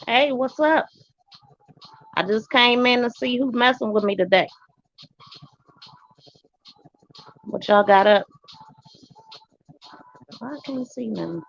Hey, what's up? I just came in to see who's messing with me today. What y'all got up? I can't see nothing.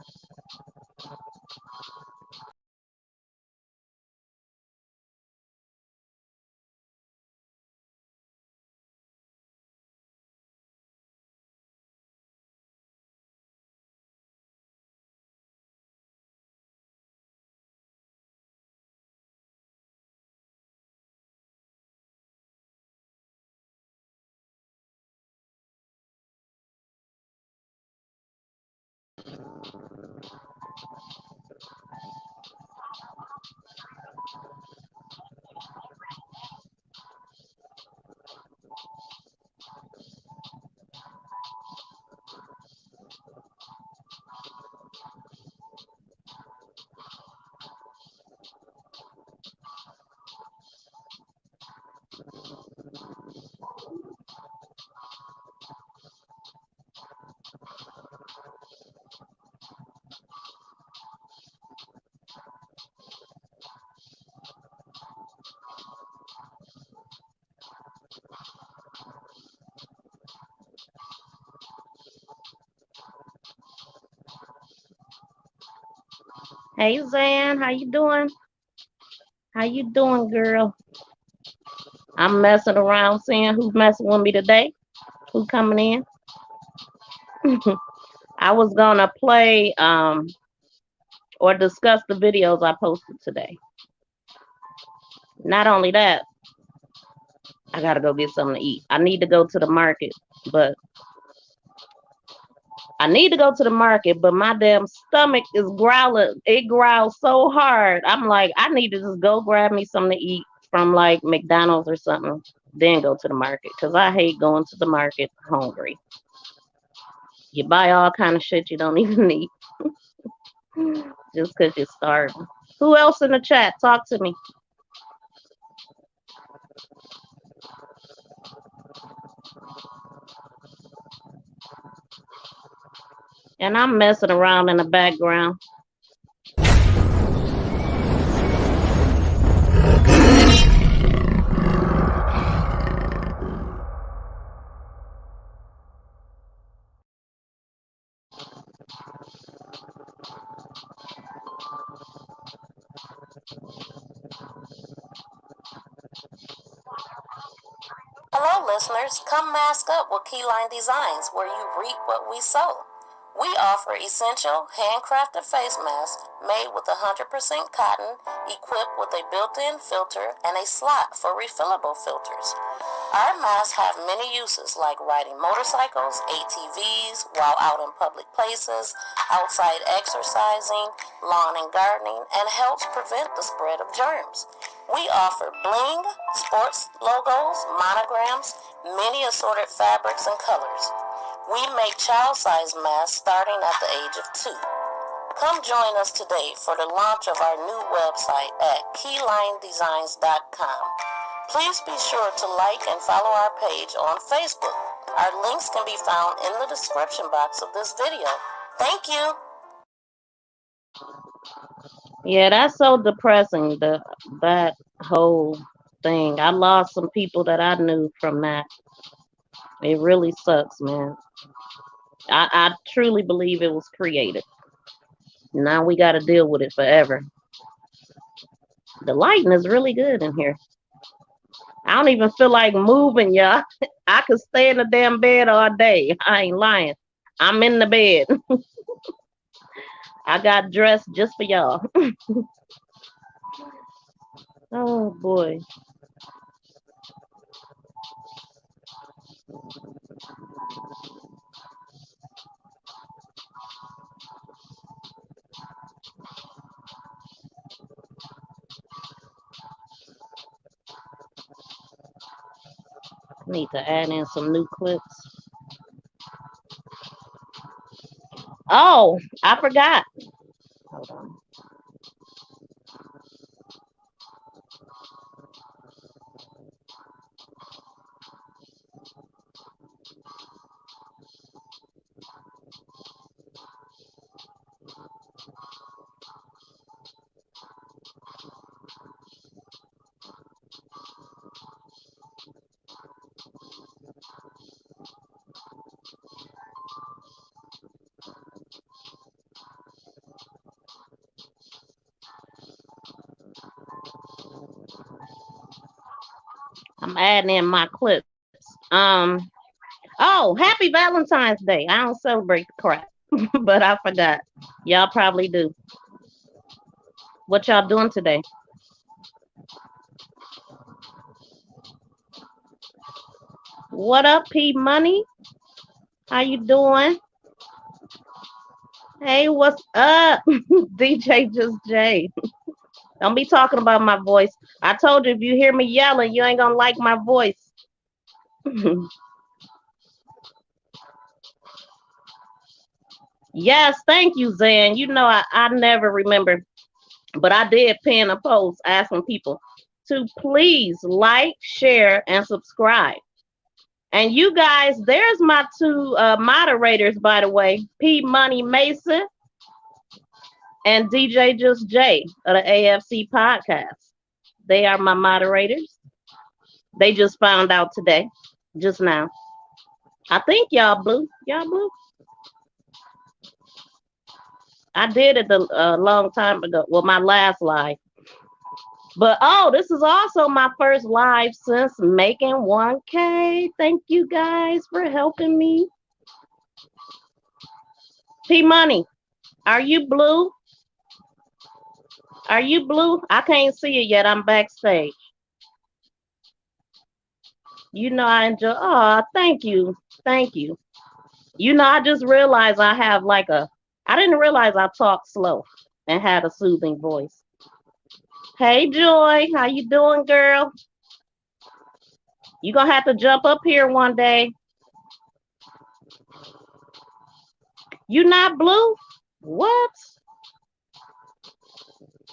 Hey, Zan, how you doing? How you doing, girl? I'm messing around, seeing who's messing with me today. Who coming in? I was gonna play or discuss the videos I posted today. Not only that, I gotta go get something to eat. I need to go to the market, but my damn stomach is growling. It growls so hard. I'm like, I need to just go grab me something to eat from like McDonald's or something, then go to the market. Cause I hate going to the market hungry. You buy all kind of shit you don't even need just cause you're starving. Who else in the chat? Talk to me. And I'm messing around in the background. Hello, listeners. Come mask up with Keyline Designs, where you reap what we sow. We offer essential, handcrafted face masks made with 100% cotton, equipped with a built-in filter and a slot for refillable filters. Our masks have many uses, like riding motorcycles, ATVs, while out in public places, outside exercising, lawn and gardening, and helps prevent the spread of germs. We offer bling, sports logos, monograms, many assorted fabrics and colors. We make child-sized masks starting at the age of 2. Come join us today for the launch of our new website at keylinedesigns.com. Please be sure to like and follow our page on Facebook. Our links can be found in the description box of this video. Thank you. Yeah, that's so depressing. That whole thing. I lost some people that I knew from that. It really sucks, man. I truly believe it was created. Now we got to deal with it forever. The lighting is really good in here. I don't even feel like moving, y'all. I could stay in the damn bed all day. I ain't lying. I'm in the bed. I got dressed just for y'all. Oh boy. Need to add in some new clips. Oh, I forgot. Hold on. I'm adding in my clips. Oh, happy Valentine's Day. I don't celebrate the crap, but I forgot. Y'all probably do. What y'all doing today? What up, P Money? How you doing? Hey, what's up? DJ Just J. Don't be talking about my voice. I told you if you hear me yelling, you ain't gonna like my voice. Yes, thank you, Zan. You know I never remember, but I did pin a post asking people to please like, share, and subscribe. And you guys, there's my two moderators, by the way, P Money Mason and DJ Just J of the AFC podcast. They are my moderators. They just found out today, just now. I think y'all blue. Y'all blue? I did it a long time ago. Well, my last live. But oh, this is also my first live since making 1K. Thank you guys for helping me. P Money, are you blue? Are you blue? I can't see it yet. I'm backstage. You know I enjoy. Oh, thank you. Thank you. You know, I just realized I have like I didn't realize I talk slow and had a soothing voice. Hey, Joy. How you doing, girl? You gonna have to jump up here one day. You not blue? What?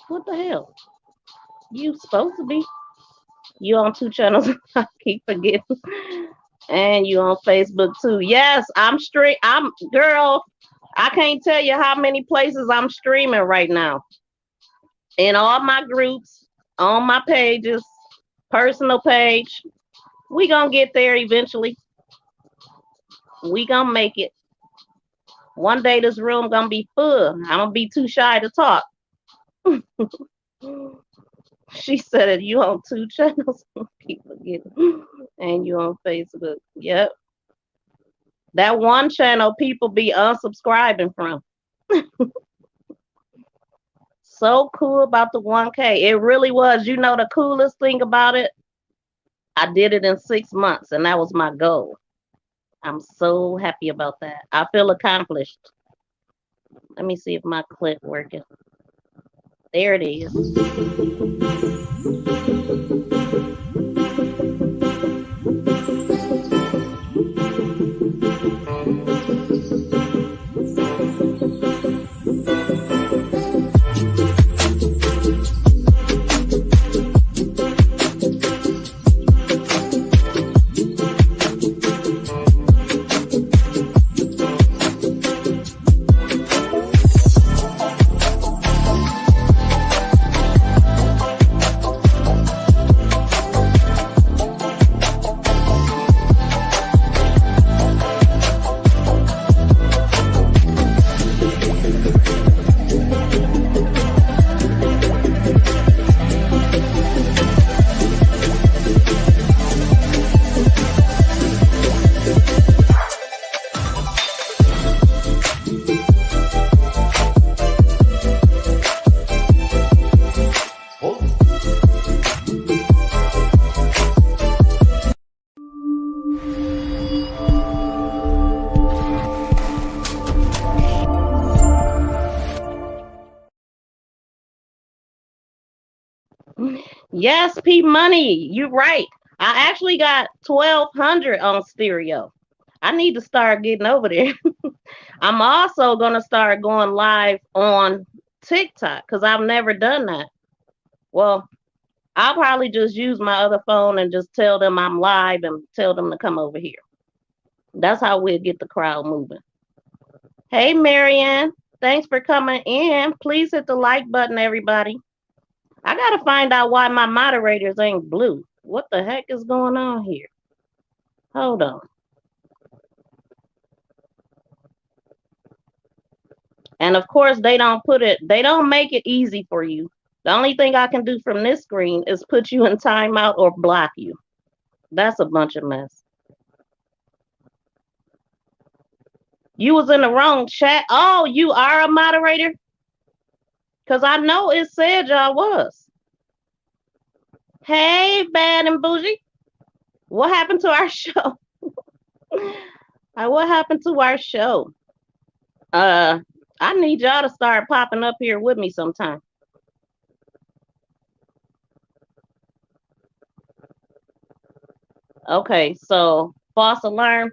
What the hell? You supposed to be. You on 2 channels. I keep forgetting. And you on Facebook too. Yes, I'm straight. Girl, I can't tell you how many places I'm streaming right now. In all my groups, on my pages, personal page. We gonna get there eventually. We gonna make it. One day this room gonna be full. I'm gonna be too shy to talk. She said it. You on 2 channels? Keep forgetting. And you on Facebook. Yep. That one channel people be unsubscribing from. So cool about the 1K. It really was. You know the coolest thing about it? I did it in 6 months, and that was my goal. I'm so happy about that. I feel accomplished. Let me see if my clip working. There it is. Yes, P Money, you right. I actually got 1,200 on stereo. I need to start getting over there. I'm also gonna start going live on TikTok because I've never done that. Well, I'll probably just use my other phone and just tell them I'm live and tell them to come over here. That's how we'll get the crowd moving. Hey, Marianne, thanks for coming in. Please hit the like button, everybody. I gotta find out why my moderators ain't blue. What the heck is going on here? Hold on. And of course, they don't make it easy for you. The only thing I can do from this screen is put you in timeout or block you. That's a bunch of mess. You was in the wrong chat. Oh, you are a moderator? Because I know it said y'all was. Hey, Bad and Bougie. What happened to our show? What happened to our show? Uh, I need y'all to start popping up here with me sometime. Okay, so false alarm.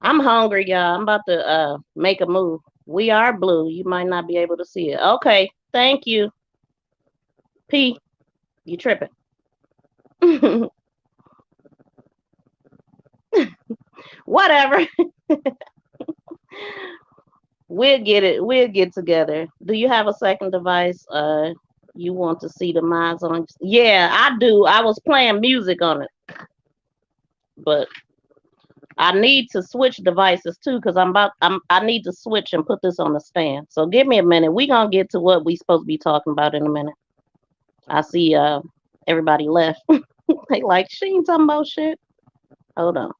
I'm hungry, y'all. I'm about to make a move. We are blue. You might not be able to see it. Okay, thank you. P, you tripping. Whatever. We'll get it. We'll get together. Do you have a second device? You want to see the minds on? Yeah, I do. I was playing music on it, but I need to switch devices too because I need to switch and put this on the stand. So give me a minute. We gonna get to what we supposed to be talking about in a minute. I see everybody left. They like she ain't talking about shit. Hold on.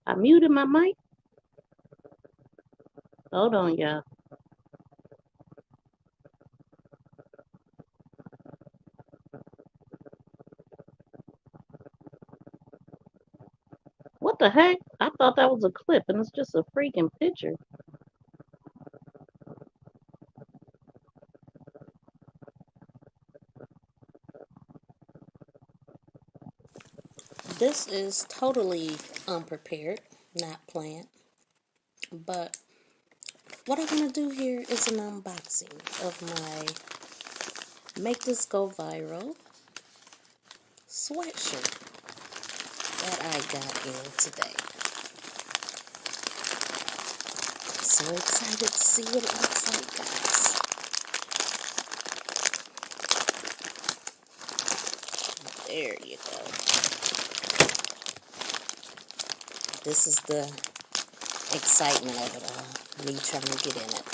I muted my mic. Hold on, y'all. What the heck? I thought that was a clip and it's just a freaking picture. This is totally unprepared, not planned. But what I'm going to do here is an unboxing of my Make This Go Viral sweatshirt that I got in today. So excited to see what it looks like, guys. There you go. This is the excitement of it all. Me trying to get in it.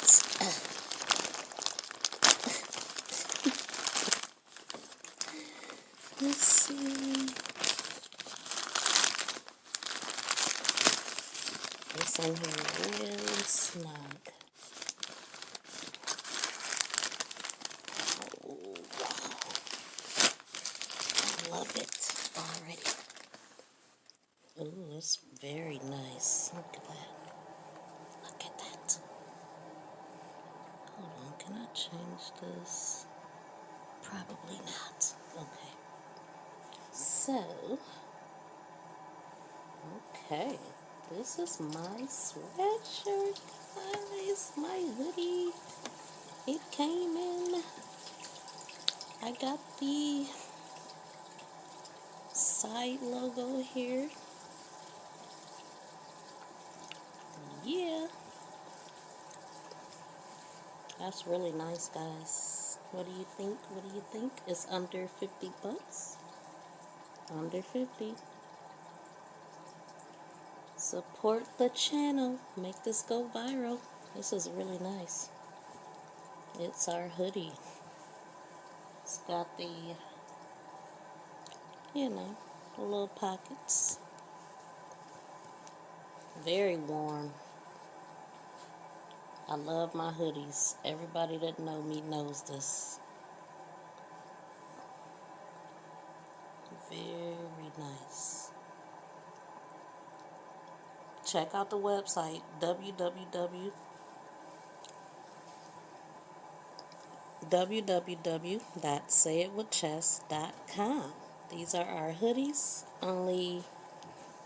Let's see. It's in here really snug. Oh, wow. I love it already. Ooh, it's very nice. Look at that. Look at that. Hold on, can I change this? Probably not. Okay. So, okay. This is my sweatshirt, guys. My hoodie. It came in. I got the side logo here. Yeah. That's really nice, guys. What do you think? What do you think? It's under 50 bucks. Under 50. Support the channel. Make this go viral. This is really nice. It's our hoodie. It's got the, the little pockets. Very warm. I love my hoodies. Everybody that know me knows this. Very nice. Check out the website www.sayitwithchess.com. These are our hoodies.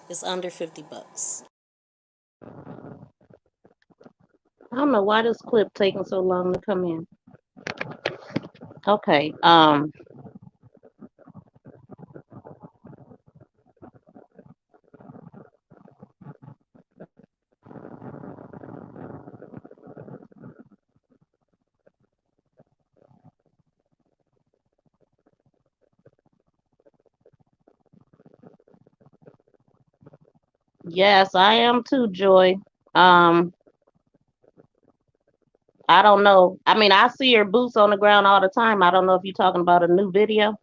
It's under $50. I don't know why this clip taking so long to come in. Okay. Yes, I am too, Joy. I don't know. I mean, I see your boots on the ground all the time. I don't know if you're talking about a new video.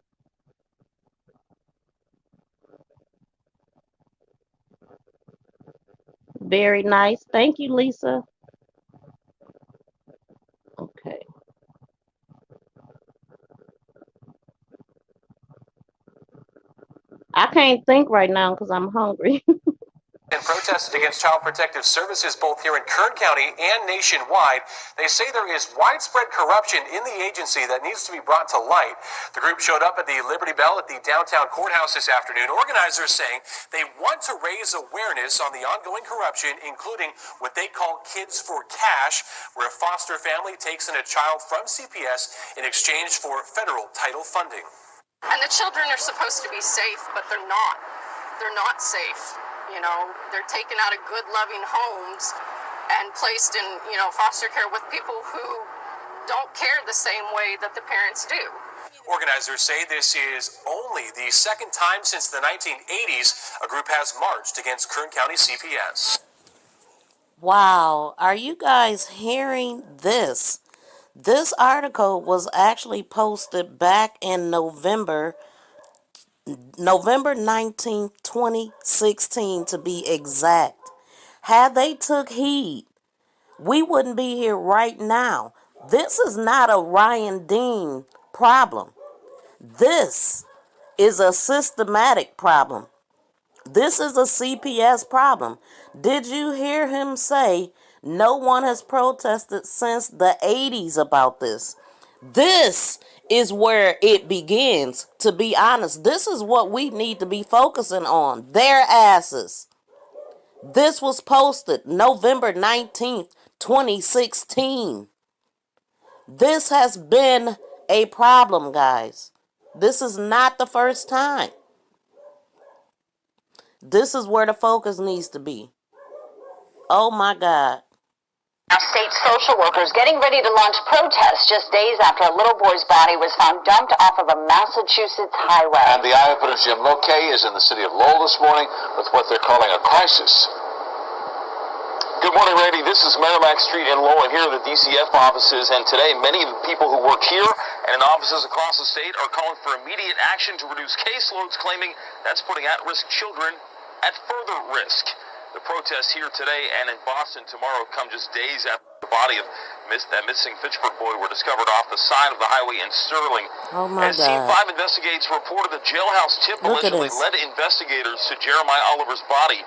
Very nice. Thank you, Lisa. Okay. I can't think right now because I'm hungry. And protested against Child Protective Services both here in Kern County and nationwide. They say there is widespread corruption in the agency that needs to be brought to light. The group showed up at the Liberty Bell at the downtown courthouse this afternoon. Organizers saying they want to raise awareness on the ongoing corruption, including what they call Kids for Cash, where a foster family takes in a child from CPS in exchange for federal title funding. And the children are supposed to be safe, but they're not. They're not safe. They're taken out of good, loving homes and placed in, foster care with people who don't care the same way that the parents do. Organizers say this is only the second time since the 1980s a group has marched against Kern County CPS. Wow, are you guys hearing this? This article was actually posted back in November 19th, 2016 to be exact. Had they took heed, we wouldn't be here right now. This is not a Ryan Dean problem. This is a systematic problem. This is a CPS problem. Did you hear him say no one has protested since the 80s about this? This is where it begins, to be honest. This is what we need to be focusing on. Their asses. This was posted November 19th, 2016. This has been a problem, guys. This is not the first time. This is where the focus needs to be. Oh my God. State social workers getting ready to launch protests just days after a little boy's body was found dumped off of a Massachusetts highway. And the eyewitness Jim Mulcahy is in the city of Lowell this morning with what they're calling a crisis. Good morning, Randy. This is Merrimack Street in Lowell, and here are the DCF offices. And today, many of the people who work here and in offices across the state are calling for immediate action to reduce caseloads, claiming that's putting at-risk children at further risk. The protests here today and in Boston tomorrow come just days after the body of that missing Fitchburg boy were discovered off the side of the highway in Sterling. Oh my As God. Team 5 investigates reported the jailhouse tip allegedly led investigators to Jeremiah Oliver's body.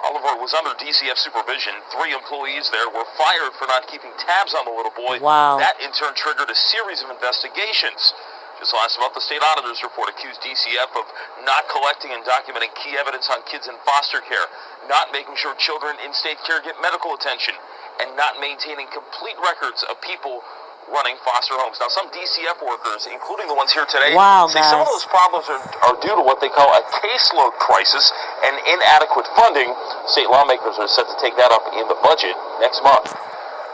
Oliver was under DCF supervision. 3 employees there were fired for not keeping tabs on the little boy. Wow. That in turn triggered a series of investigations. Just last month, the state auditor's report accused DCF of not collecting and documenting key evidence on kids in foster care, not making sure children in state care get medical attention, and not maintaining complete records of people running foster homes. Now, some DCF workers, including the ones here today, say some of those problems are due to what they call a caseload crisis and inadequate funding. State lawmakers are set to take that up in the budget next month.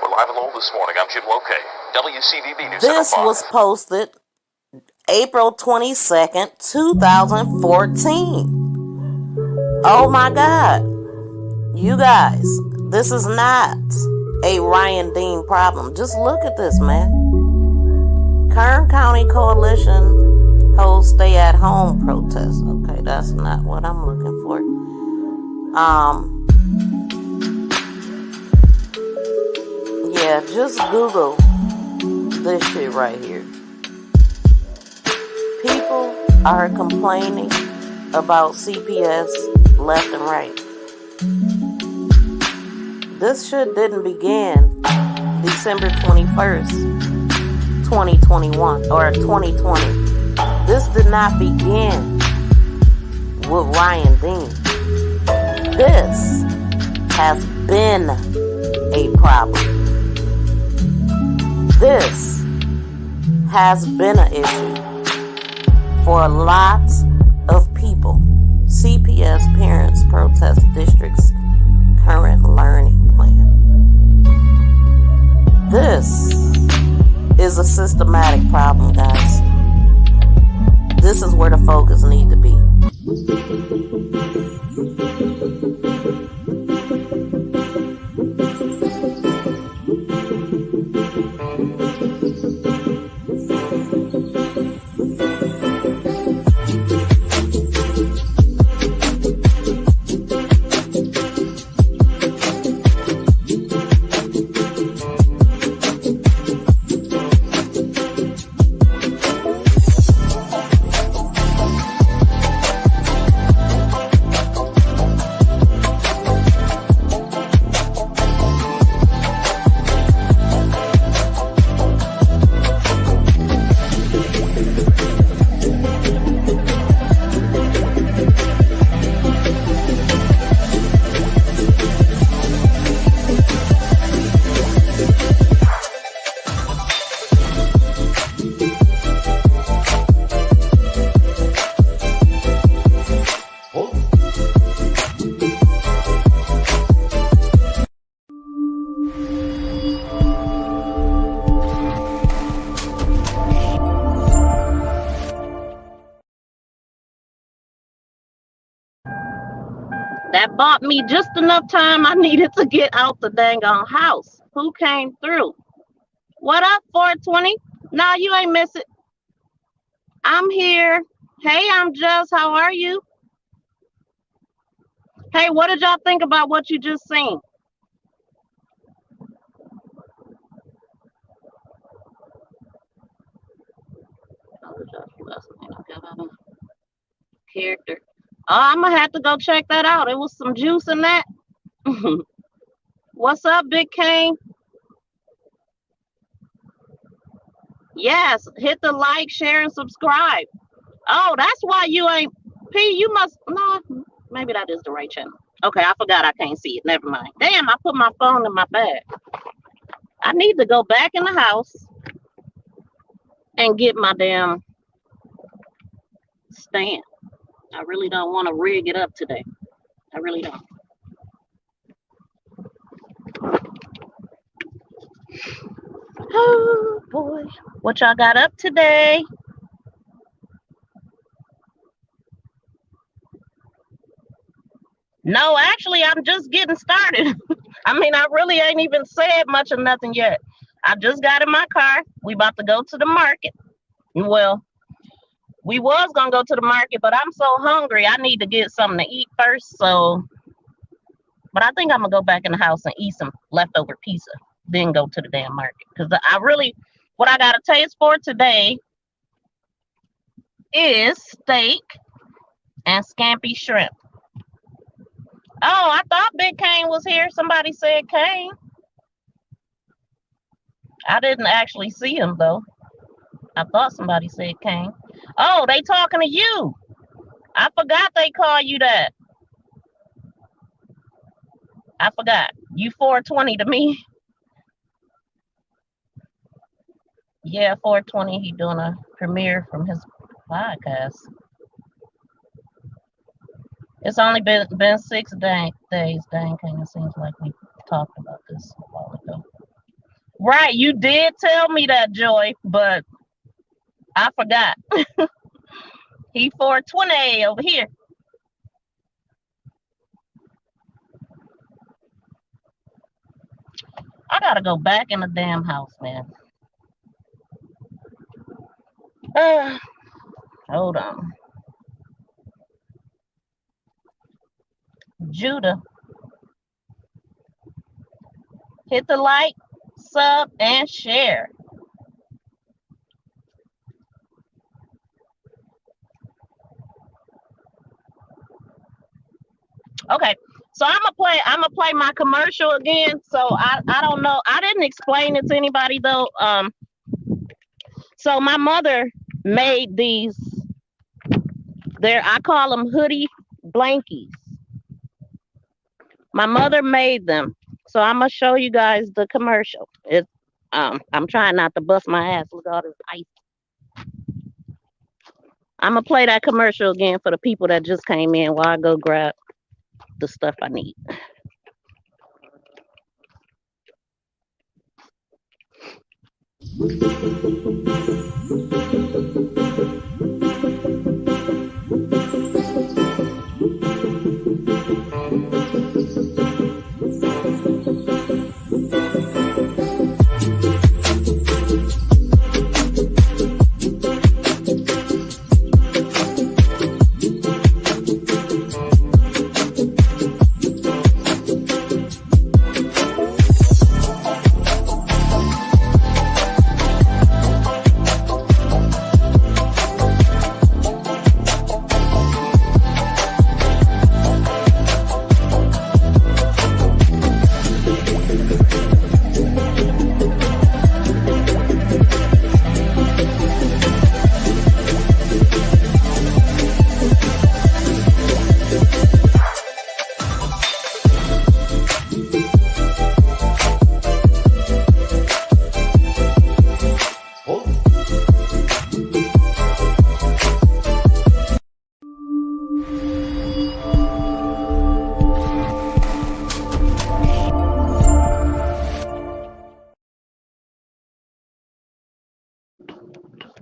We're live in Lowell this morning. I'm Jim Lokay, WCVB News Center 5. This was posted April 22nd, 2014. Oh my God. You guys, this is not a Ryan Dean problem. Just look at this, man. Kern County Coalition holds stay-at-home protests. Okay, that's not what I'm looking for. Yeah, just Google this shit right here. People are complaining about CPS left and right. This shit didn't begin December 21st, 2021 or 2020. This did not begin with Ryan Dean. This has been a problem. This has been an issue for lots of people. CPS Parents Protest District's current learning plan. This is a systematic problem, guys. This is where the focus needs to be. That bought me just enough time I needed to get out the dang on house. Who came through? What up, 420? Nah, you ain't miss it. I'm here. Hey, I'm Jess. How are you? Hey, what did y'all think about what you just seen? Character. Oh, I'm gonna have to go check that out. It was some juice in that. What's up, Big Kane? Yes, hit the like, share, and subscribe. Oh, that's why you ain't. P, you must. No, maybe that is the right channel. Okay, I forgot I can't see it. Never mind. Damn, I put my phone in my bag. I need to go back in the house and get my damn stand. I really don't want to rig it up today. I really don't. Oh boy, what y'all got up today? No, actually, I'm just getting started. I mean, I really ain't even said much of nothing yet. I just got in my car. We about to go to the market. Well, we was gonna go to the market, but I'm so hungry. I need to get something to eat first. So, but I think I'm gonna go back in the house and eat some leftover pizza, then go to the damn market. Cause I really, what I got a taste for today is steak and scampi shrimp. Oh, I thought Big Kane was here. Somebody said Kane. I didn't actually see him though. I thought somebody said Kane. Oh, they talking to you. I forgot they call you that. I forgot. You 420 to me. Yeah, 420. He doing a premiere from his podcast. It's only been 6 days. Dang, it seems like we talked about this a while ago. Right, you did tell me that, Joy, but I forgot. He 420 over here. I gotta go back in the damn house, man. Uh, hold on. Judah, hit the like, sub, and share. Okay, so I'm gonna play my commercial again. So I don't know. I didn't explain it to anybody though. So my mother made these. I call them hoodie blankies. My mother made them. So I'm gonna show you guys the commercial. I'm trying not to bust my ass. Look at all this ice. I'm gonna play that commercial again for the people that just came in while I go grab the stuff I need.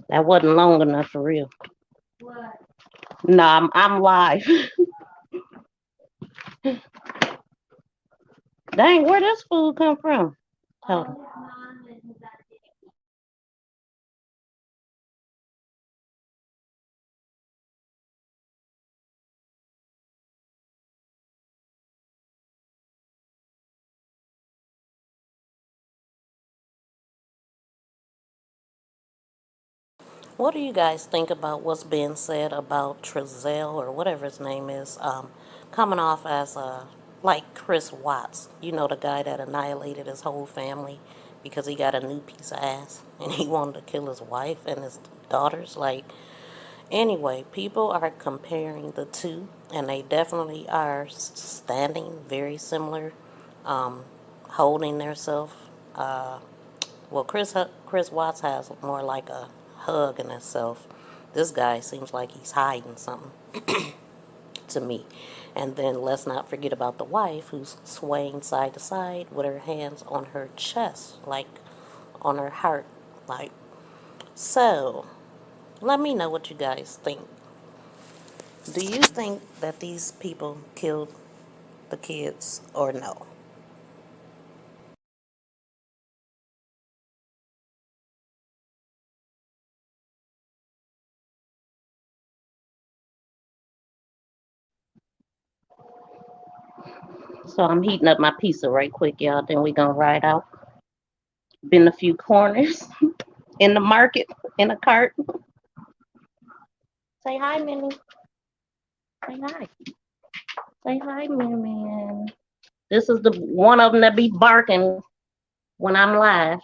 That wasn't long enough for real. What? No, I'm live. Dang, where this food come from? Hold on. What do you guys think about what's being said about Trezell or whatever his name is, coming off as like Chris Watts? You know, the guy that annihilated his whole family because he got a new piece of ass and he wanted to kill his wife and his daughters. Like, anyway, people are comparing the two, and they definitely are standing very similar, holding themselves. Well, Chris Watts has more like a hug in himself. This guy seems like he's hiding something to me. And then let's not forget about the wife who's swaying side to side with her hands on her chest, like on her heart. Like, so, let me know what you guys think. Do you think that these people killed the kids or no? So I'm heating up my pizza right quick, y'all. Then we gonna ride out. Been a few corners in the market in a cart. Say hi, Minnie. Say hi. Say hi, Minnie. This is the one of them that be barking when I'm live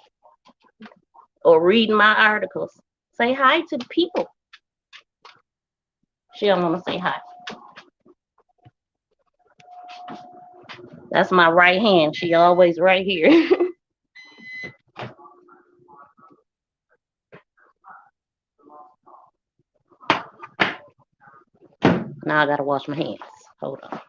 or reading my articles. Say hi to the people. She don't want to say hi. That's my right hand. She always right here. Now I gotta wash my hands. Hold on.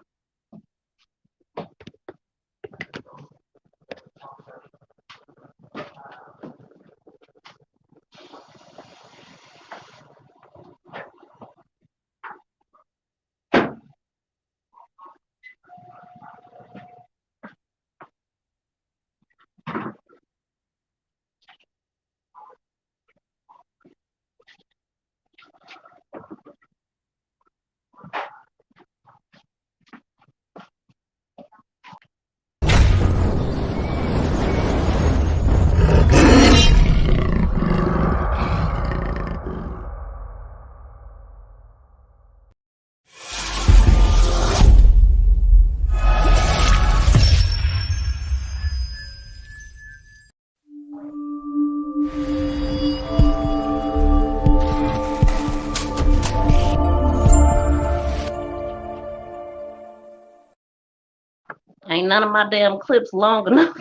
Ain't none of my damn clips long enough.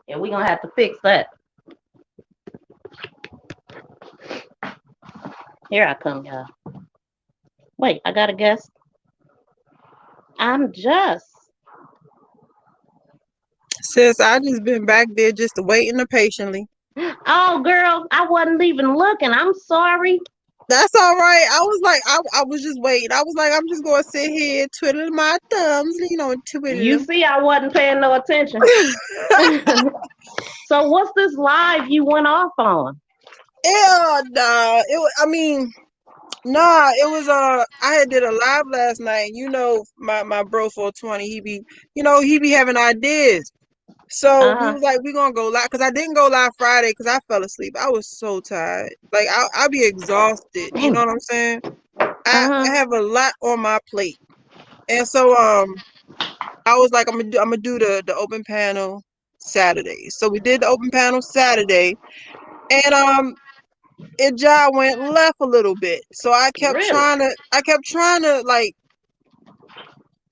And we gonna have to fix that. Here I come, y'all. Wait, I got a guess. I'm just. Sis, I just been back there just waiting patiently. Oh, girl, I wasn't even looking. I'm sorry. That's all right. I was like, I was just waiting. I was like, I'm just gonna sit here twiddling my thumbs, twiddle You them. see, I wasn't paying no attention. So, what's this live you went off on? Yeah, nah. Nah, it was I had did a live last night. My bro 420, he be having ideas. So we Uh, was like, we gonna go live because I didn't go live Friday because I fell asleep. I was so tired. Like I'll be exhausted. You Dang know it. what I'm saying? I Uh-huh. have a lot on my plate. And so I was like, I'm gonna do the open panel Saturday. So we did the open panel Saturday, and it just went left a little bit. So Really? I kept trying to like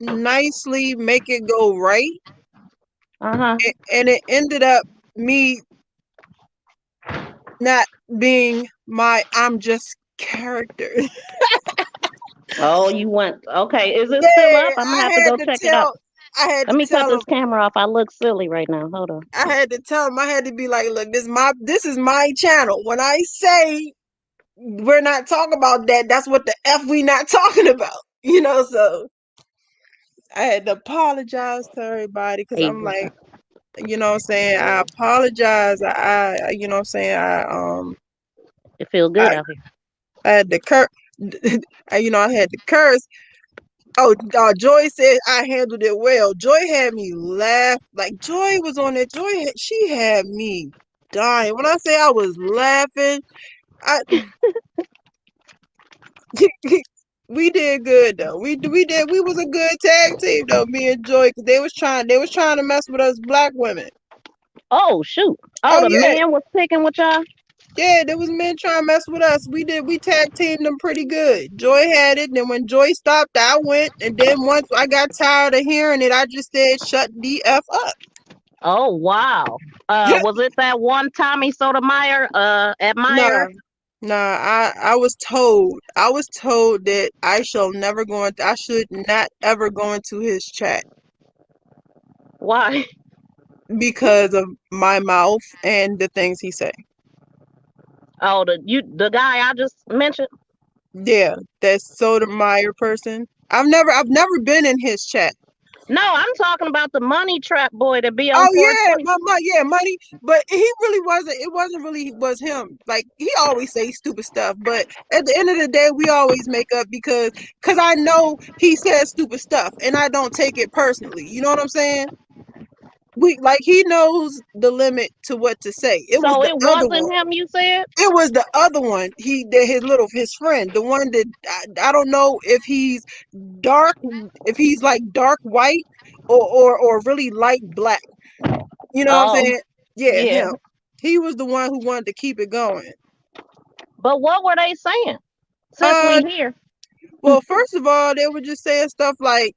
nicely make it go right, Uh-huh. and it ended up me not being my I'm just character. Oh, you went. Okay, is it still Yeah, up? I'm gonna have to go check it out. I had Let to me cut tell him this camera off. I look silly right now. Hold on. I had to tell him I had to be like, look, this is my channel. When I say we're not talking about that, that's what the F we not talking about. So I had to apologize to everybody because Hey, I'm like, what I'm saying, I apologize. What I'm saying, it feel good I out here. I had to curse. I had to curse. Oh, Joy said I handled it well. Joy had me laugh. Like Joy was on it. She had me dying. When I say I was laughing, I we did good though. We was a good tag team though. Me and Joy, 'cause they was trying to mess with us black women. Oh, shoot. Oh, Oh the yeah, man was picking with y'all? yeah. There was men trying to mess with us. We tag teamed them pretty good. Joy had it, and then when Joy stopped, I went, and then once I got tired of hearing it, I just said, "Shut the f up." Oh, wow. Was it that one Tommy Sotomayor, admirer? Nah, nah. I was told that I should not ever go into his chat Why? because of my mouth and the things he say. Oh, the guy I just mentioned? Yeah, that Sotomayor person. I've never been in his chat. No, I'm talking about the money trap boy that be on Oh yeah, 420. yeah, money. But he really wasn't. It wasn't really was him. Like he always say stupid stuff. But at the end of the day, we always make up because I know he says stupid stuff, and I don't take it personally. You know what I'm saying? We like he knows the limit to what to say. It was So the it other wasn't one. him, you said? It was the other one. His friend, the one that I don't know if he's dark, if he's like dark white or really light black. You know what I'm Oh, saying? Yeah, yeah. him. He was the one who wanted to keep it going. But what were they saying? Since Uh, we here. well, first of all, they were just saying stuff like,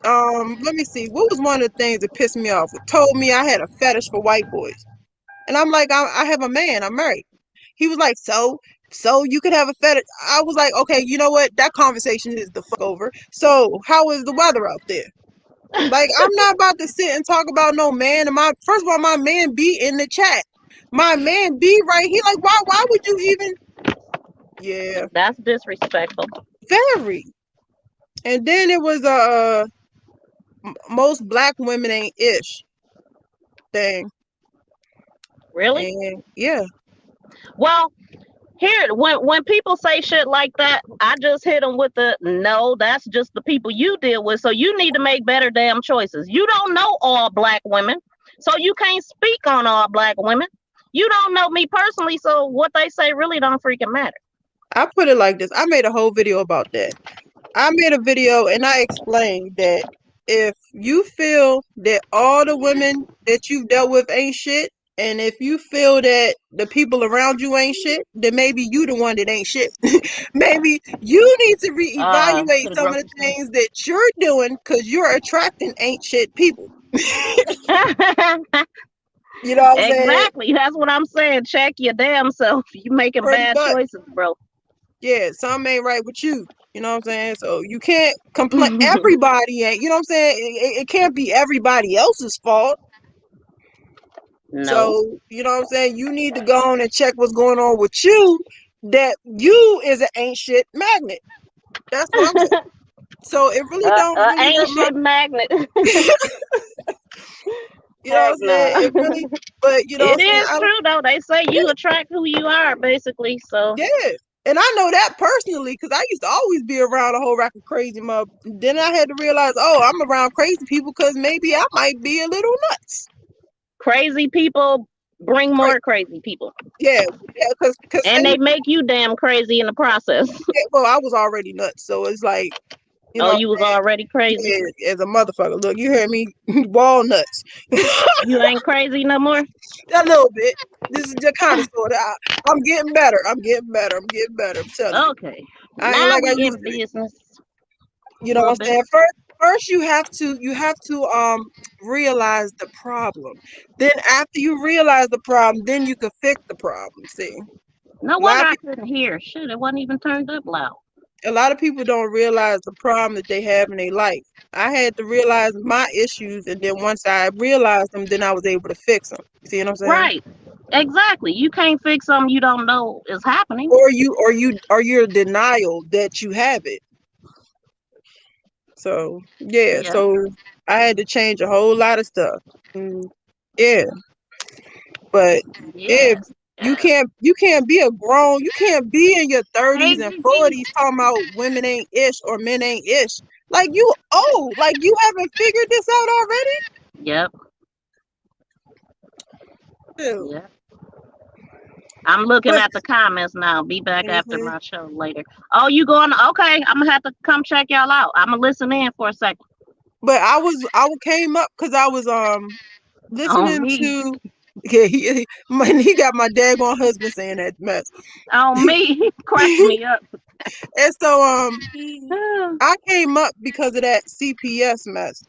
let me see, what was one of the things that pissed me off? It told me I had a fetish for white boys, and I'm like, I have a man, I'm married. He was like, so you could have a fetish. I was like, okay, you know what? That conversation is the fuck over. So how is the weather out there? Like, I'm not about to sit and talk about no man. And first of all, my man be in the chat. My man be right here. Like, why would you even? Yeah, That's disrespectful. very. And then it was most black women ain't ish thing. Really? And yeah, Well, here, when people say shit like that, I just hit them with the no. That's just the people you deal with. So you need to make better damn choices. You don't know all black women, so you can't speak on all black women. You don't know me personally, so what they say really don't freaking matter. I put it like this. I made a whole video about that. I made a video and I explained that if you feel that all the women that you've dealt with ain't shit, And if you feel that the people around you ain't shit, then maybe you the one that ain't shit. Maybe you need to reevaluate To the some of the grocery store. things that you're doing because you're attracting ain't shit people. You know what I'm saying? Exactly. That's what I'm saying. Check your damn self. You making Pretty bad much. choices, bro. Yeah, something ain't right with you. You know what I'm saying? So you can't complain. Everybody ain't. You know what I'm saying? It can't be everybody else's fault. No. So, you know what I'm saying? You need to go on and check what's going on with you. That you is an ain't shit magnet. That's what I'm saying. So it really don't really Ain't hurt my, shit magnet. you know what Heck I'm saying? no. It really, but you know what It I'm saying? is true though. They say you attract who you are, basically. So Yeah. And I know that personally because I used to always be around a whole rack of crazy mother. Then I had to realize, oh, I'm around crazy people because maybe I might be a little nuts. crazy people bring Right. more crazy people, Yeah, yeah, because and they make you damn crazy in the process. well, I was already nuts, so it's like, you Oh, know, you was already crazy. yeah, as a motherfucker. Look, you heard me, walnuts. You ain't crazy no more. A little bit. This is just kind of sort of. I'm getting better. I'm getting better. I'm getting better. I'm telling you. Okay, I ain't now like I we used in to be. business You a know what little I'm bit. saying? First you have to realize the problem. Then after you realize the problem, then you can fix the problem. See, No a lot wonder of I people, couldn't hear. Shit, it wasn't even turned up loud. a lot of people don't realize the problem that they have in their life. I had to realize my issues, and then once I realized them, then I was able to fix them. See what I'm saying? Right. Exactly. You can't fix something you don't know is happening. Or your denial that you have it. So yeah, Yeah. so I had to change a whole lot of stuff. Mm, yeah, but yeah, Yes. you Yes. can't be a grown, you can't be in your Hey, 30s and Gigi. 40s talking about women ain't ish or men ain't ish. Like you old, like you haven't figured this out already. Yep. Ew. Yep. I'm looking But at the comments now. Be back after mhm. my show later. Oh, you going? Okay, I'm gonna have to come check y'all out. I'm gonna listen in for a second. But I came up because I was On listening me. to, yeah, he got my daggone husband saying that mess. On me. Cracks me up. And so I came up because of that CPS mess.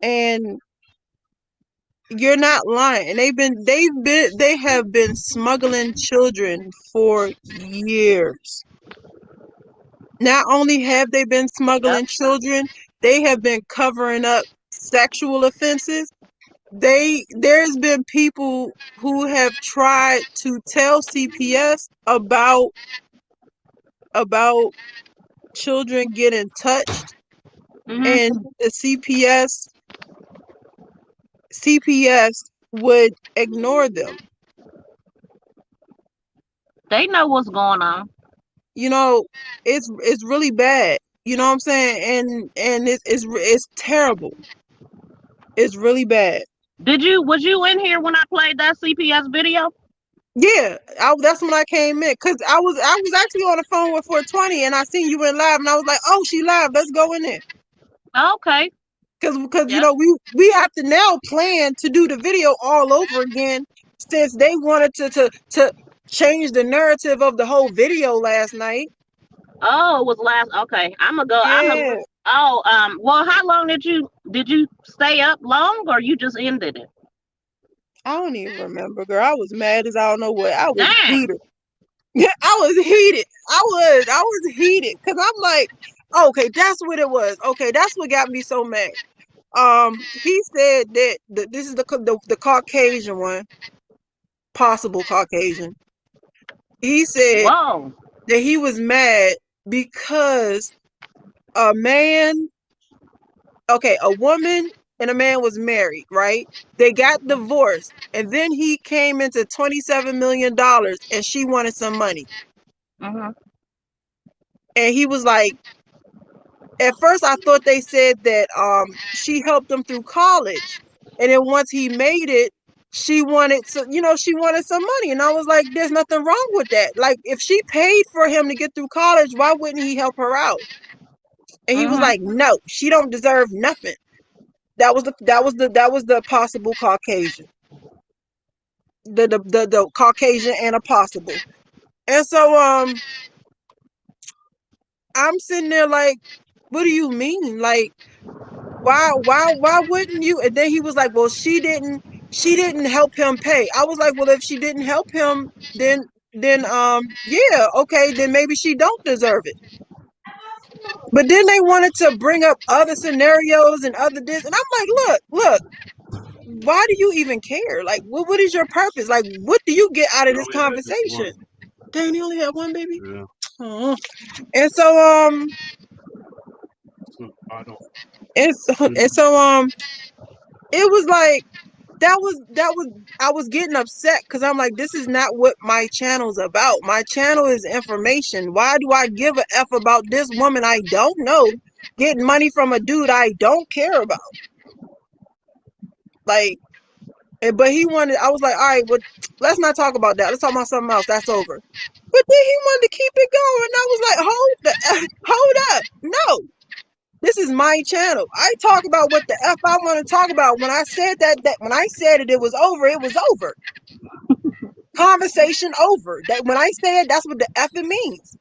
And you're not lying. They have been smuggling children for years. Not only have they been Yep. smuggling children, they have been covering up sexual offenses. There's been people who have tried to tell CPS about children getting touched, Mhm. and the CPS would ignore them. They know what's going on. You know, it's really bad. You know what I'm saying? And it's terrible. It's really bad. Was you in here when I played that CPS video? Yeah, that's when I came in because I was actually on the phone with 420 and I seen you in live and I was like, oh, she live. Let's go in there Okay. because Yep. we have to now plan to do the video all over again since they wanted to change the narrative of the whole video last night. Oh, it was last. Okay, I'm gonna go. I'm gonna. Yeah, Oh, well, how long did you stay up long, or you just ended it? I don't even remember, girl. I was mad as I don't know what. I was Damn. heated. Yeah, I was heated. I was heated because I'm like, okay, that's what it was. Okay, that's what got me so mad. He said that this is the Caucasian one, possible Caucasian. He said Whoa. that he was mad because a man, okay, a woman and a man was married, right? They got divorced, and then he came into $27 million, and she wanted some money, Mhm. and he was like, at first I thought they said that she helped him through college, and then once he made it, she wanted some money, and I was like, there's nothing wrong with that. Like if she paid for him to get through college, why wouldn't he help her out? And he was Mhm. like, no, she don't deserve nothing. That was the possible Caucasian. the Caucasian and a possible. And so I'm sitting there like, what do you mean? Like, why wouldn't you? And then he was like, well, she didn't help him pay. I was like, well, if she didn't help him, then yeah, okay, then maybe she don't deserve it. But then they wanted to bring up other scenarios and other this, and I'm like, look, why do you even care? Like, what is your purpose? Like, what do you get out of this conversation? Dang, you only had one baby? Yeah. Oh. And so it was like that was I was getting upset because I'm like, this is not what my channel's about. My channel is information. Why do I give a F about this woman I don't know getting money from a dude I don't care about? Like, but he wanted, I was like, all right, well, let's not talk about that. Let's talk about something else. That's over. But then he wanted to keep it going. And I was like, hold up. No, this is my channel. I talk about what the F I want to talk about. When I said when I said it was over, it was over. Conversation over. That when I said that's what the F it means.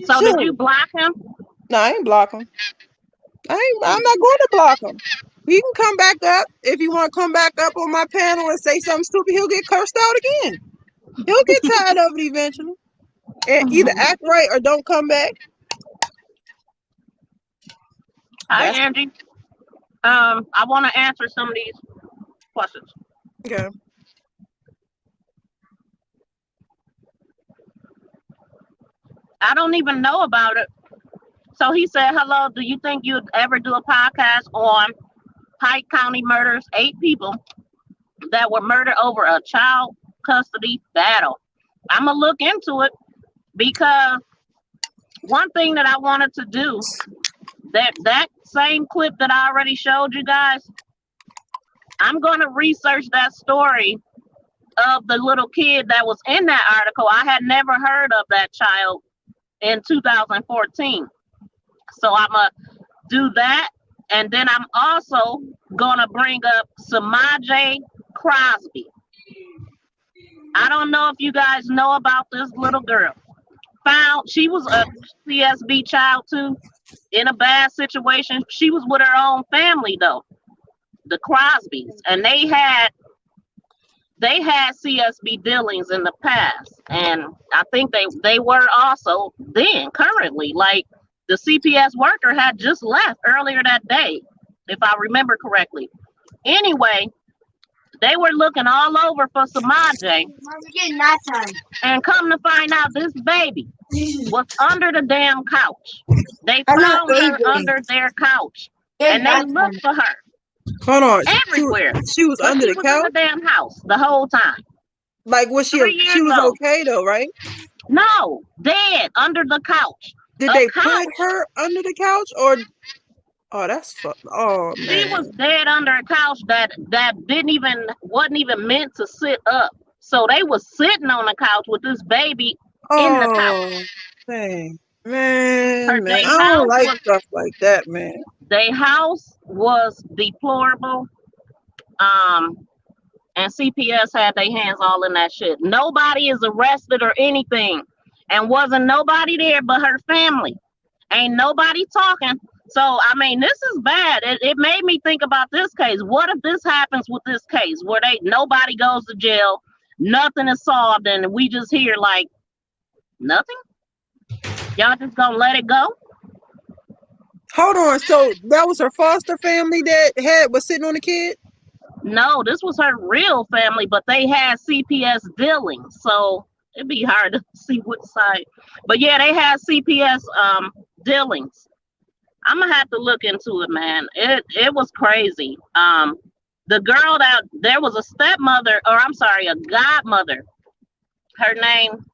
So did you block him? No, I ain't block him. I'm not going to block him. He can come back up. If he want to come back up on my panel and say something stupid, he'll get cursed out again. He'll get tired of it eventually. And either act right or don't come back. Hi, Angie. I want to answer some of these questions. Okay. I don't even know about it. So he said, hello, do you think you'd ever do a podcast on Pike County murders, 8 people that were murdered over a child custody battle? I'm going to look into it because one thing that I wanted to do, that same clip that I already showed you guys, I'm going to research that story of the little kid that was in that article. I had never heard of that child in 2014. So I'm going to do that. And then I'm also going to bring up Samaje Crosby. I don't know if you guys know about this little girl. She was a CSB child too, in a bad situation. She was with her own family though, the Crosbys, and they had CSB dealings in the past, and I think they were also then currently, like the CPS worker had just left earlier that day, if I remember correctly. Anyway, they were looking all over for Samaje, and come to find out this baby was under the damn couch. They found her under their couch, and they looked for her. Hold on. Everywhere. She was under the couch? In the damn house the whole time. Like, she was okay though, right? No, dead under the couch. Did they put her under the couch or? Oh, that's oh man. She was dead under a couch that wasn't even meant to sit up. So they was sitting on the couch with this baby in the couch. Dang. Man, I don't like stuff like that, man. Their house was deplorable. And CPS had their hands all in that shit. Nobody is arrested or anything. And wasn't nobody there but her family. Ain't nobody talking. So, I mean, this is bad. It made me think about this case. What if this happens with this case where nobody goes to jail, nothing is solved, and we just hear like, nothing? Y'all just gonna let it go? Hold on. So that was her foster family that was sitting on the kid? No, this was her real family, but they had CPS dealings, so it'd be hard to see which side. But yeah, they had CPS dealings. I'm gonna have to look into it, man. It was crazy. The girl there was a stepmother, or I'm sorry, a godmother. Her name,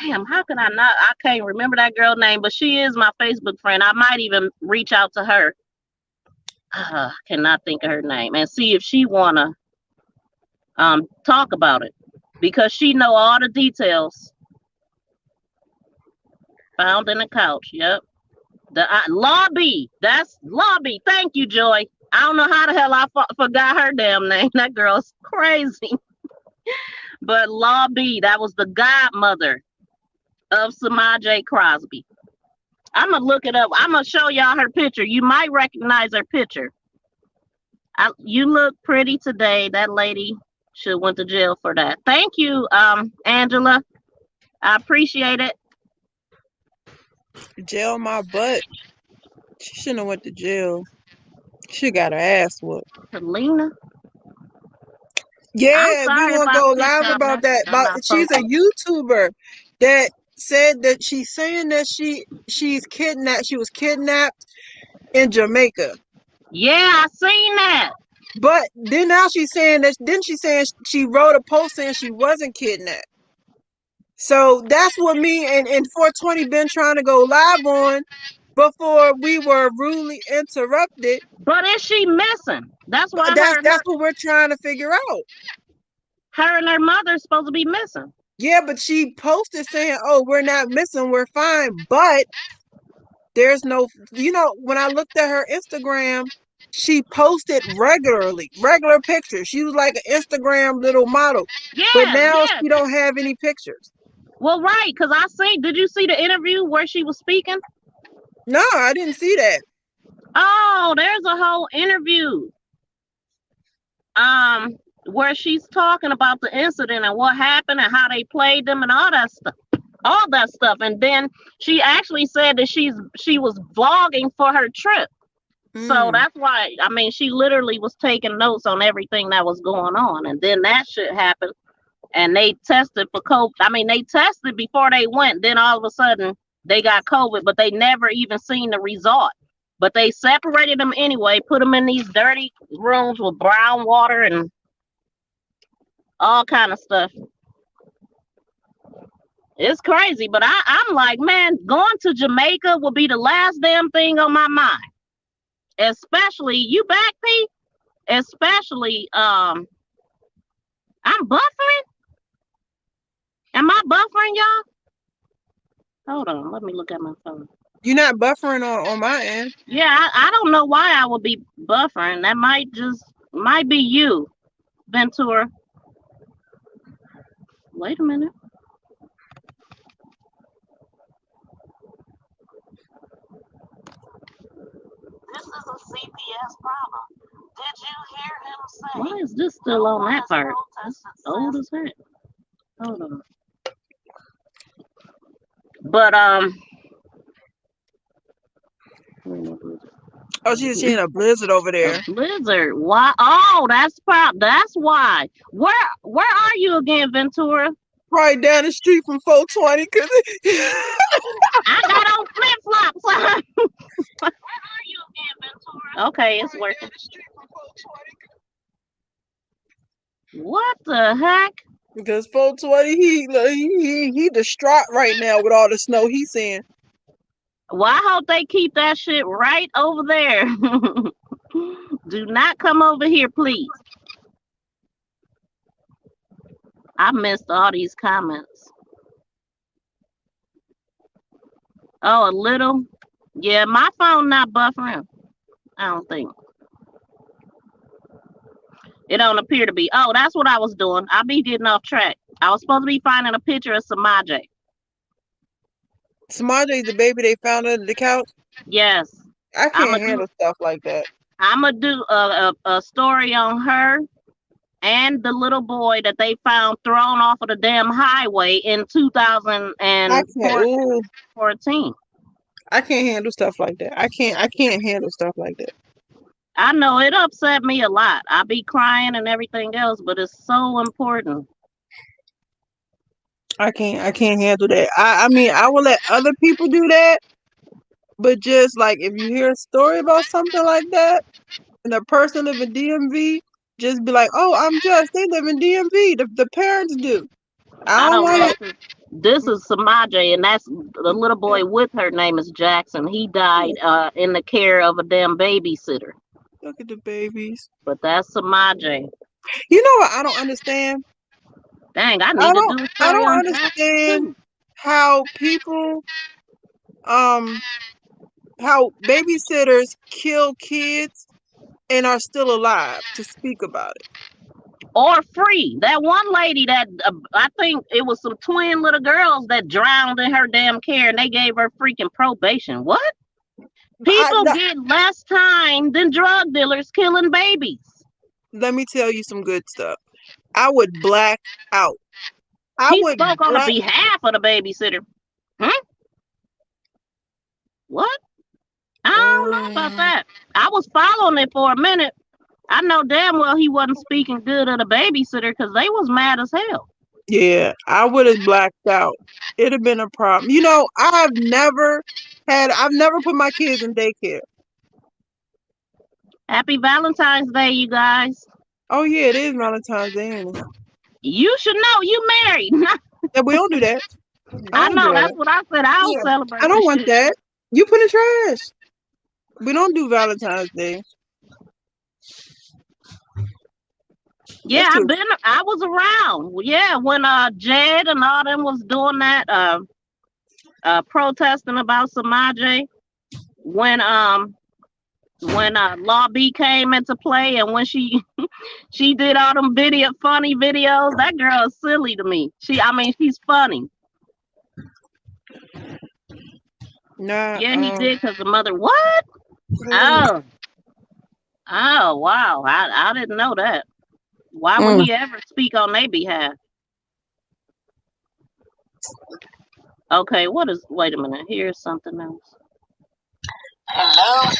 damn, how can I not? I can't remember that girl's name, but she is my Facebook friend. I might even reach out to her. Cannot think of her name and see if she wanna talk about it because she know all the details. Found in the couch. Yep. The lobby. That's lobby. Thank you, Joy. I don't know how the hell I forgot her damn name. That girl's crazy. But Law B, that was the godmother of Samaj Crosby. I'm gonna look it up. I'm gonna show y'all her picture. You might recognize her picture. You look pretty today. That lady should went to jail for that. Thank you, Angela. I appreciate it. Jail my butt. She shouldn't have went to jail. She got her ass whooped. Selena. I'm Yeah, we sorry if gonna I go picked live that about message. that. I'm About not she's a focused. YouTuber that said that she's saying that she's kidnapped. She was kidnapped in Jamaica. Yeah, I seen that. But then now she's saying that. Then she's saying she wrote a post saying she wasn't kidnapped. So that's what me and 420 been trying to go live on before we were rudely interrupted. But is she missing? That's why That's what we're trying to figure out. her and her mother is supposed to be missing. Yeah, but she posted saying, "Oh, we're not missing, we're fine." But there's no, when I looked at her Instagram, she posted regular pictures. She was like an Instagram little model. But Yeah, now yeah. she don't have any pictures. Well, right, because I see. Did you see the interview where she was speaking? No, I didn't see that. Oh, there's a whole interview. Where she's talking about the incident and what happened and how they played them and all that stuff. All that stuff. And then she actually said that she was vlogging for her trip. So that's why, I mean, she literally was taking notes on everything that was going on. And then that shit happened. And they tested for COVID. I mean, they tested before they went. Then all of a sudden, they got COVID, but they never even seen the result. But they separated them anyway, put them in these dirty rooms with brown water and all kind of stuff. It's crazy, but I'm like, man, going to Jamaica will be the last damn thing on my mind. Especially you back, P. Especially I'm buffering. Am I buffering, y'all? Hold on, let me look at my phone. You're not buffering on my end. Yeah, I don't know why I would be buffering. That might be you, Ventura. Wait a minute. This is a CPS problem. Did you hear him say? Why is this still on that part? It's old as heck. Hold on. But Oh, she's seeing a blizzard over there. A blizzard. Why? Oh, that's why. Where are you again, Ventura? Right down the street from 420. Cause I got on flip flops. Where are you again, Ventura? Okay, it's working. What the heck? Because 420, he distraught right now with all the snow he's seeing. Well, I hope they keep that shit right over there. Do not come over here, please. I missed all these comments. Oh, a little. Yeah, my phone not buffering. I don't think. It don't appear to be. Oh, that's what I was doing. I be getting off track. I was supposed to be finding a picture of Samaj. Samaj is the baby they found under the couch? Yes. I can't handle stuff like that. I'm going to do a story on her and the little boy that they found thrown off of the damn highway in 2014. I can't handle stuff like that. I can't handle stuff like that. I know it upset me a lot. I be crying and everything else, but it's so important. I can't handle that. I mean, I will let other people do that, but just like if you hear a story about something like that and a person live in DMV, just be like, "Oh, I'm just they live in DMV. The parents do." I don't want know. This is Samaje, and that's the little boy with her name is Jackson. He died in the care of a damn babysitter. Look at the babies. But that's Samaje. You know what I don't understand? Dang, I need to do a story I don't on understand how people how babysitters kill kids and are still alive to speak about it. Or free. That one lady that I think it was some twin little girls that drowned in her damn care, and they gave her freaking probation. What? People get less time than drug dealers killing babies. Let me tell you some good stuff. I would black out. He spoke on the behalf of the babysitter. What? I don't know about that. I was following it for a minute. I know damn well he wasn't speaking good of the babysitter because they was mad as hell. Yeah, I would have blacked out. It'd have been a problem. You know, I've never put my kids in daycare. Happy Valentine's Day, you guys. Oh yeah, it is Valentine's Day, ain't it? You should know you married. Yeah, we don't do that. I know, that's what I said. I don't celebrate. I don't want that. You put in trash. We don't do Valentine's Day. Yeah, I was around. Yeah, when Jed and all them was doing that protesting about Samaje, when Law B came into play, and when she did all them funny videos, that girl is silly to me. She's funny. Nah. Yeah, he did because the mother. What? Oh wow! I didn't know that. Why would he ever speak on their behalf? Okay, wait a minute. Here's something else. Hello.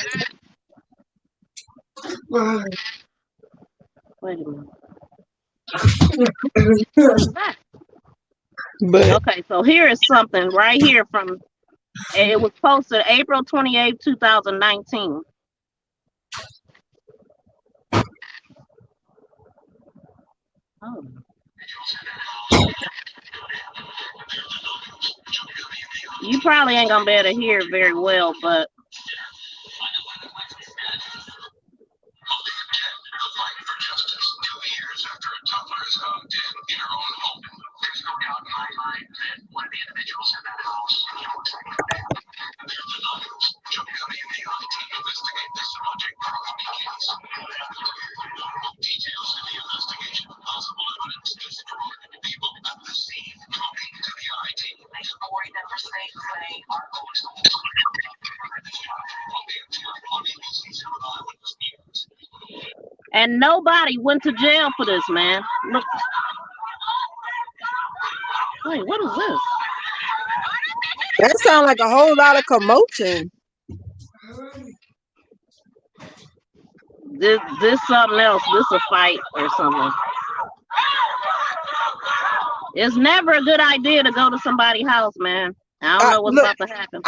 Wait a minute. What is that? Okay, so here is something right here from. It was posted April 28, 2019. Oh. You probably ain't gonna be able to hear it very well, but and nobody went to jail for this, man. Look. Wait, what is this? That sounds like a whole lot of commotion. This something else. This a fight or something. It's never a good idea to go to somebody's house, man. I don't know what's about to happen.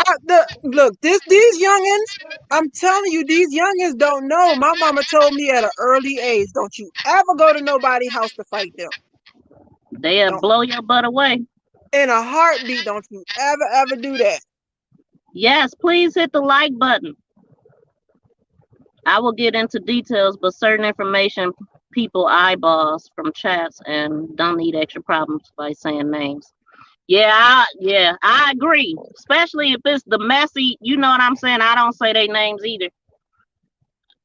These youngins, I'm telling you, these youngins don't know. My mama told me at an early age, don't you ever go to nobody's house to fight them. They'll blow your butt away. In a heartbeat, don't you ever do that. Yes, please hit the like button. I will get into details, but certain information people eyeballs from chats and don't need extra problems by saying names. Yeah, I agree. Especially if it's the messy, you know what I'm saying? I don't say their names either.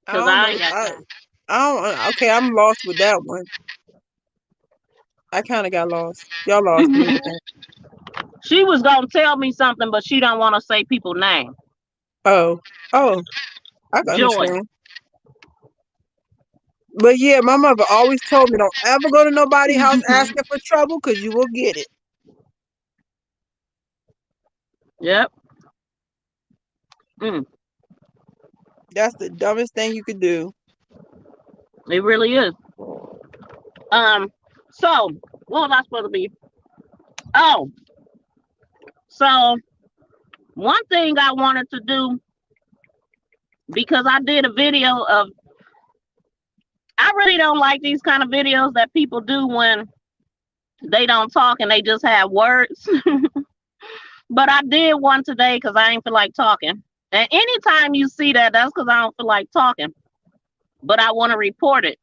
Because I ain't got time. Okay, I'm lost with that one. I kind of got lost. Y'all lost me. She was going to tell me something, but she don't want to say people's name. Oh, I got understand. But yeah, my mother always told me, don't ever go to nobody's house asking for trouble because you will get it. Yep. That's the dumbest thing you could do. It really is. So what was I supposed to be? Oh, so one thing I wanted to do, because I did a video of, I really don't like these kind of videos that people do when they don't talk and they just have words. But I did one today because I ain't feel like talking. And anytime you see that, that's because I don't feel like talking. But I want to report it.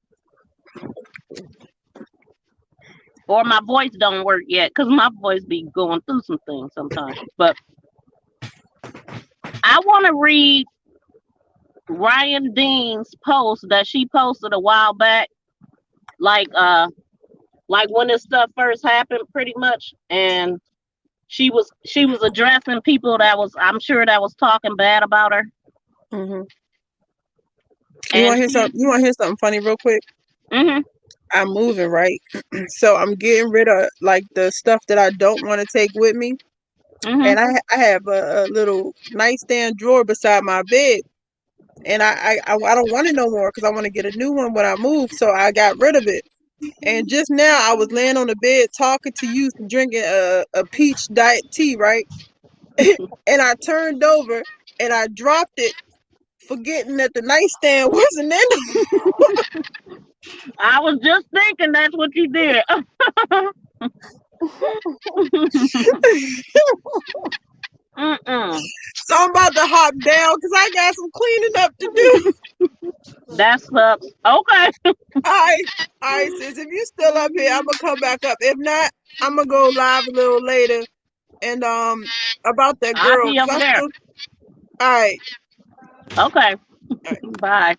Or my voice don't work yet, because my voice be going through some things sometimes. But I want to read Ryan Dean's post that she posted a while back, like when this stuff first happened, pretty much, and she was addressing people that was, I'm sure, that was talking bad about her. You And want to hear she, something? You want to hear something funny, real quick? mhm, I'm moving, right? So I'm getting rid of like the stuff that I don't want to take with me, mhm. and I have a little nightstand drawer beside my bed, and I don't want it no more because I want to get a new one when I move. So I got rid of it. And just now I was laying on the bed talking to you, drinking a peach diet tea, right? And I turned over and I dropped it, forgetting that the nightstand wasn't in. I was just thinking that's what you did. Mm-mm. So I'm about to hop down because I got some cleaning up to do. That sucks. Okay. All right, sis. If you still up here, I'm gonna come back up. If not, I'm gonna go live a little later and about that I'll girl be because over I there. still. All right. Okay. All right. Bye.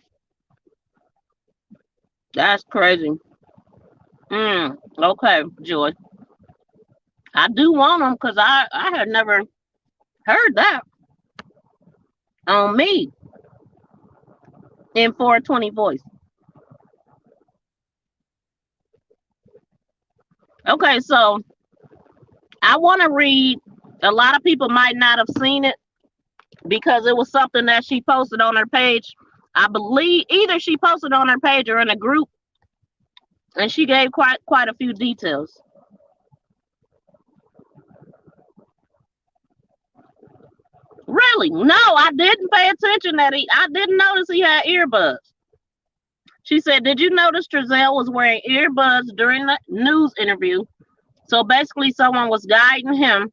That's crazy. Okay, Joy. I do want them because I had never heard that on me in 420 voice. Okay, so I want to read. A lot of people might not have seen it because it was something that she posted on her page. I believe either she posted on her page or in a group, and she gave quite a few details. Really? No, I didn't pay attention that I didn't notice he had earbuds. She said, "Did you notice Trezell was wearing earbuds during the news interview?" So basically, someone was guiding him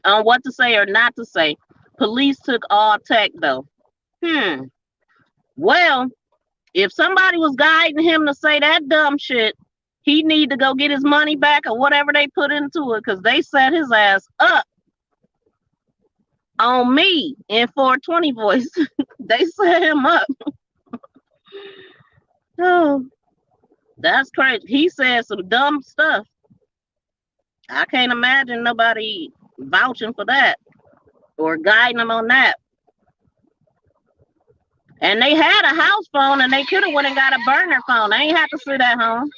on what to say or not to say. Police took all tech though. Hmm. Well, if somebody was guiding him to say that dumb shit, he need to go get his money back or whatever they put into it, because they set his ass up on me in 420 voice. They set him up. Oh, that's crazy. He said some dumb stuff. I can't imagine nobody vouching for that or guiding him on that. And they had a house phone and they could have went and got a burner phone. They ain't have to sit at home.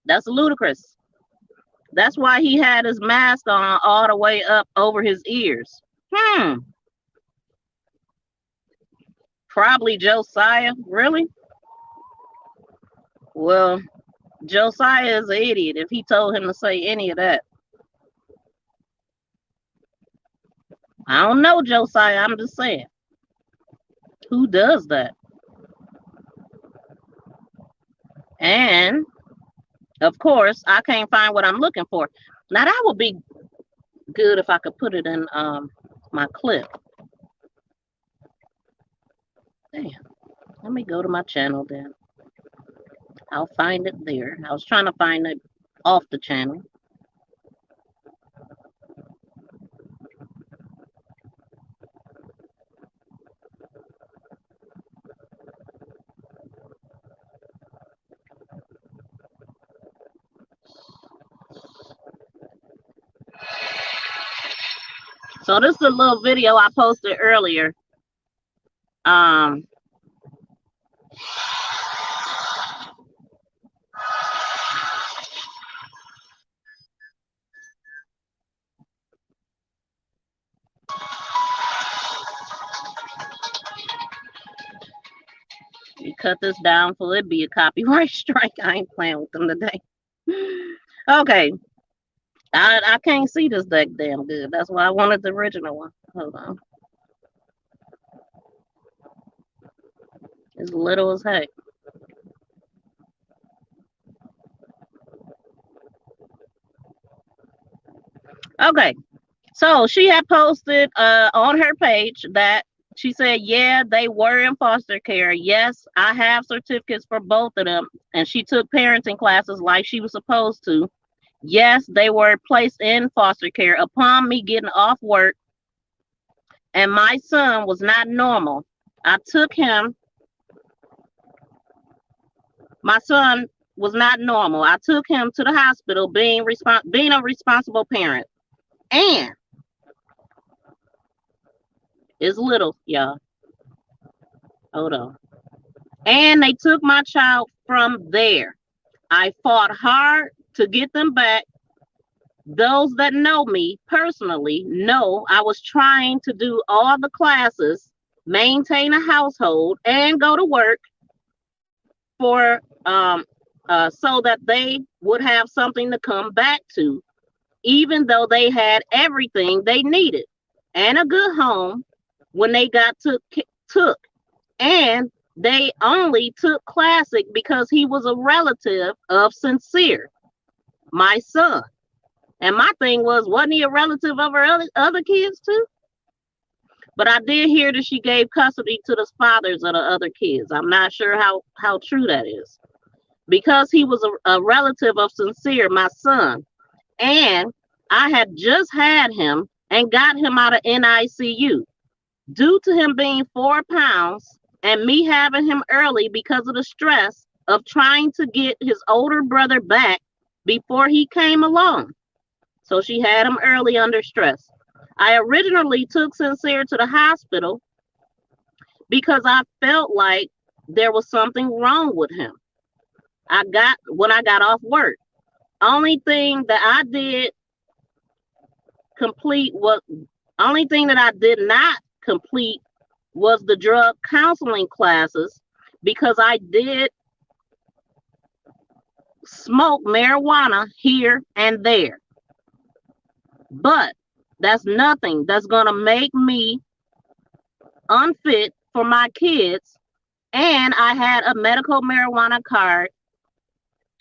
That's ludicrous. That's why he had his mask on all the way up over his ears. Probably Josiah. Really? Well, Josiah is an idiot if he told him to say any of that. I don't know, Josiah. I'm just saying. Who does that? And of course, I can't find what I'm looking for. Now that would be good if I could put it in my clip. Damn. Let me go to my channel then. I'll find it there. I was trying to find it off the channel. So this is a little video I posted earlier. You cut this down for it be a copyright strike. I ain't playing with them today. Okay. I can't see this deck damn good. That's why I wanted the original one. Hold on. It's little as heck. Okay. So she had posted on her page that she said, yeah, they were in foster care. Yes, I have certificates for both of them. And she took parenting classes like she was supposed to. Yes, they were placed in foster care upon me getting off work. And my son was not normal. I took him. My son was not normal. I took him to the hospital, being a responsible parent. And it's little, y'all. Hold on. And they took my child from there. I fought hard to get them back. Those that know me personally know I was trying to do all the classes, maintain a household, and go to work for so that they would have something to come back to, even though they had everything they needed and a good home when they took. And they only took Classic because he was a relative of Sincere, my son. And my thing was, wasn't he a relative of her other kids too? But I did hear that she gave custody to the fathers of the other kids. I'm not sure how true that is. Because he was a relative of Sincere, my son, and I had just had him and got him out of NICU. Due to him being 4 pounds and me having him early because of the stress of trying to get his older brother back before he came along. So she had him early under stress. I originally took Sincere to the hospital because I felt like there was something wrong with him. When I got off work. Only thing that I did not complete was the drug counseling classes because I did smoke marijuana here and there. But that's nothing that's going to make me unfit for my kids. And I had a medical marijuana card,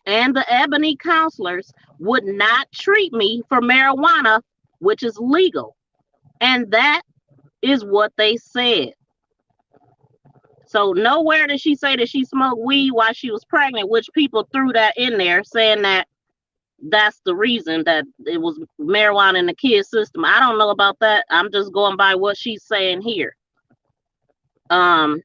and the Ebony counselors would not treat me for marijuana, which is legal. And that is what they said. So nowhere did she say that she smoked weed while she was pregnant, which people threw that in there saying that that's the reason that it was marijuana in the kid's system. I don't know about that. I'm just going by what she's saying here. I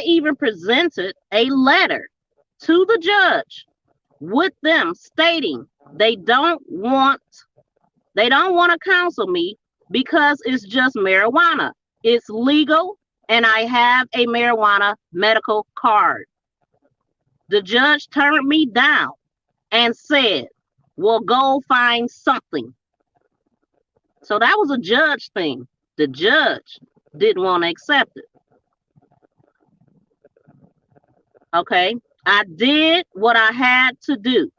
even presented a letter to the judge with them stating they don't want to counsel me because it's just marijuana. It's legal and I have a marijuana medical card. The judge turned me down and said, well, go find something. So that was a judge thing. The judge didn't want to accept it. Okay, I did what I had to do.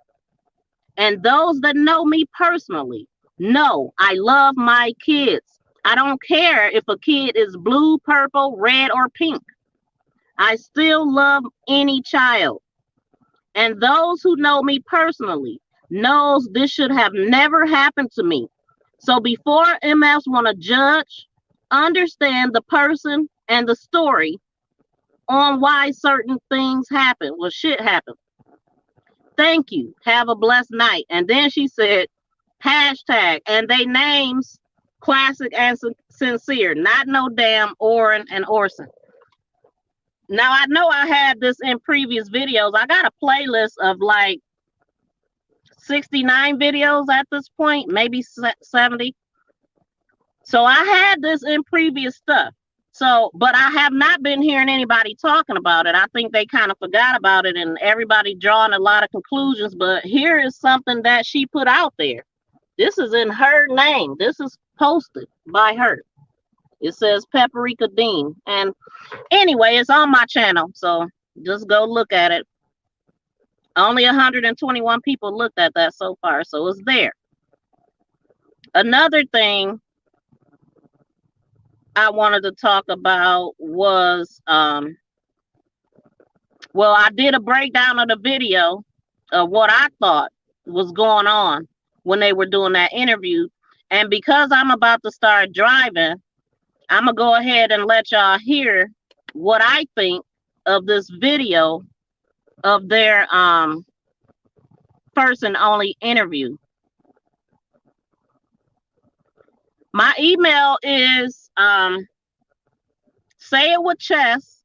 And those that know me personally know I love my kids. I don't care if a kid is blue, purple, red, or pink. I still love any child. And those who know me personally knows this should have never happened to me. So before MFs want to judge, understand the person and the story on why certain things happen. Well, shit happened. Thank you. Have a blessed night. And then she said, hashtag, and they names Classic and Sincere, not no damn Oren and Orson. Now, I know I had this in previous videos. I got a playlist of like 69 videos at this point, maybe 70. So I had this in previous stuff. So, but I have not been hearing anybody talking about it. I think they kind of forgot about it and everybody drawing a lot of conclusions. But here is something that she put out there. This is in her name. This is posted by her. It says Paprika Dean. And anyway, it's on my channel. So just go look at it. Only 121 people looked at that so far. So it's there. Another thing I wanted to talk about was, well, I did a breakdown of the video of what I thought was going on when they were doing that interview. And because I'm about to start driving, I'm going to go ahead and let y'all hear what I think of this video of their person only interview. My email is say it with chess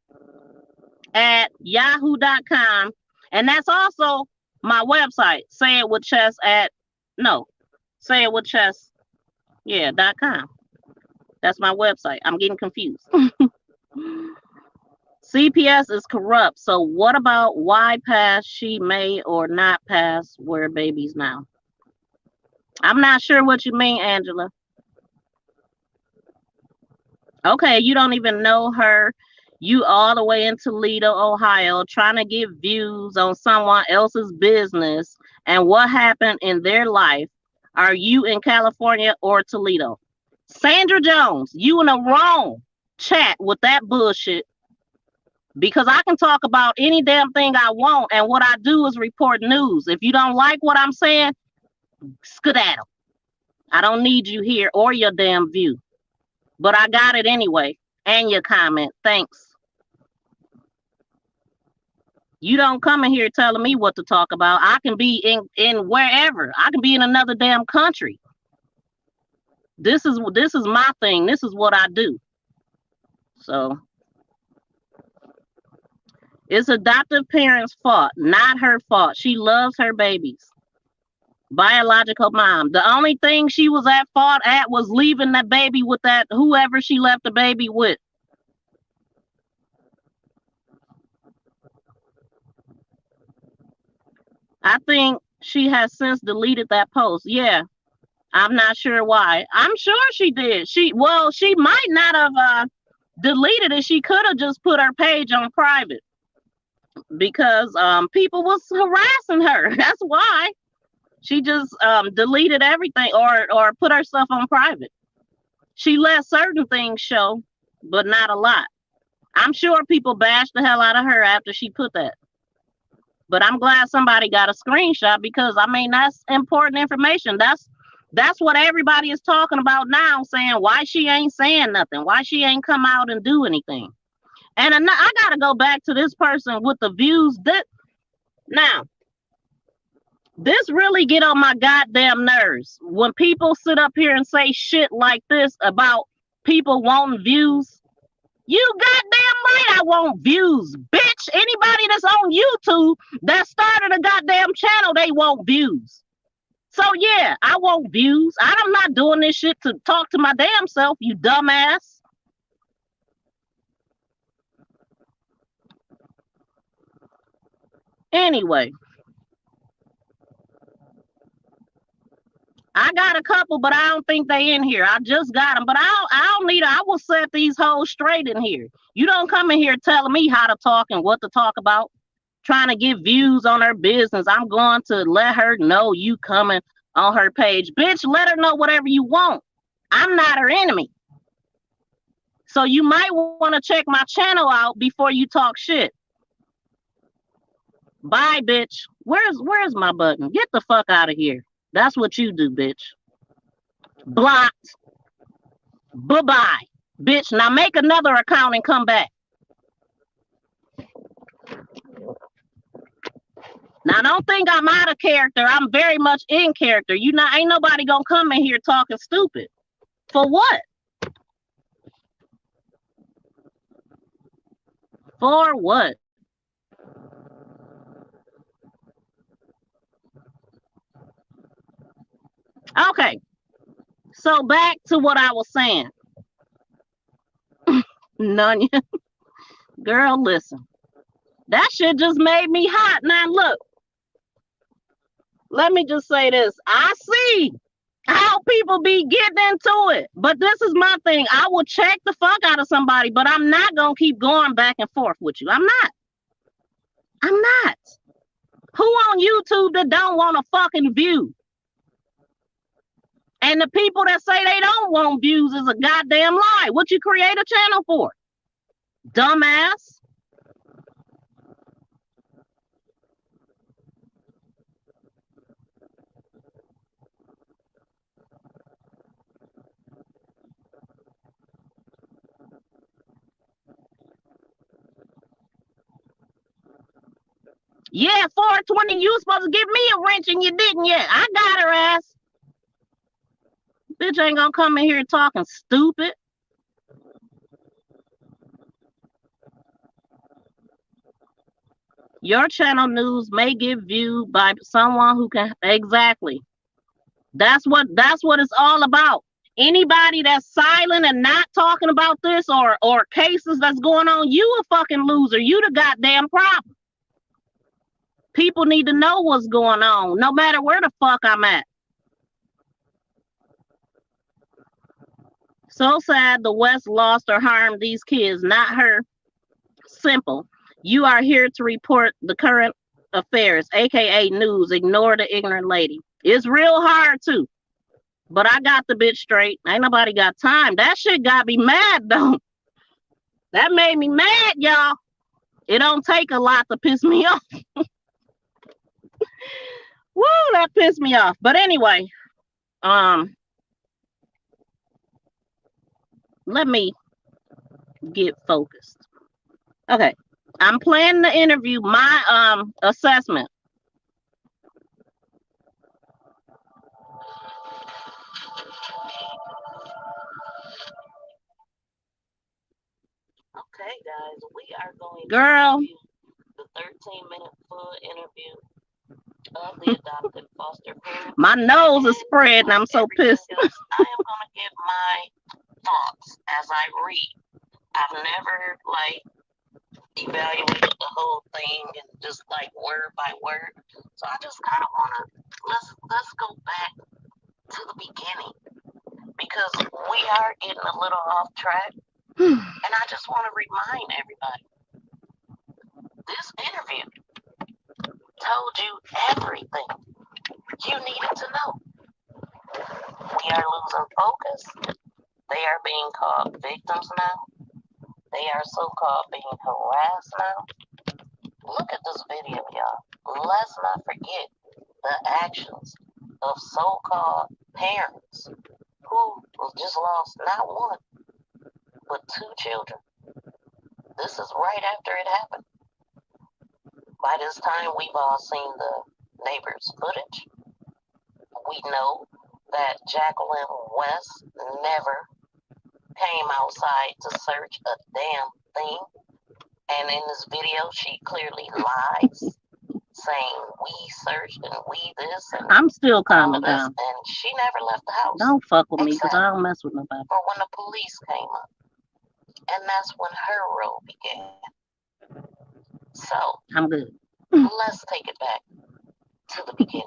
at yahoo.com. And that's also my website. Say it with chess at no. Say it with chess. Yeah, .com. That's my website. I'm getting confused. CPS is corrupt. So what about why pass she may or not pass where babies now? I'm not sure what you mean, Angela. Okay, you don't even know her. You all the way in Toledo, Ohio, trying to get views on someone else's business and what happened in their life. Are you in California or Toledo? Sandra Jones, you in the wrong chat with that bullshit because I can talk about any damn thing I want, and what I do is report news. If you don't like what I'm saying, skedaddle. I don't need you here or your damn view. But I got it anyway. And your comment. Thanks. You don't come in here telling me what to talk about. I can be in wherever. I can be in another damn country. This is my thing. This is what I do. So it's adoptive parents' fault, not her fault. She loves her babies. Biological mom. The only thing she was at fault at was leaving that baby with that whoever she left the baby with. I think she has since deleted that post. Yeah, I'm not sure why. I'm sure she did. She might not have deleted it. She could have just put her page on private because people was harassing her. That's why she just deleted everything or put herself on private. She let certain things show, but not a lot. I'm sure people bashed the hell out of her after she put that. But I'm glad somebody got a screenshot because I mean that's important information. That's what everybody is talking about now, saying why she ain't saying nothing, why she ain't come out and do anything. And I gotta go back to this person with the views that now this really get on my goddamn nerves when people sit up here and say shit like this about people wanting views. You goddamn right I want views, bitch. Anybody that's on YouTube that started a goddamn channel, they want views. So yeah, I want views. I'm not doing this shit to talk to my damn self, you dumbass. Anyway, I got a couple, but I don't think they in here. I just got them, but I don't need. I will set these hoes straight in here. You don't come in here telling me how to talk and what to talk about, trying to get views on her business. I'm going to let her know you coming on her page. Bitch, let her know whatever you want. I'm not her enemy. So you might want to check my channel out before you talk shit. Bye, bitch. Where's my button? Get the fuck out of here. That's what you do, bitch. Blocked. Bye-bye. Bitch, now make another account and come back. Now don't think I'm out of character. I'm very much in character. Ain't nobody gonna come in here talking stupid. For what? For what? Okay. So back to what I was saying. None. Girl, listen. That shit just made me hot. Now look. Let me just say this. I see how people be getting into it. But this is my thing. I will check the fuck out of somebody, but I'm not going to keep going back and forth with you. I'm not. Who on YouTube that don't want a fucking view? And the people that say they don't want views is a goddamn lie. What you create a channel for? Dumbass. Yeah, 420, you supposed to give me a wrench and you didn't yet. I got her ass. Bitch ain't gonna come in here talking stupid. Your channel news may get viewed by someone who can exactly. That's what it's all about. Anybody that's silent and not talking about this or cases that's going on, you a fucking loser. You the goddamn problem. People need to know what's going on, no matter where the fuck I'm at. So sad the West lost or harmed these kids, not her. Simple. You are here to report the current affairs, aka news. Ignore the ignorant lady. It's real hard too. But I got the bitch straight. Ain't nobody got time. That shit got me mad though. That made me mad, y'all. It don't take a lot to piss me off. Woo, that pissed me off. But anyway, let me get focused. Okay. I'm planning to interview my assessment. Okay, guys, we are going Girl. to review the 13-minute full interview of the adopted foster parent. My nose is spread and I'm so pissed. I am gonna give my thoughts as I read. I've never evaluated the whole thing and just word by word. So I just kind of wanna let's go back to the beginning because we are getting a little off track. And I just want to remind everybody, this interview told you everything you needed to know. We are losing focus. They are being called victims now. They are so-called being harassed now. Look at this video, y'all. Let's not forget the actions of so-called parents who just lost not one, but 2 children. This is right after it happened. By this time, we've all seen the neighbor's footage. We know that Jacqueline West never came outside to search a damn thing. And in this video, she clearly lies, saying we searched and we this. And I'm still calming down. And she never left the house. Don't fuck with me because I don't mess with nobody. Or when the police came up. And that's when her role began. So, I'm good. Let's take it back to the beginning.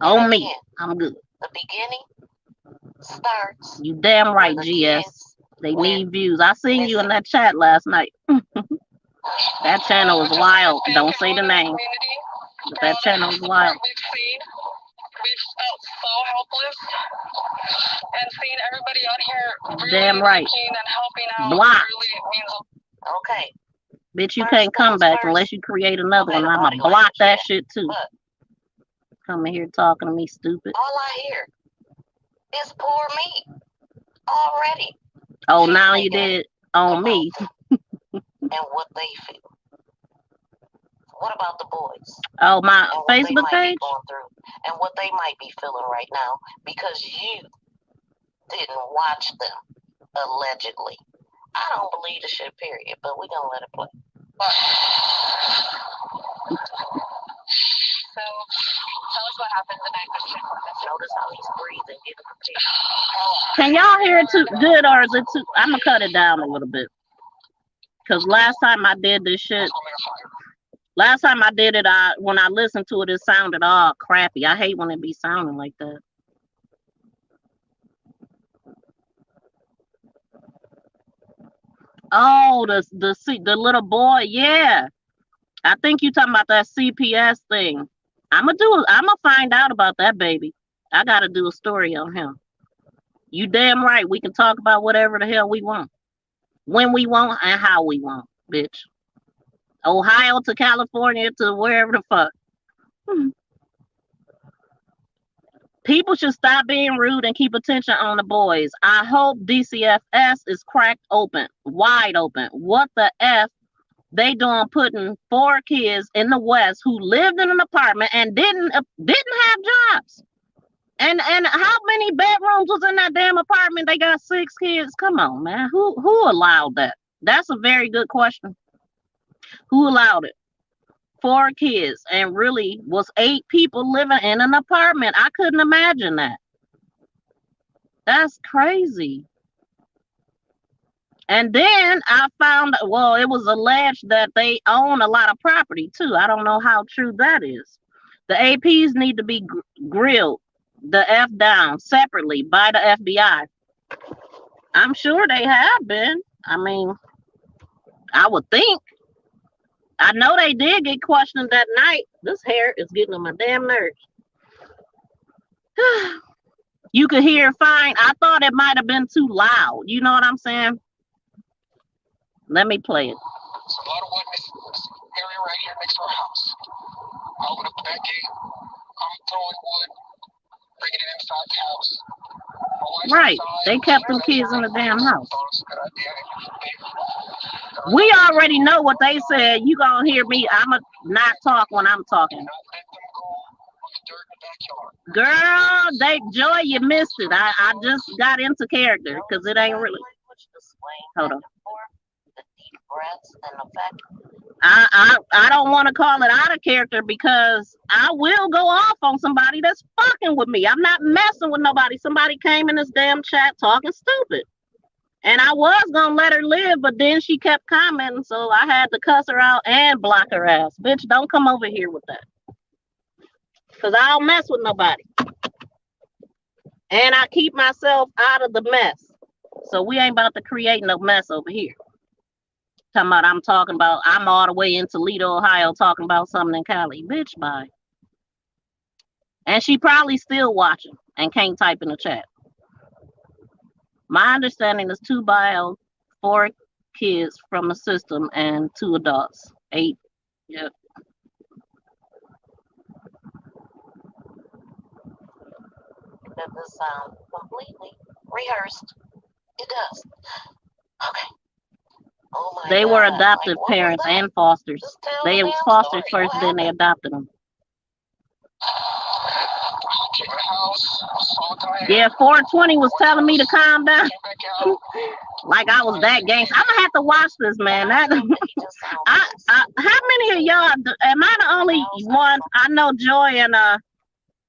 On me. I'm good. The beginning starts. You damn right, GS. They need views. I seen you in that chat last night. That channel was wild. Don't say the name. But that channel was wild. We've felt so helpless and seeing everybody out here really damn right. and helping out Block. really means. Okay. Bitch, you can't come back unless you create another one. I'm gonna block that shit too. Coming here talking to me stupid. All I hear is poor me already. Oh, now you did on me. And what they feel. What about the boys? Oh, my and Facebook page? Going through, and what they might be feeling right now because you didn't watch them, allegedly. I don't believe the shit, period, but we're going to let it play. So, tell us what happened the night that she notice how he's breathing. Can y'all hear it too good, or is it too... I'm going to cut it down a little bit. Because last time I did this shit... Last time I did it, when I listened to it, it sounded all crappy. I hate when it be sounding like that. Oh, the little boy, yeah. I think you talking about that CPS thing. I'ma find out about that baby. I gotta do a story on him. You damn right. We can talk about whatever the hell we want, when we want, and how we want, bitch. Ohio to California to wherever the fuck. People should stop being rude and keep attention on the boys. I hope DCFS is cracked open, wide open. What the F they doing putting 4 kids in the West who lived in an apartment and didn't have jobs? And how many bedrooms was in that damn apartment? They got 6 kids. Come on, man. Who allowed that? That's a very good question. Who allowed it? 4 kids, and really was 8 people living in an apartment. I couldn't imagine that. That's crazy. And then I found, well, it was alleged that they own a lot of property too. I don't know how true that is. The APs need to be grilled the F down separately by the FBI. I'm sure they have been. I mean, I would think. I know they did get questioned that night. This hair is getting on my damn nerves. You could hear fine. I thought it might have been too loud. You know what I'm saying? Let me play it. There's a lot of wood missing in this area right here next to our house. I open up the back gate. I'm throwing wood, bringing it inside the house. Right. They kept them kids in the damn house. We already know what they said. You gonna hear me. I'ma not talk when I'm talking. Girl, Joy, you missed it. I just got into character because it ain't really. Hold on. I don't want to call it out of character because I will go off on somebody that's fucking with me. I'm not messing with nobody. Somebody came in this damn chat talking stupid. And I was going to let her live, but then she kept commenting, so I had to cuss her out and block her ass. Bitch, don't come over here with that. Because I don't mess with nobody. And I keep myself out of the mess. So we ain't about to create no mess over here. I'm all the way in Toledo, Ohio, talking about something in Cali. Bitch, bye. And she probably still watching and can't type in the chat. My understanding is 2 bio, 4 kids from the system, and 2 adults. 8. Yep. That this sound completely rehearsed. It does. Okay. Oh my they God. were adoptive parents and fosters. They was fosters first, then they adopted them. Yeah, 420 was telling me to calm down. Like I was that gangster. I'm gonna have to watch this, man. How many of y'all? Am I the only one? I know Joy and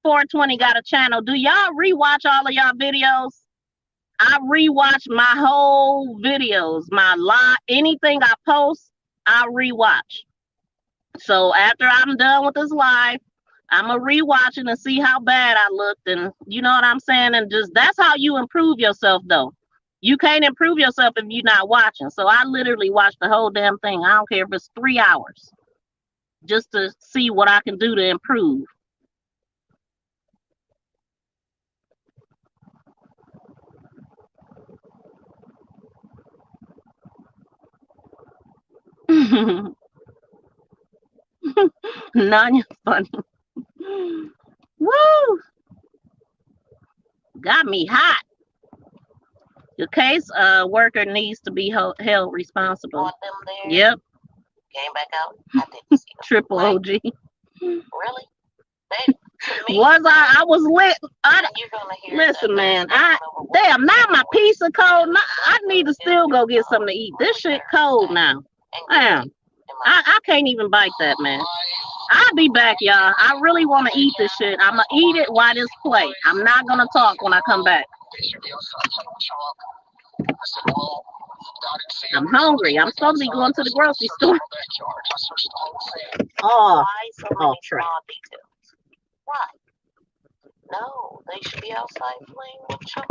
420 got a channel. Do y'all rewatch all of y'all videos? I rewatch my whole videos, my live, anything I post, I rewatch. So after I'm done with this live, I'm gonna rewatch it and see how bad I looked, and you know what I'm saying. And just that's how you improve yourself, though. You can't improve yourself if you're not watching. So I literally watched the whole damn thing. I don't care if it's 3 hours, just to see what I can do to improve. Nanya's funny. Woo! Got me hot. The case worker needs to be held responsible. Want them there? Yep. Came back out. I didn't see them. Triple OG. Really? Was I was lit. Listen, man. Damn, now my pizza cold. I need to still go get something to eat. This shit cold now. Damn. I can't even bite that, man. I'll be back, y'all. I really want to eat this shit. I'm going to eat it while this play. I'm not going to talk when I come back. I'm hungry. I'm supposed to be going to the grocery store. Oh, trap. Why? No, they should be outside playing with chalk.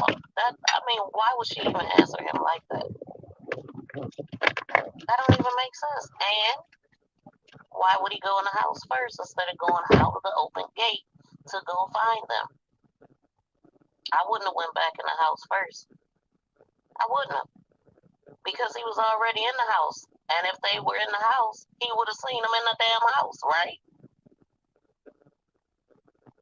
Why would she even answer him like that? That don't even make sense. And why would he go in the house first instead of going out of the open gate to go find them? I wouldn't have went back in the house first. I wouldn't have. Because he was already in the house. And if they were in the house, he would have seen them in the damn house, right?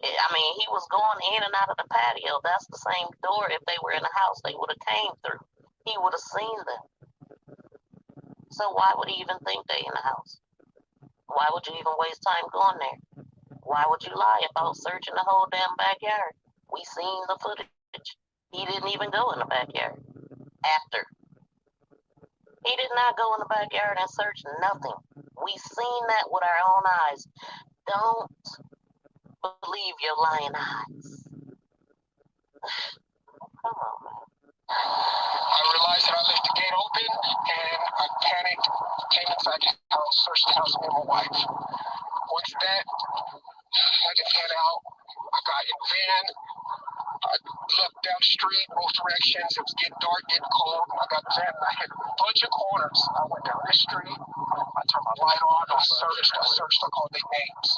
He was going in and out of the patio. That's the same door. If they were in the house, they would have came through. He would have seen them. So why would he even think they in the house? Why would you even waste time going there? Why would you lie about searching the whole damn backyard? We seen the footage. He didn't even go in the backyard. After. He did not go in the backyard and search nothing. We seen that with our own eyes. Don't believe your lying eyes. Come on, man. I realized that I left the gate open, and I panicked, came inside the house, searched the house with my wife. Once that, I just head out. I got in the van. I looked down the street, both directions. It was getting dark, getting cold. I got the van, and I hit a bunch of corners. I went down this street. I turned my light on. I searched. I called their names.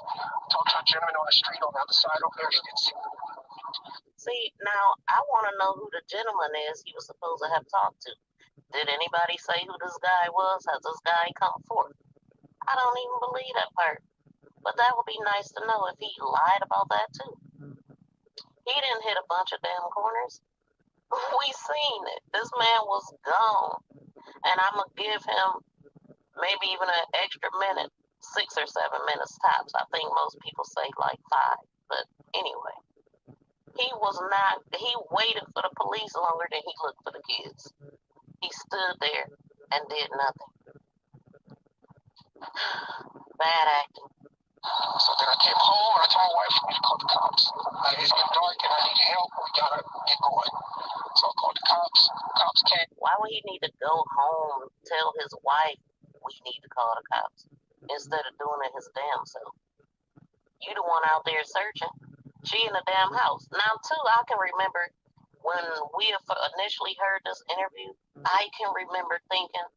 Talked to a gentleman on the street on the other side over there. He didn't see me. See, now I want to know who the gentleman is he was supposed to have talked to. Did anybody say who this guy was? Has this guy come forth? I don't even believe that part. But that would be nice to know if he lied about that too. He didn't hit a bunch of damn corners. We seen it. This man was gone. And I'm going to give him maybe even an extra minute, 6 or 7 minutes tops. I think most people say like 5. But anyway, he waited for the police longer than he looked for the kids. He stood there and did nothing. Bad acting. So then I came home and I told my wife we need to call the cops. It's getting dark and I need help. We gotta get going. So I called the cops. Cops came. Why would he need to go home, tell his wife we need to call the cops instead of doing it his damn self? You the one out there searching. She in the damn house. Now too, I can remember when we initially heard this interview, I can remember thinking,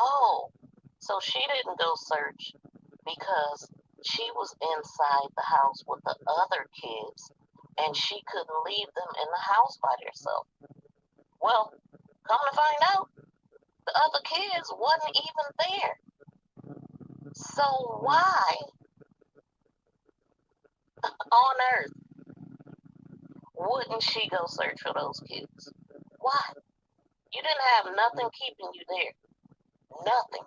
oh, so she didn't go search because she was inside the house with the other kids and she couldn't leave them in the house by herself. Well, come to find out, the other kids wasn't even there. So why on earth wouldn't she go search for those kids? Why? You didn't have nothing keeping you there. Nothing.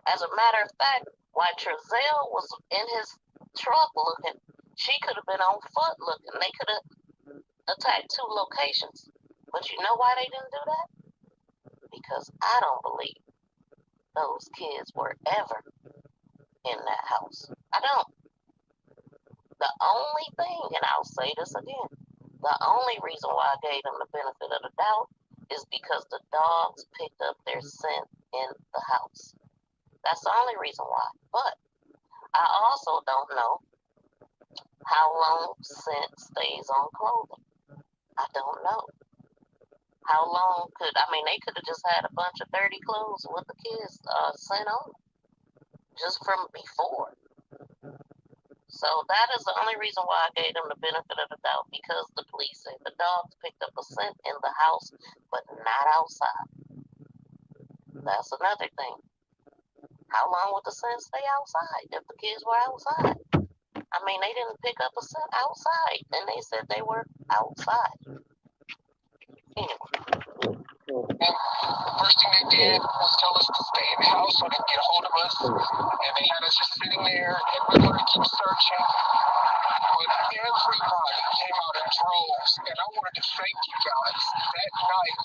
As a matter of fact, while Trezell was in his truck looking, she could have been on foot looking. They could have attacked 2 locations. But you know why they didn't do that? Because I don't believe those kids were ever in that house. I don't. The only thing, and I'll say this again, the only reason why I gave them the benefit of the doubt is because the dogs picked up their scent in the house. That's the only reason why. But I also don't know how long scent stays on clothing. I don't know. How long they could have just had a bunch of dirty clothes with the kids scent on just from before. So that is the only reason why I gave them the benefit of the doubt, because the police said the dogs picked up a scent in the house, but not outside. That's another thing. How long would the scent stay outside if the kids were outside? They didn't pick up a scent outside, and they said they were outside. Anyway. The first thing they did was tell us to stay in the house so they could get a hold of us. And they had us just sitting there, and we were going to keep searching. But everybody came out in droves, and I wanted to thank you guys that night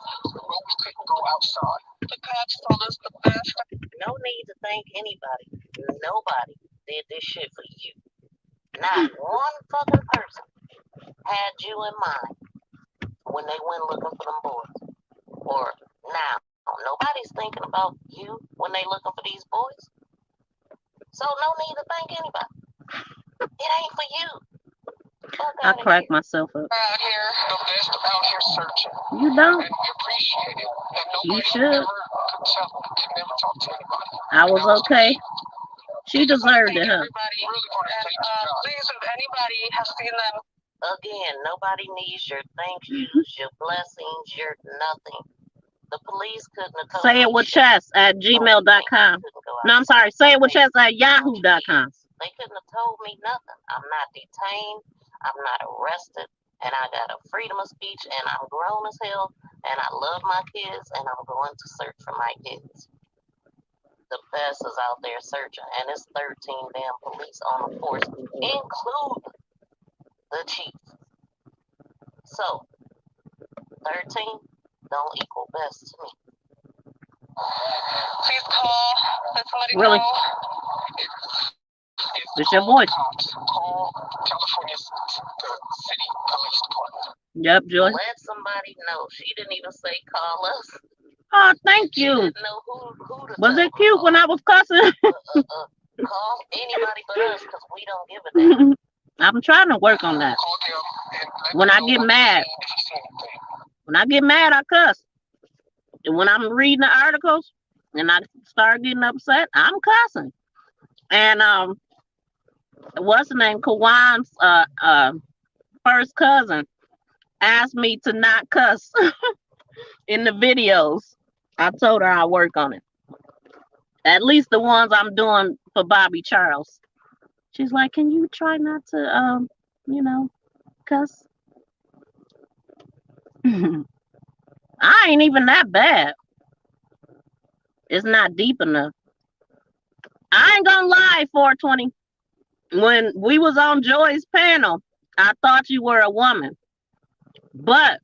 when we couldn't go outside. The cops told us the best. No need to thank anybody. Nobody did this shit for you. Not one fucking person had you in mind when they went looking for them boys. Or now, nobody's thinking about you when they looking for these boys. So no need to thank anybody. It ain't for you. I crack myself up. Out here, the best out here searching. You don't. And we appreciate it. And nobody You should. could never talk to anybody. I was okay. She deserved it, huh? Everybody really want to thank you guys. Please, if anybody has seen them. Again, nobody needs your thank yous, your blessings, your nothing. The police couldn't have told Say it with chest at gmail.com. No, I'm sorry. Say it with chest at yahoo.com. They couldn't have told me nothing. I'm not detained. I'm not arrested. And I got a freedom of speech. And I'm grown as hell. And I love my kids. And I'm going to search for my kids. The best is out there searching. And it's 13 damn police on the force, including the chief. So, 13 don't equal best to me. Please call. Let somebody Really? know. It's your voice. Call California's city police department. Yep, Joy. Let somebody know. She didn't even say call us. Oh, thank She you. didn't know who to Was tell it cute to when I was cussing? call anybody but us because we don't give a damn. I'm trying to work on that. Call them and let When them I know get what mad, you seen, if you see anything. when I get mad, I cuss. And when I'm reading the articles and I start getting upset, I'm cussing. And what's the name? Kawan's first cousin asked me to not cuss in the videos. I told her I'll work on it. At least the ones I'm doing for Bobby Charles. She's like, can you try not to, cuss? I ain't even that bad. It's not deep enough. I ain't gonna lie, 420. When we was on Joy's panel, I thought you were a woman. But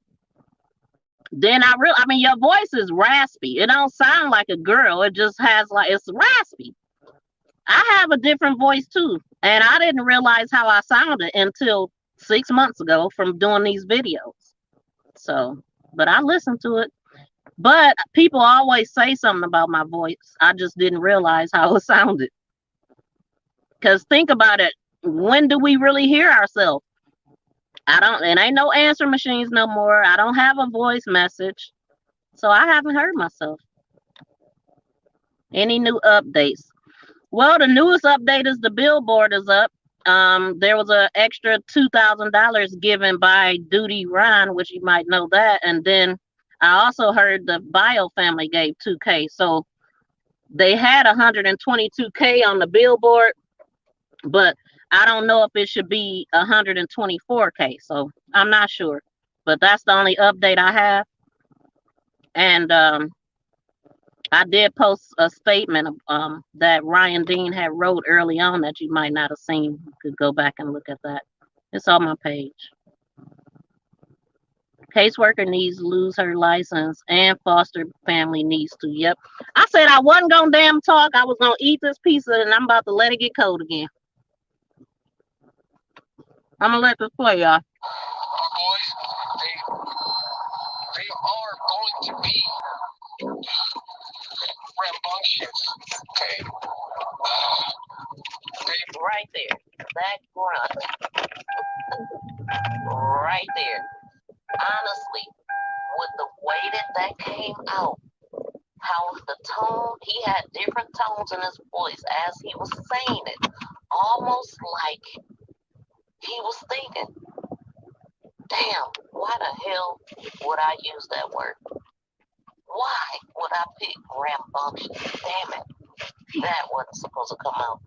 then I mean, your voice is raspy. It don't sound like a girl. It just has it's raspy. I have a different voice too. And I didn't realize how I sounded until 6 months ago from doing these videos. So, but I listened to it. But people always say something about my voice. I just didn't realize how it sounded. Because think about it. When do we really hear ourselves? It ain't no answer machines no more. I don't have a voice message. So I haven't heard myself. Any new updates? Well, the newest update is the billboard is up. There was an extra $2,000 given by Duty Ron, which you might know that. And then I also heard the Bio family gave $2K. So they had 122K on the billboard, but I don't know if it should be 124K. So I'm not sure. But that's the only update I have. And I did post a statement that Ryan Dean had wrote early on that you might not have seen. You could go back and look at that. It's on my page. Caseworker needs to lose her license and foster family needs to. Yep. I said I wasn't going to damn talk. I was going to eat this pizza and I'm about to let it get cold again. I'm going to let this play, y'all. Boys, they are going to be rambunctious, okay? Right there. That grunt. Right there. Honestly, with the way that came out, how the tone, he had different tones in his voice as he was saying it. Almost like he was thinking, damn, why the hell would I use that word? Why would I pick rambunctious? Damn it. That wasn't supposed to come out.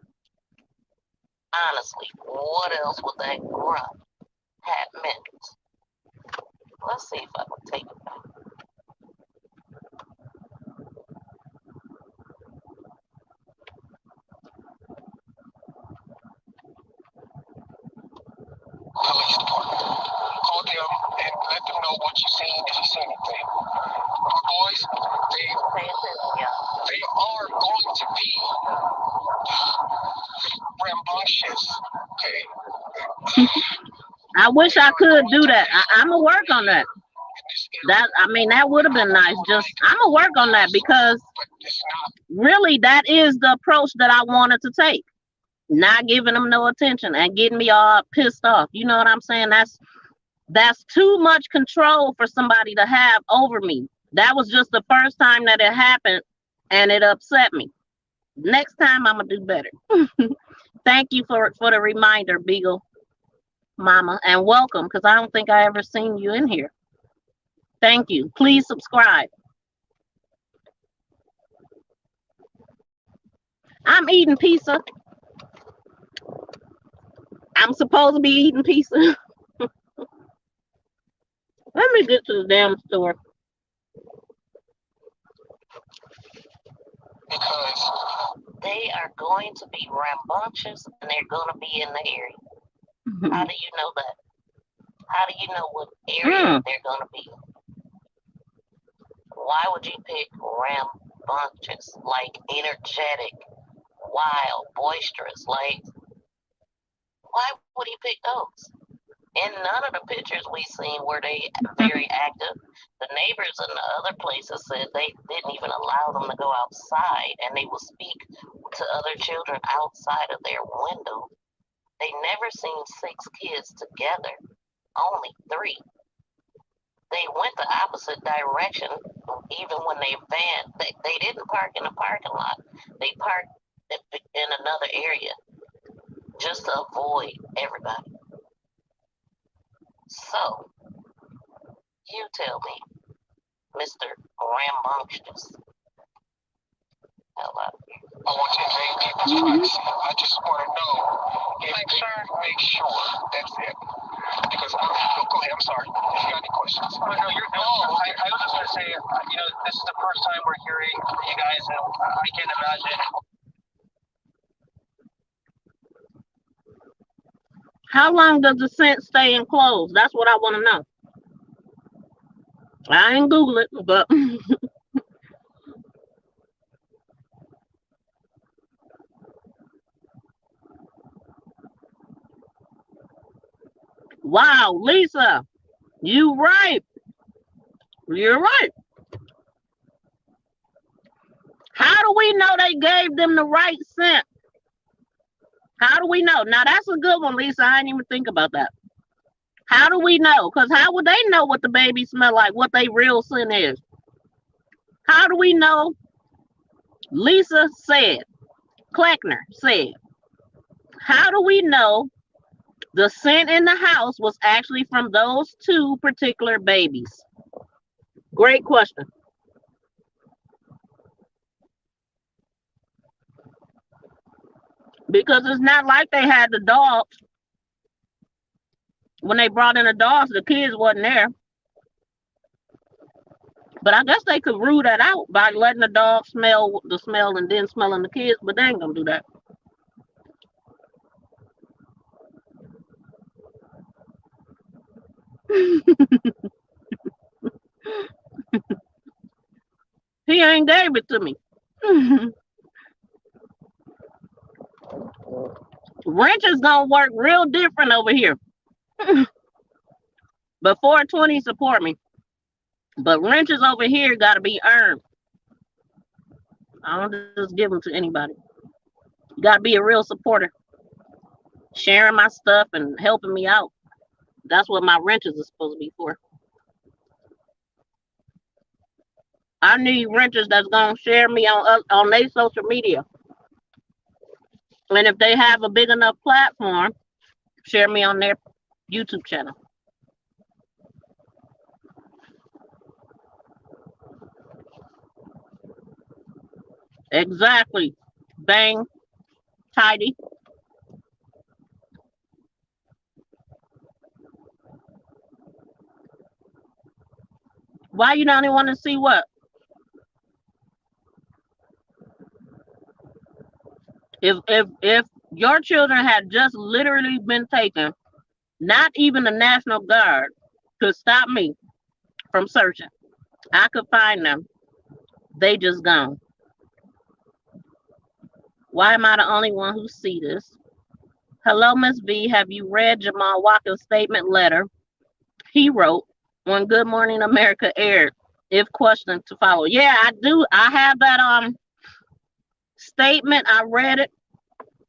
Honestly, what else would that grunt have meant? Let's see if I can take it back. Police department. Call them and let them know what you seen, if you see anything. My boys, they are going to be rambunctious, okay? I wish I could do that. I'm going to work on that. That would have been nice. I'm going to work on that because really that is the approach that I wanted to take. Not giving them no attention and getting me all pissed off. You know what I'm saying? That's too much control for somebody to have over me. That was just the first time that it happened and it upset me. Next time I'm gonna do better. Thank you for the reminder, Beagle Mama, and welcome, because I don't think I ever seen you in here. Thank you. Please subscribe. I'm eating pizza. I'm supposed to be eating pizza. Let me get to the damn store. Because they are going to be rambunctious and they're going to be in the area. How do you know that? How do you know what area they're going to be? Why would you pick rambunctious, like energetic, wild, boisterous? Like, why would he pick those? In none of the pictures we seen were they very active. The neighbors in the other places said they didn't even allow them to go outside, and they would speak to other children outside of their window. They never seen 6 kids together, only 3. They went the opposite direction, even when they didn't park in the parking lot. They parked in another area just to avoid everybody. So, you tell me, Mr. Rambunctious. Hell out of here. I want to invade people's privacy. I just want to know if make sure. That's it. Because go ahead. I'm sorry. If you got any questions. Oh, no, you're no. I was just going to say, this is the first time we're hearing from you guys, and I can't imagine. How long does the scent stay enclosed? That's what I want to know. I ain't Google it, but wow, Lisa, you're right. You're right. How do we know they gave them the right scent? How do we know? Now that's a good one, Lisa. I didn't even think about that. How do we know? Because how would they know what the baby smell like, what their real scent is? How do we know? Lisa said, Kleckner said, how do we know the scent in the house was actually from those 2 particular babies? Great question. Because it's not like they had the dogs. When they brought in the dogs, the kids wasn't there. But I guess they could rule that out by letting the dog smell the smell and then smelling the kids, but they ain't gonna do that. He ain't gave it to me. Wrench is gonna work real different over here. But 420 support me. But wrenches over here gotta be earned. I don't just give them to anybody. You gotta be a real supporter, sharing my stuff and helping me out. That's what my wrenches are supposed to be for. I need wrenches that's gonna share me on their social media. And if they have a big enough platform, share me on their YouTube channel. Exactly. Bang. Tidy. Why you don't even want to see what? If your children had just literally been taken, not even the National Guard could stop me from searching. I could find them. They just gone. Why am I the only one who see this? Hello, Miss V. Have you read Jamal Walker's statement letter he wrote when Good Morning America aired? If questioned to follow. Yeah, I do. I have that statement. I read it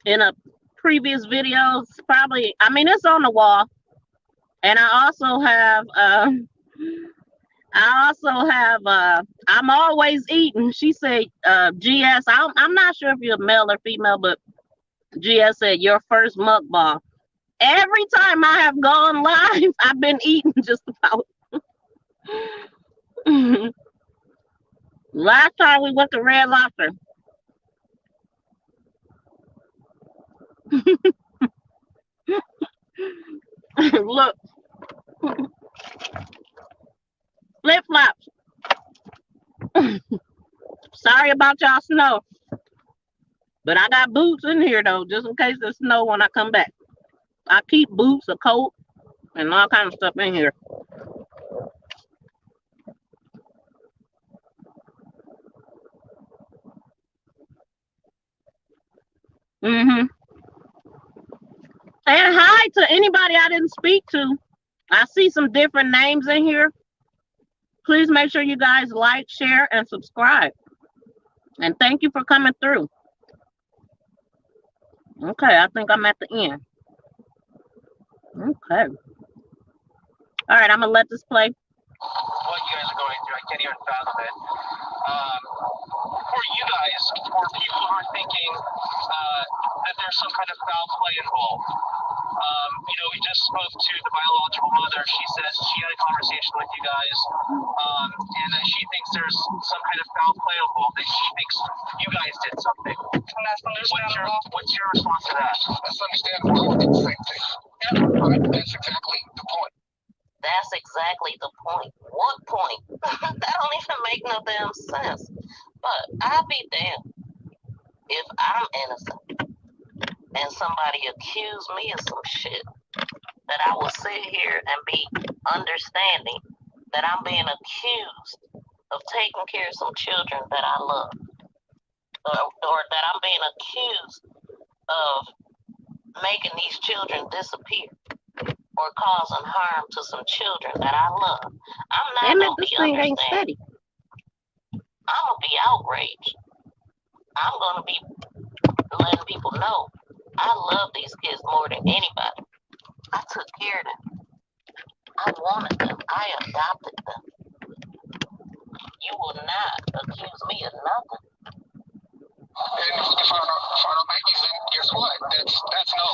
in a previous video. It's probably, I mean, it's on the wall. And I also have I'm always eating. She said, GS, I'm not sure if you're male or female, but GS said your first mukbang. Every time I have gone live, I've been eating just about. Last time we went to Red Lobster. Look. Flip flops. Sorry about y'all snow. But I got boots in here though, just in case there's snow when I come back. I keep boots, a coat, and all kinds of stuff in here. Mm-hmm. And hi to anybody I didn't speak to. I see some different names in here. Please make sure you guys like, share, and subscribe. And thank you for coming through. Okay, I think I'm at the end. Okay. All right, I'm gonna let this play. What you guys are going through, I can't even fathom it. For you guys, for people who are thinking that there's some kind of foul play involved, we just spoke to the biological mother. She says she had a conversation with you guys, and that she thinks there's some kind of foul play involved, that she thinks you guys did something. And that's understandable. What's your response to that? That's understandable. I did the same thing. Right? That's exactly the point. That's exactly the point. What point? That don't even make no damn sense. But I'll be damned if I'm innocent and somebody accuse me of some shit, that I will sit here and be understanding that I'm being accused of taking care of some children that I love, or that I'm being accused of making these children disappear or causing harm to some children that I love. I'm not Damn it, gonna this be thing ain't understanding. steady. I'm gonna be outraged. I'm gonna be letting people know I love these kids more than anybody. I took care of them. I wanted them. I adopted them. You will not accuse me of nothing. And if you find out babies, then guess what? That's no.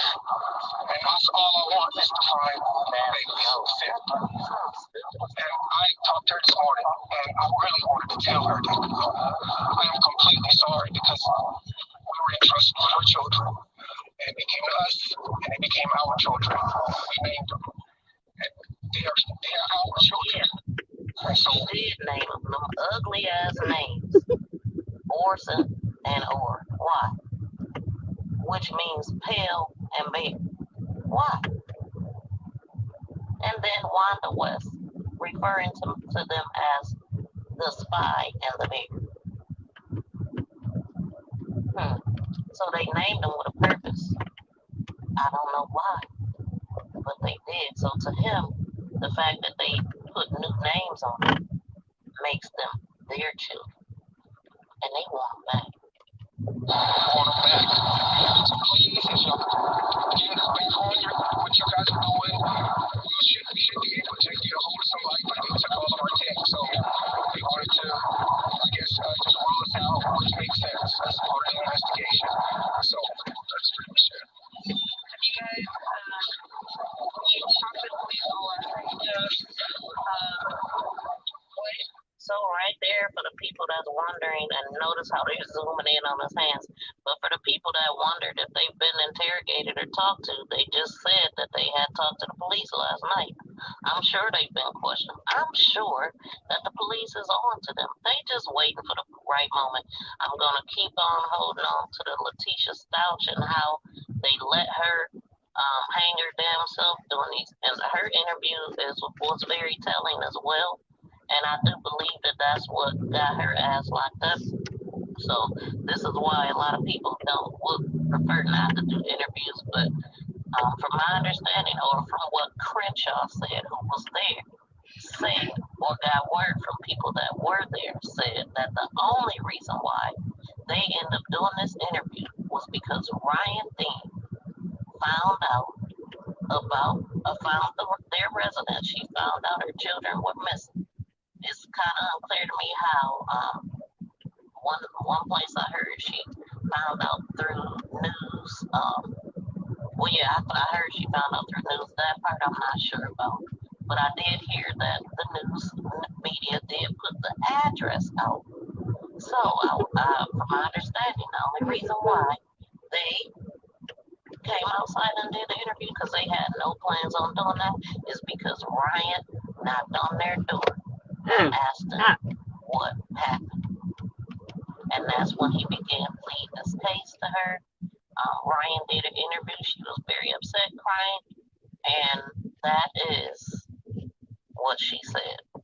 And that's all I want is to find babies. And I talked to her this morning, and I really wanted to tell her that I am completely sorry because we were entrusted with her children. And it became us, and it became our children. We named them. And they are our children. So we did name them ugly ass names. Orson and Or. Why? Which means pale and bear. Why? And then Wanda West, referring to them as the spy and the bear. So they named them with a purpose. I don't know why, but they did. So to him, the fact that they put new names on them makes them their children. And they want them back. Want them back. So please, if you're getting back on what you guys are doing, we should be able to get a hold of somebody, but they took all of our text. So they wanted to, I guess, just rule us out, which makes sense. That's part of the investigation. So that's pretty much it. You guys, you talked to the police all last night. So right there for the people that's wondering, and notice how they're zooming in on his hands, but for the people that wondered if they've been interrogated or talked to, they just said that they had talked to the police last night. I'm sure they've been questioned. I'm sure that the police is on to them. They just waiting for the right moment. I'm going to keep on holding on to the Letitia Stouch and how they let her hang her damn self doing these, and her interview was very telling as well. And I do believe that that's what got her ass locked up. So this is why a lot of people would prefer not to do interviews. But from my understanding, or from what Crenshaw said, who was there, said, or got word from people that were there, said that the only reason why they ended up doing this interview was because Ryan Dean found out about their residence. She found out her children were missing. It's kind of unclear to me how. One place I heard she found out through news. I heard she found out through news. That part I'm not sure about. But I did hear that the news media did put the address out. So, from my understanding, the only reason why they came outside and did the interview, because they had no plans on doing that, is because Ryan knocked on their door and asked them what happened. And that's when he began pleading his case to her. Ryan did an interview. She was very upset, crying. And That is what she said. So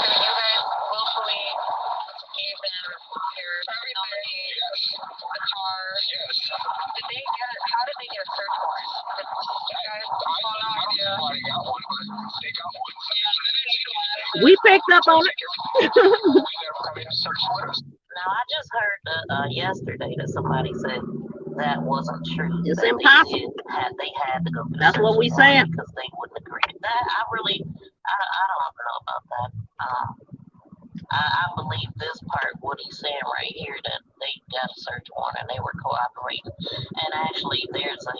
you guys willfully gave them your everybody, the car. Yes. How did they get a search warrant? Did you guys call out? Nobody got one, but they got one. We picked up on it. They never come in and search with us. Now, I just heard yesterday that somebody said that wasn't true. It's that impossible. They had to go. That's what we saying. Because they wouldn't agree with that. I don't know about that. I believe this part, what he's saying right here, that they got a search warrant and they were cooperating. And actually, there's a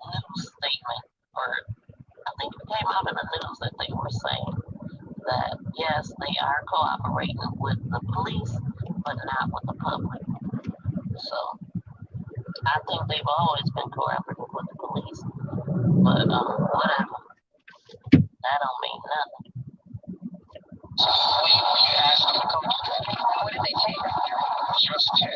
news statement, or I think it came out in the news that they were saying that yes, they are cooperating with the police, but not with the public. So I think they've always been cooperating with the police, but whatever. That don't mean nothing. We asked them to come to that. What did they take? Just check.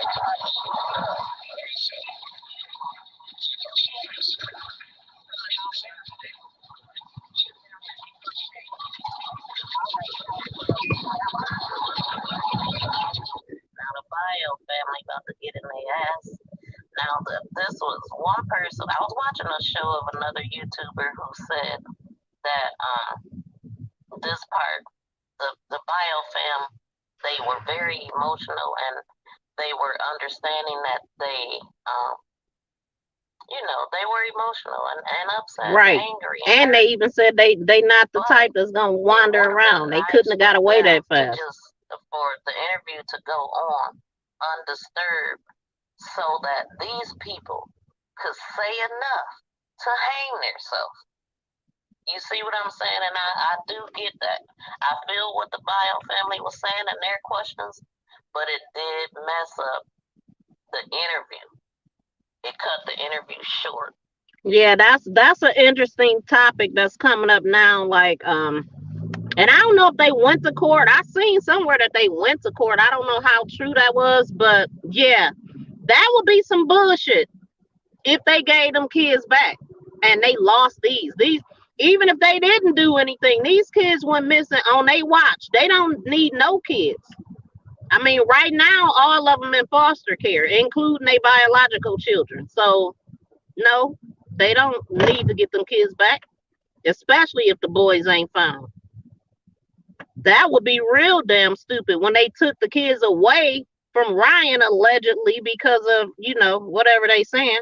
Now the Bio family about to get in their ass. Now this was one person. I was watching a show of another YouTuber who said that this part, the Bio fam, they were very emotional and they were understanding that they they were emotional and upset, Right. and angry. And they even said they not the type that's gonna wander around. They couldn't have got away that fast. Just for the interview to go on undisturbed, so that these people could say enough to hang themselves. You see what I'm saying? And I do get that. I feel what the Bio family was saying in their questions, but it did mess up the interview. It cut the interview short. Yeah, that's an interesting topic that's coming up now. Like, and I don't know if they went to court. I seen somewhere that they went to court. I don't know how true that was, but yeah, that would be some bullshit if they gave them kids back and they lost these. Even if they didn't do anything, these kids went missing on their watch. They don't need no kids. I mean, right now, all of them in foster care, including their biological children. So, no, they don't need to get them kids back, especially if the boys ain't found. That would be real damn stupid when they took the kids away from Ryan, allegedly, because of, whatever they saying.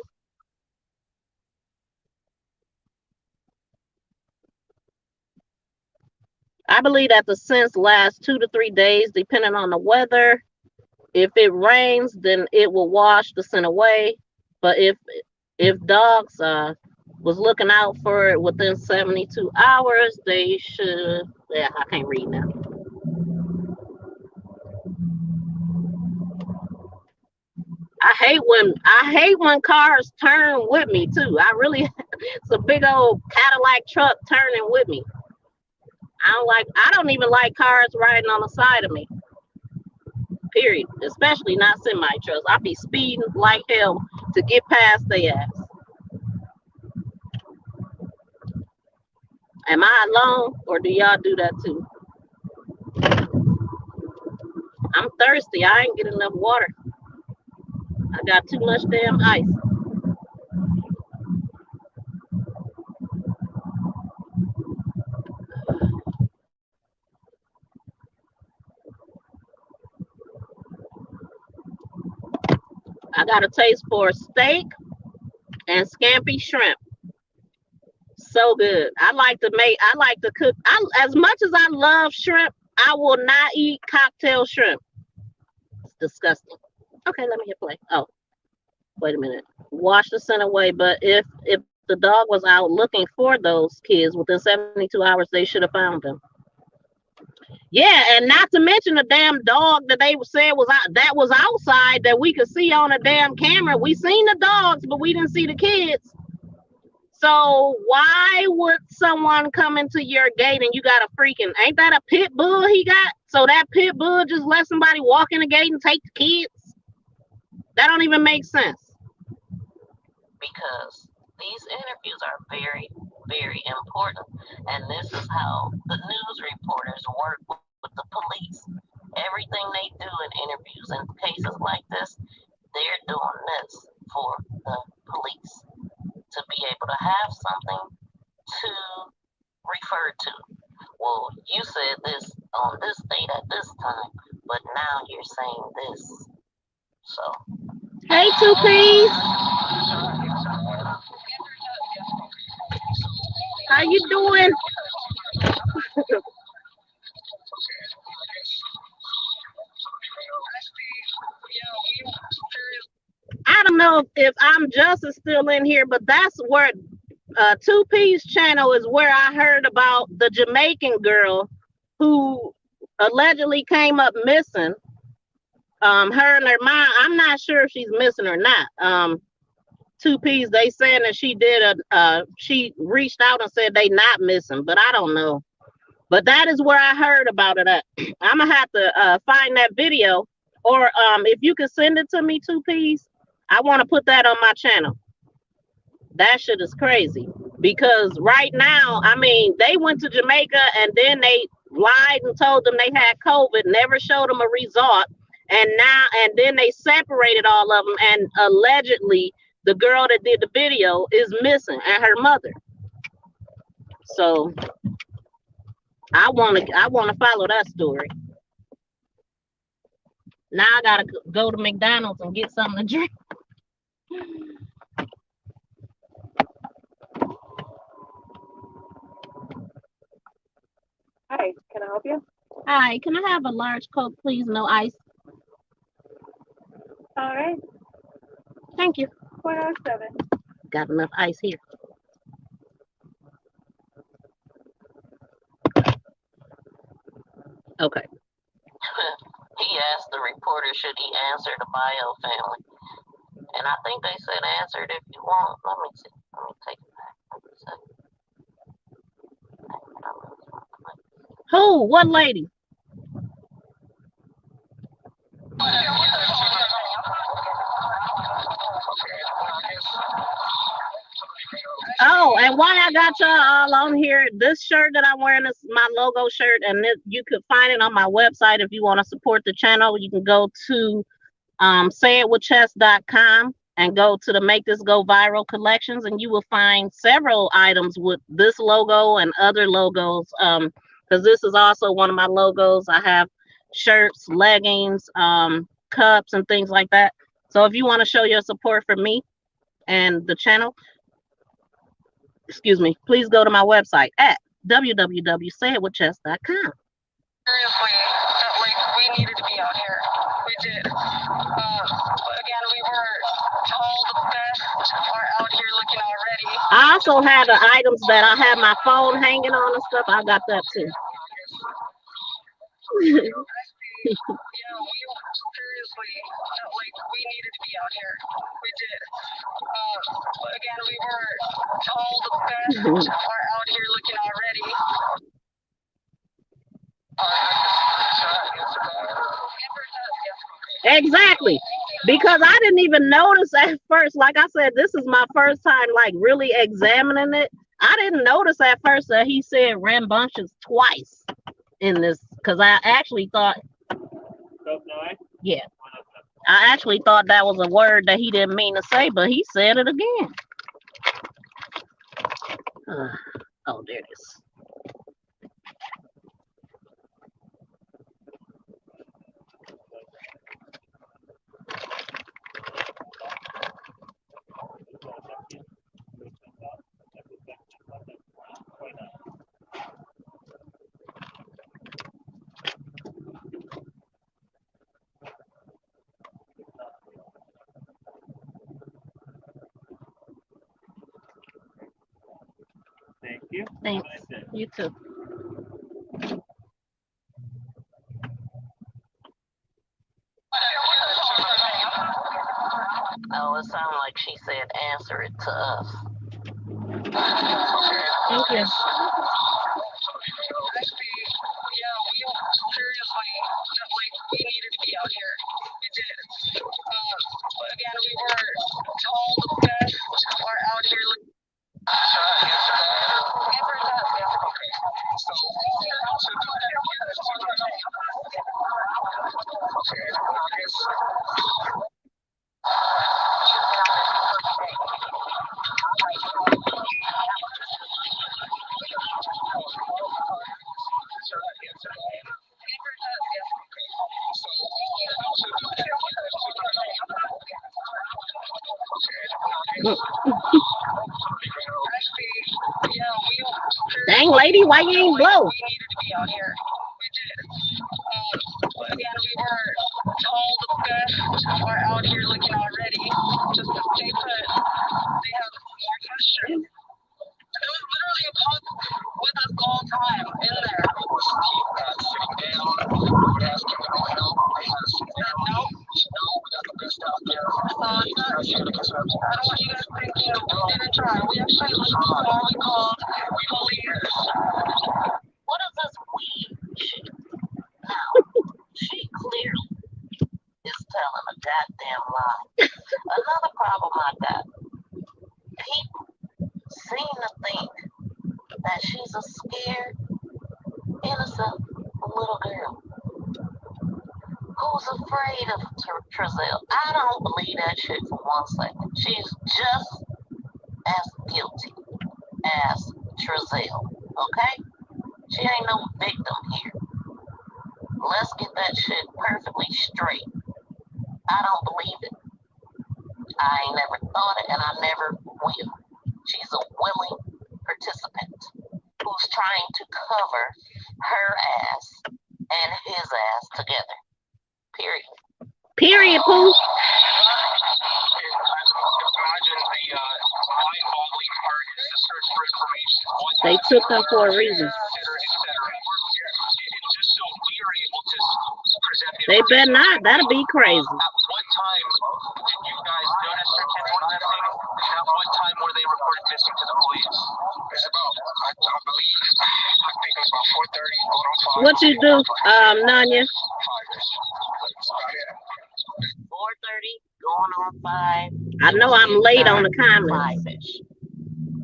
I believe that the scents last 2 to 3 days, depending on the weather. If it rains, then it will wash the scent away. But if dogs was looking out for it within 72 hours, they should. Yeah, I can't read now. I hate when cars turn with me too. It's a big old Cadillac truck turning with me. I don't even like cars riding on the side of me. Period. Especially not semi trucks. I be speeding like hell to get past their ass. Am I alone, or do y'all do that too? I'm thirsty. I ain't getting enough water. I got too much damn ice. I got a taste for steak and scampi shrimp. So good. I like to cook. As much as I love shrimp, I will not eat cocktail shrimp. It's disgusting. Okay, let me hit play. Oh, wait a minute. Wash the scent away. But if the dog was out looking for those kids within 72 hours, they should have found them. Yeah, and not to mention the damn dog that they said was outside that we could see on a damn camera. We seen the dogs, but we didn't see the kids. So why would someone come into your gate and you got ain't that a pit bull he got? So that pit bull just let somebody walk in the gate and take the kids? That don't even make sense. Because These interviews are very, very important, and this is how the news reporters work with the police. Everything they do in interviews and cases like this, they're doing this for the police to be able to have something to refer to. Well, you said this on this date at this time, but now you're saying this. So. Hey, Two Piece. How you doing? I don't know if I'm Justice still in here, but that's where Two Piece channel is where I heard about the Jamaican girl who allegedly came up missing. Her and her mom. I'm not sure if she's missing or not. Two Piece. They saying that she did she reached out and said they not missing, but I don't know. But that is where I heard about it at. I'm gonna have to find that video, or if you could send it to me, Two Piece. I want to put that on my channel. That shit is crazy because right now, I mean, they went to Jamaica and then they lied and told them they had COVID, never showed them a result, and then they separated all of them, and allegedly the girl that did the video is missing and her mother. So I want to follow that story. Now I gotta go to McDonald's and get something to drink. Hi, can I help you? Hi, can I have a large Coke, please? No ice. All right, Thank you. 407. Got enough ice here. Okay. He asked the reporter, should he answer the bio family? And I think they said answer it if you want. Let me see. Let me take it back. Who? What lady? Oh, and why I got y'all all on here, this shirt that I'm wearing is my logo shirt, and you could find it on my website if you want to support the channel. You can go to sayitwithchess.com and go to the Make This Go Viral collections, and you will find several items with this logo and other logos, because this is also one of my logos. I have shirts, leggings, cups, and things like that. So if you want to show your support for me and the channel, please go to my website at www.sayitwithchess.com. Seriously, we needed to be out here. We did. Again, we were told the best are out here looking already. I also have the items that I have my phone hanging on and stuff. I got that too. Yeah, seriously, we needed to be out here. We did. Again, we were told the best are out here looking already. Exactly. Because I didn't even notice at first. Like I said, this is my first time like really examining it. I didn't notice at first that he said rambunctious twice in this, because I actually thought, yeah, I actually thought that was a word that he didn't mean to say, but he said it again. Oh, there it is. Thank you. Thanks. You too. Oh, it sounded like she said answer it to us. Thank you. Yeah, seriously, we needed to be out here. We did. Again, we were told the best are out here. Actually, yeah, Dang, lady, why you ain't blow? we needed to be out here. We did. But again, we were told the best are out here looking already. Just to stay put. They have more questions. There was literally a cop with us the whole time in there. Was he sitting down? We would ask him for help. They had to sit down. No, we got the best out there. I don't want you guys thinking we didn't try. We actually listened to all we called. We believe. What is this weed shit? Now, she clearly is telling a goddamn lie. Another problem I got, people seem to think that she's a scared, innocent little girl who's afraid of Trezelle. I don't believe that shit for 1 second. She's just as guilty as Trezelle, okay? She ain't no victim here. Let's get that shit perfectly straight. I don't believe it. I ain't never thought it, and I never will. She's a willing participant who's trying to cover her ass and his ass together. Period. Period, Pooh. Imagine the mind-boggling part is to search for information. What They took them for a reason. et cetera, et cetera. And just so we are able to present the They better information. not. That'd be crazy. At what time did you guys notice your kids were missing? And at what time were they reported missing to the police? It's about, I believe, I think it was about 4:30, going on 5. What you do, Nanya? 5-ish. That's about it. 4:30, going on 5. I know I'm late on the comments. 5-ish.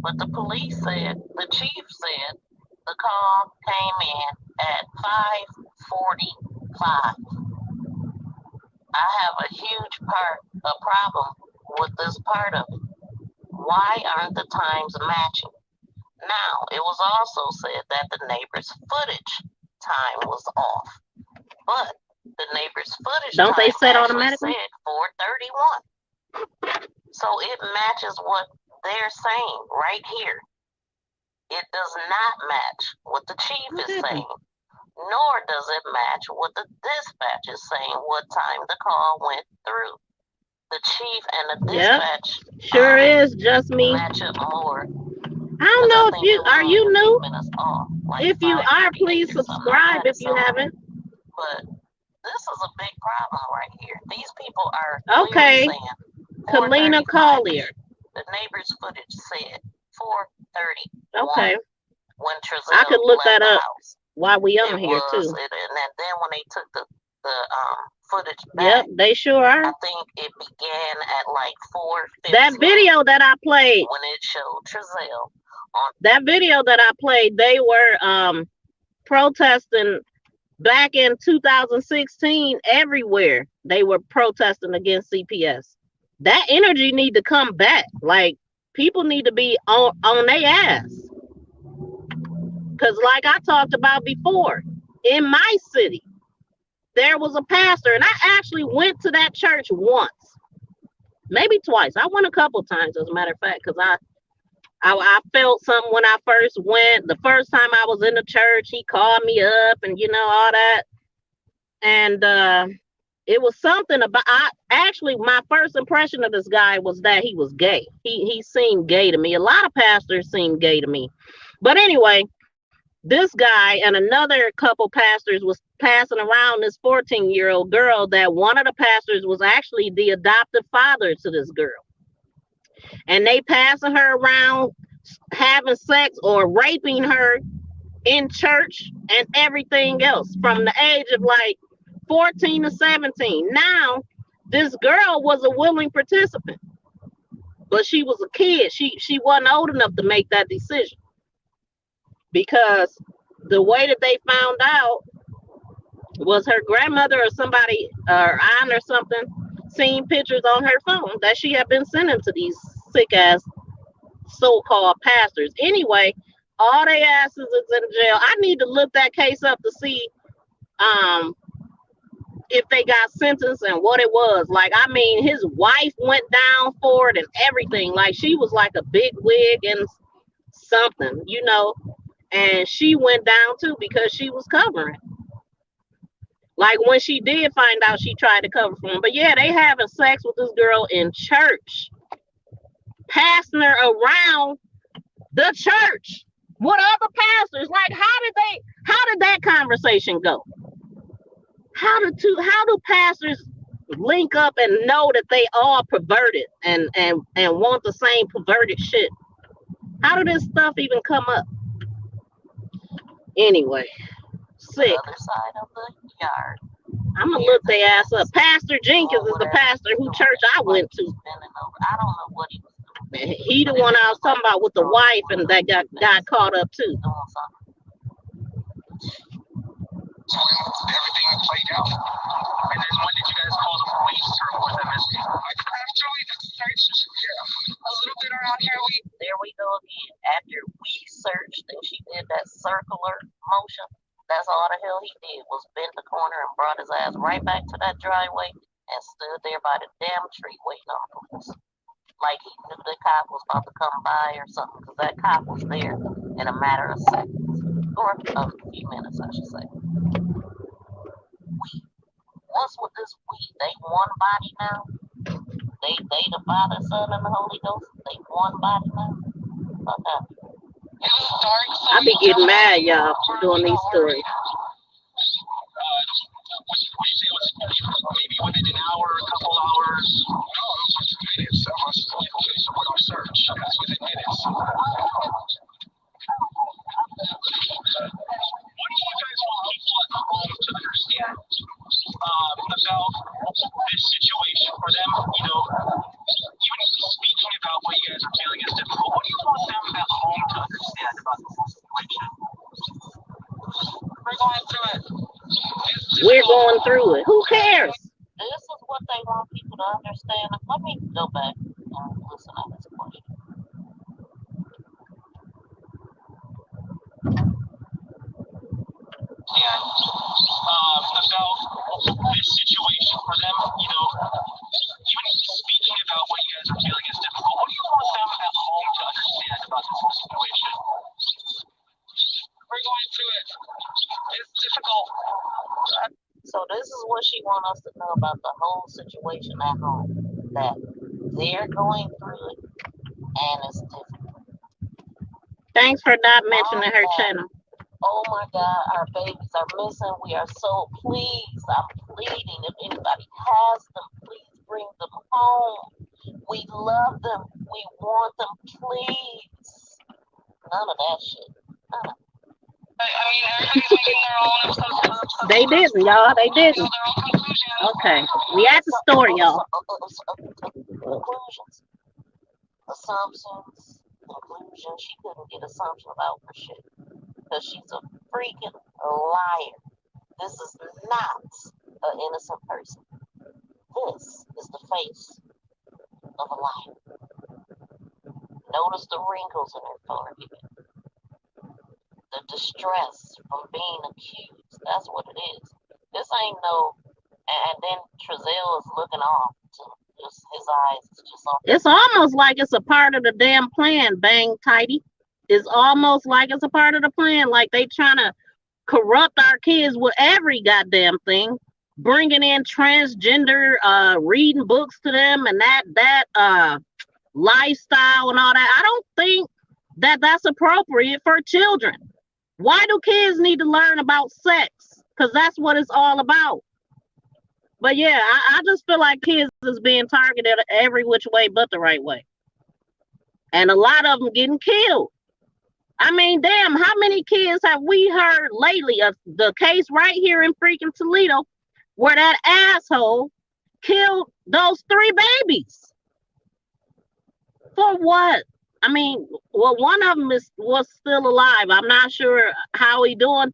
But the police said, the chief said, the call came in at 5:45. I have a huge problem with this part of it. Why aren't the times matching? Now, it was also said that the neighbor's footage time was off. But the neighbor's footage Don't they time set actually automatically? said 4:31. So it matches what they're saying right here. It does not match what the chief is saying, nor does it match what the dispatch is saying, what time the call went through. The chief and the Yep. dispatch Sure is just me. match up more. I don't know if you are you new. Minutes off, like If you are, 5:58 please or something subscribe like if you that. haven't. But this is a big problem right here. These people are Okay. clearly saying Kalina 4:35. Collier. The neighbor's footage said 4:30. Okay. When Trezelle I could look left that the up house. while we on It here was, too. and then when they took the footage back, Yep, they sure I are. think it began at like 4:15. That video that I played, when it showed Trezelle on that video that I played, they were protesting back in 2016 everywhere. They were protesting against CPS. That energy need to come back. Like people need to be on their ass. Cause like I talked about before, in my city, there was a pastor, and I actually went to that church once, maybe twice. I went a couple times, as a matter of fact, because I felt something when I first went. The first time I was in the church, he called me up and all that. And it was something about my first impression of this guy was that he was gay. He seemed gay to me. A lot of pastors seem gay to me. But anyway, this guy and another couple pastors was passing around this 14-year-old girl that one of the pastors was actually the adoptive father to this girl. And they passing her around, having sex or raping her in church and everything else from the age of like 14 to 17. Now, this girl was a willing participant, but she was a kid. She wasn't old enough to make that decision, because the way that they found out was her grandmother or somebody, or aunt or something, seen pictures on her phone that she had been sending to these sick ass so-called pastors. Anyway, all they asses is in jail. I need to look that case up to see if they got sentenced and what it was. Like, I mean, his wife went down for it and everything. Like, she was like a big wig and something, you know, and she went down too because she was covering. Like, when she did find out, she tried to cover for him. But yeah, they having sex with this girl in church, passing her around the church with other pastors. Like, how did that conversation go? How do pastors link up and know that they all perverted and want the same perverted shit? How did this stuff even come up? Anyway, sick. The other side of the yard. I'm gonna look their ass up. Pastor Jenkins is the pastor who church I went to. I don't know what he was doing. He the one I was talking about with the wife and that got caught up too. So everything played out. And then when did you guys call the police to report them missing? After we searched a little bit around here, there we go again. After we searched and she did that circular motion, that's all the hell he did was bend the corner and brought his ass right back to that driveway and stood there by the damn tree waiting on police. Like he knew the cop was about to come by or something, because that cop was there in a matter of seconds. Or a few minutes, I should say. What's with this we? They one body now? They the Father, Son, and the Holy Ghost? They one body now? Okay. It was dark, so I be getting mad, y'all, for doing these stories. Would you say it was maybe within an hour, a couple hours? No, it was within minutes. I was finishing with our search. It was within minutes. What do you guys want people at home to understand about this situation for them? You know, even speaking about what you guys are feeling is difficult. What do you want them at home to understand about this whole situation? we're going through it. We're going through it. Who cares? This is what they want people to understand. Let me go back and listen to this question. And about this situation for them, you know, even speaking about what you guys are feeling is difficult. What do you want them at home to understand about this whole situation? We're going through it. It's difficult. So this is what she wants us to know about the whole situation at home. That they're going through it and it's difficult. Thanks for not mentioning her channel. Oh my God, our babies are missing. We are so pleased. I'm pleading. If anybody has them, please bring them home. We love them. We want them, please. None of that shit. None of it. I mean, everybody's making their own They didn't, y'all. They didn't. their own conclusions. Okay. We at the store, y'all. Conclusions. Assumptions. Conclusions. She couldn't get assumptions out for shit. Because she's a freaking liar. This is not an innocent person. This is the face of a liar. Notice the wrinkles in her forehead. The distress from being accused. That's what it is. This ain't no. And then Trezell is looking off. Just his eyes is just off. It's almost like it's a part of the damn plan, Bang Tidy. It's almost like it's a part of the plan. Like they trying to corrupt our kids with every goddamn thing. Bringing in transgender, reading books to them and that lifestyle and all that. I don't think that that's appropriate for children. Why do kids need to learn about sex? Because that's what it's all about. But yeah, I just feel like kids is being targeted every which way but the right way. And a lot of them getting killed. I mean, damn, how many kids have we heard lately of the case right here in freaking Toledo where that asshole killed those 3 babies? For what? I mean, well, one of them was still alive. I'm not sure how he doing.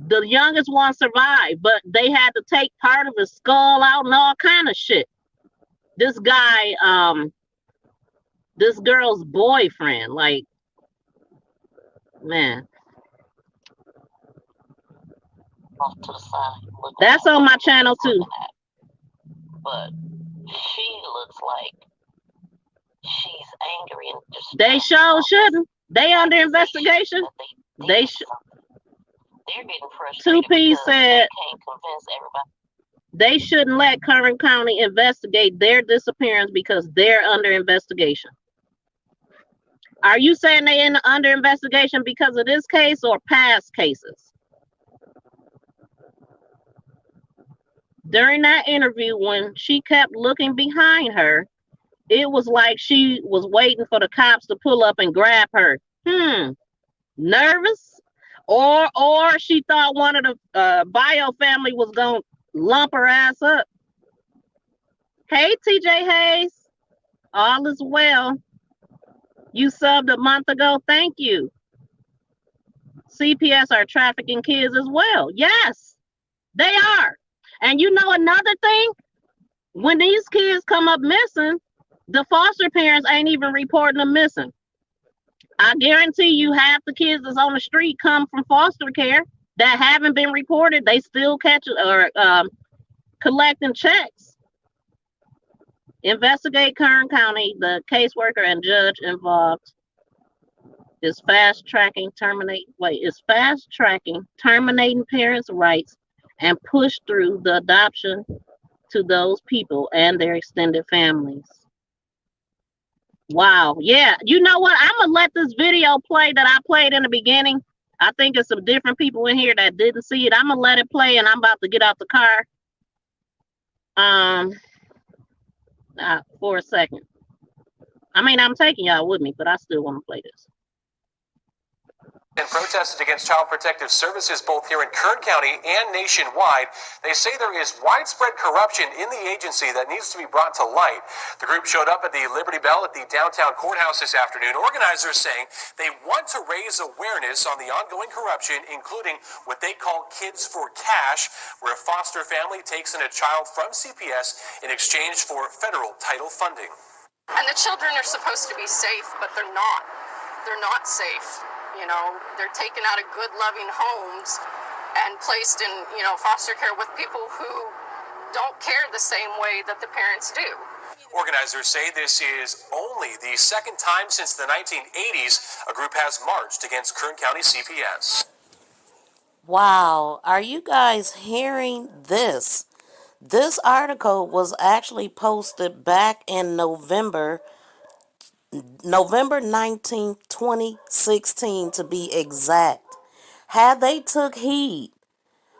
The youngest one survived, but they had to take part of his skull out and all kind of shit. This guy, this girl's boyfriend, like, man. off to the side. That's on my channel too. But she looks like she's angry and distressed. They sure shouldn't. They under investigation. They should. They're getting frustrated. 2P said they can't convince everybody. they shouldn't let Kern County investigate their disappearance because they're under investigation. Are you saying they under investigation because of this case or past cases? During that interview, when she kept looking behind her, it was like she was waiting for the cops to pull up and grab her. Nervous? Or she thought one of the bio family was gonna lump her ass up. Hey, TJ Hayes, all is well. You subbed a month ago. Thank you. CPS are trafficking kids as well. Yes, they are. And you know another thing? When these kids come up missing, the foster parents ain't even reporting them missing. I guarantee you half the kids that's on the street come from foster care that haven't been reported. They still catch or collecting checks. Investigate Kern County. The caseworker and judge involved is fast tracking terminating parents' rights and push through the adoption to those people and their extended families. Wow. Yeah. You know what? I'm gonna let this video play that I played in the beginning. I think it's some different people in here that didn't see it. I'm gonna let it play, and I'm about to get out the car. For a second. I mean, I'm taking y'all with me, but I still want to play this. And protested against Child Protective Services both here in Kern County and nationwide. They say there is widespread corruption in the agency that needs to be brought to light. The group showed up at the Liberty Bell at the downtown courthouse this afternoon. Organizers saying they want to raise awareness on the ongoing corruption, including what they call Kids for Cash, where a foster family takes in a child from CPS in exchange for federal title funding. And the children are supposed to be safe, but they're not. They're not safe. You know, they're taken out of good, loving homes and placed in, foster care with people who don't care the same way that the parents do. Organizers say this is only the second time since the 1980s a group has marched against Kern County CPS. Wow, are you guys hearing this? This article was actually posted back in November 19th, 2016 to be exact. Had they took heed,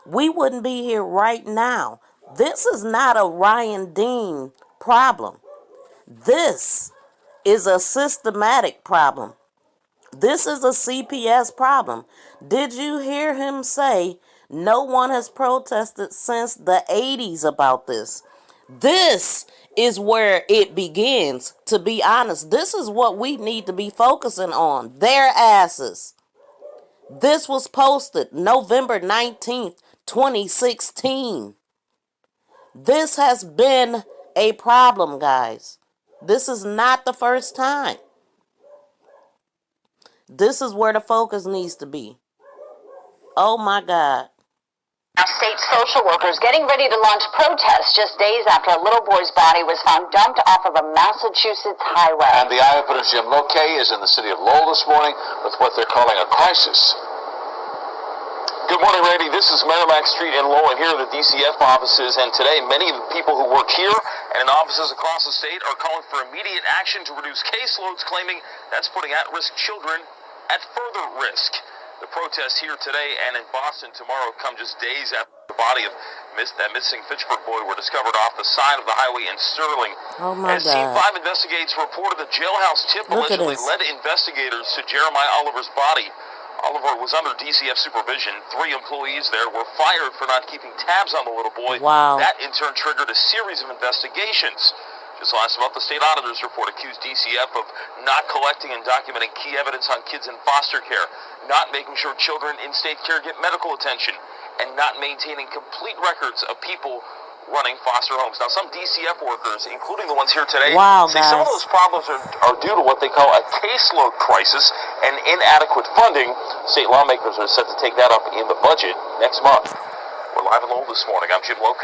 we wouldn't be here right now. This is not a Ryan Dean problem. This is a systematic problem. This is a CPS problem. Did you hear him say no one has protested since the 80s about this? This is where it begins, to be honest. This is what we need to be focusing on. Their asses. This was posted November 19th, 2016. This has been a problem, guys. This is not the first time. This is where the focus needs to be. Oh my God. State social workers getting ready to launch protests just days after a little boy's body was found dumped off of a Massachusetts highway. And the Eyewitness Jim Lokay is in the city of Lowell this morning with what they're calling a crisis. Good morning, Randy. This is Merrimack Street in Lowell, and here are the DCF offices. And today, many of the people who work here and in offices across the state are calling for immediate action to reduce caseloads, claiming that's putting at-risk children at further risk. The protests here today and in Boston tomorrow come just days after the body of that missing Fitchburg boy were discovered off the side of the highway in Sterling. Oh my As God. Scene 5 investigates reported the jailhouse tip allegedly led investigators to Jeremiah Oliver's body. Oliver was under DCF supervision. 3 employees there were fired for not keeping tabs on the little boy. Wow. That in turn triggered a series of investigations. Just last month, the state auditor's report accused DCF of not collecting and documenting key evidence on kids in foster care, not making sure children in state care get medical attention, and not maintaining complete records of people running foster homes. Now, some DCF workers, including the ones here today, say some of those problems are due to what they call a caseload crisis and inadequate funding. State lawmakers are set to take that up in the budget next month. We're live and local this morning. I'm Jim Loke,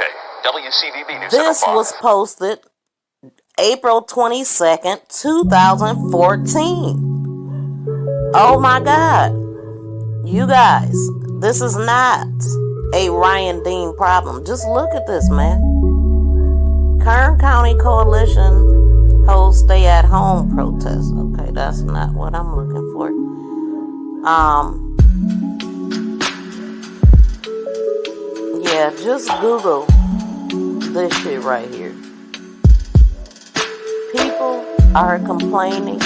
WCVB News This Center 5. was posted April 22nd, 2014. Oh my God. You guys, this is not a Ryan Dean problem. Just look at this, man. Kern County Coalition holds stay-at-home protests. Okay, that's not what I'm looking for. Yeah, just Google this shit right here. People are complaining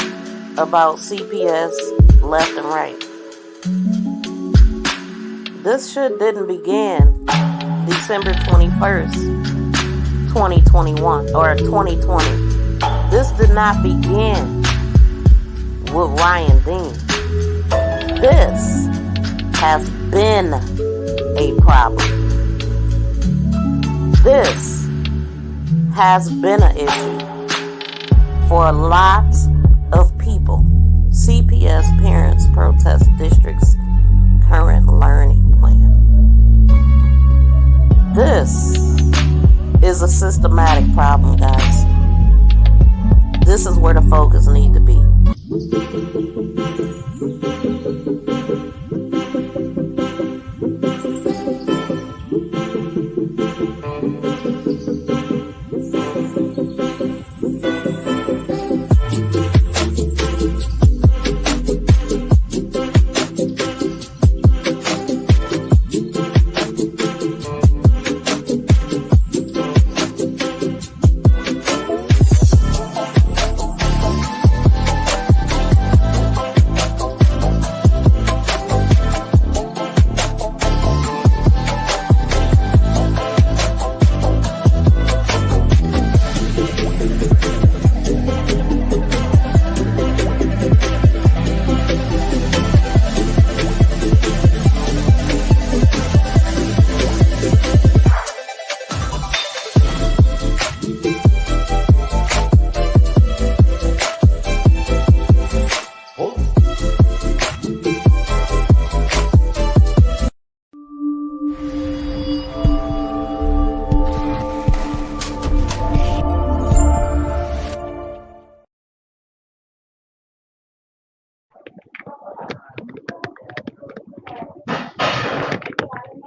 about CPS left and right. This shit didn't begin December 21st, 2021 or 2020. This did not begin with Ryan Dean. This has been a problem. This has been an issue for lots of people. CPS Parents Protest District's current learning plan. This is a systematic problem, guys. This is where the focus need to be.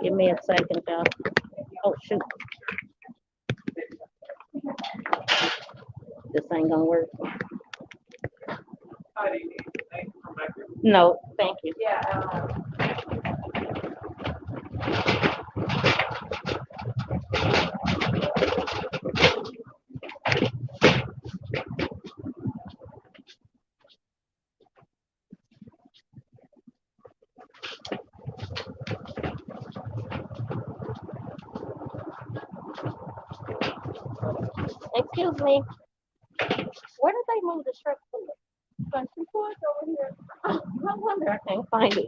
Give me a second, y'all. Oh, shoot. This ain't gonna work. No, thank you. Excuse me. Where did they move the strip club? Country Club over here. Oh, no wonder I can't find it.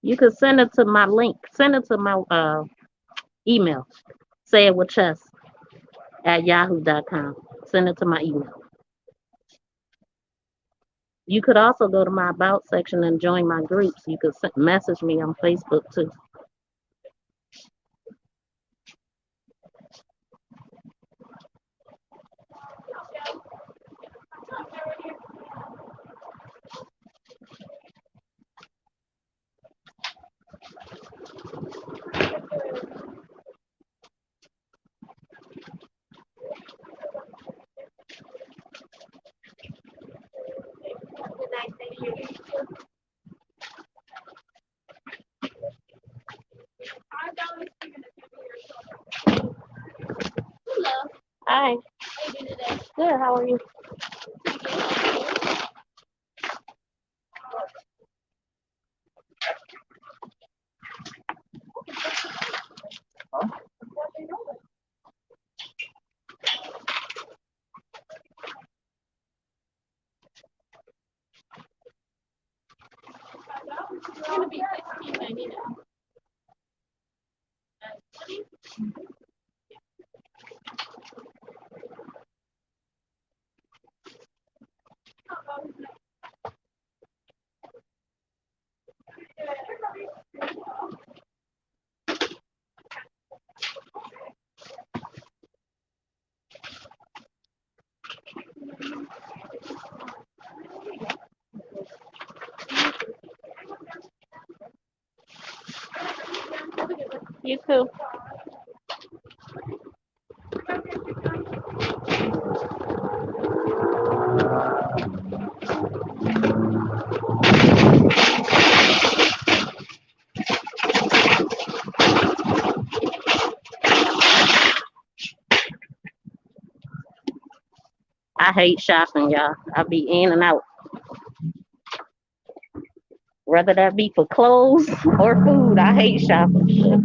You could send it to my link. Send it to my email. Say it with chess at yahoo.com. Send it to my email. You could also go to my about section and join my groups. You could message me on Facebook too. Hi. Good. How are you? You too. I hate shopping, y'all. I be in and out. Whether that be for clothes or food, I hate shopping.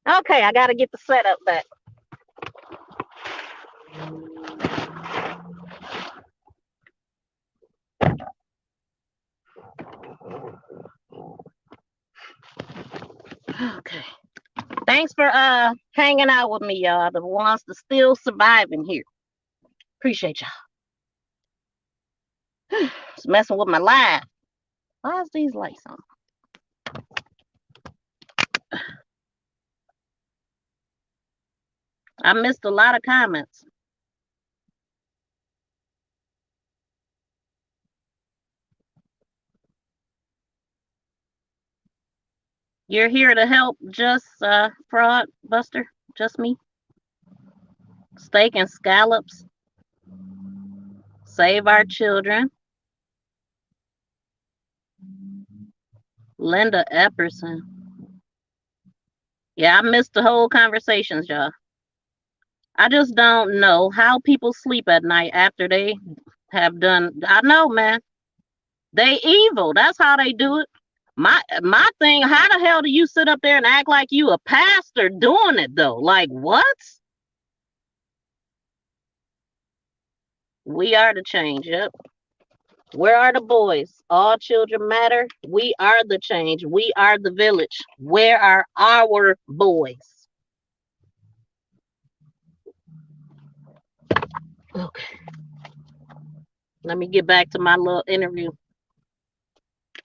Okay, I gotta get the setup back. Okay. Thanks for hanging out with me, y'all. The ones that still surviving here. Appreciate y'all. It's messing with my life. Why is these lights on? I missed a lot of comments. You're here to help just fraud buster, just me. Steak and scallops. Save our children. Linda Epperson. Yeah, I missed the whole conversations, y'all. I just don't know how people sleep at night after they have done. I know, man. They evil. That's how they do it. My thing, how the hell do you sit up there and act like you a pastor doing it though? Like what? We are the change, yep. Where are the boys? All children matter. We are the change. We are the village. Where are our boys? Okay. Let me get back to my little interview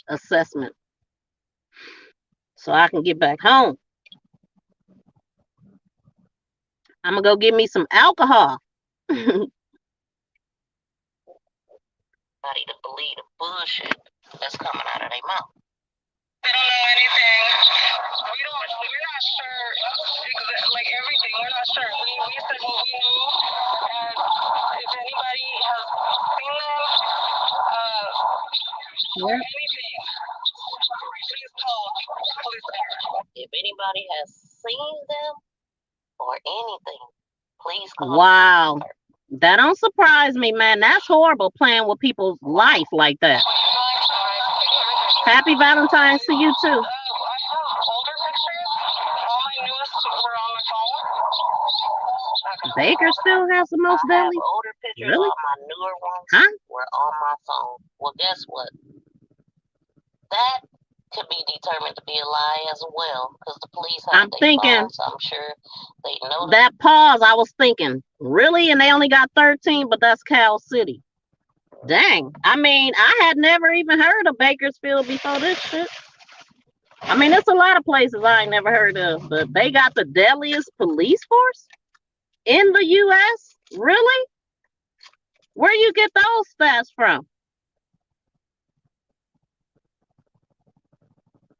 assessment so I can get back home. I'm gonna go get me some alcohol. Nobody to believe the bullshit that's coming out of their mouth. They don't know anything. We're not sure, like everything, we're not sure. We said what we knew, and if anybody has seen them, or anything, please call police department. If anybody has seen them or anything, please call. Wow. That don't surprise me, man. That's horrible, playing with people's life like that. Happy Valentine's to you, too. I have older pictures. All my newest were on my phone. Baker still has the most I have deli? older pictures. Really? All my newer ones Huh? were on my phone. Well, guess what? That could be determined to be a lie as well, because the police have I'm thinking phones. I'm sure they know that pause. I was thinking, really? And they only got 13, but that's Cal City. Dang. I mean, I had never even heard of Bakersfield before this shit. I mean, it's a lot of places I ain't never heard of, but they got the deadliest police force in the U.S.? Really? Where you get those stats from?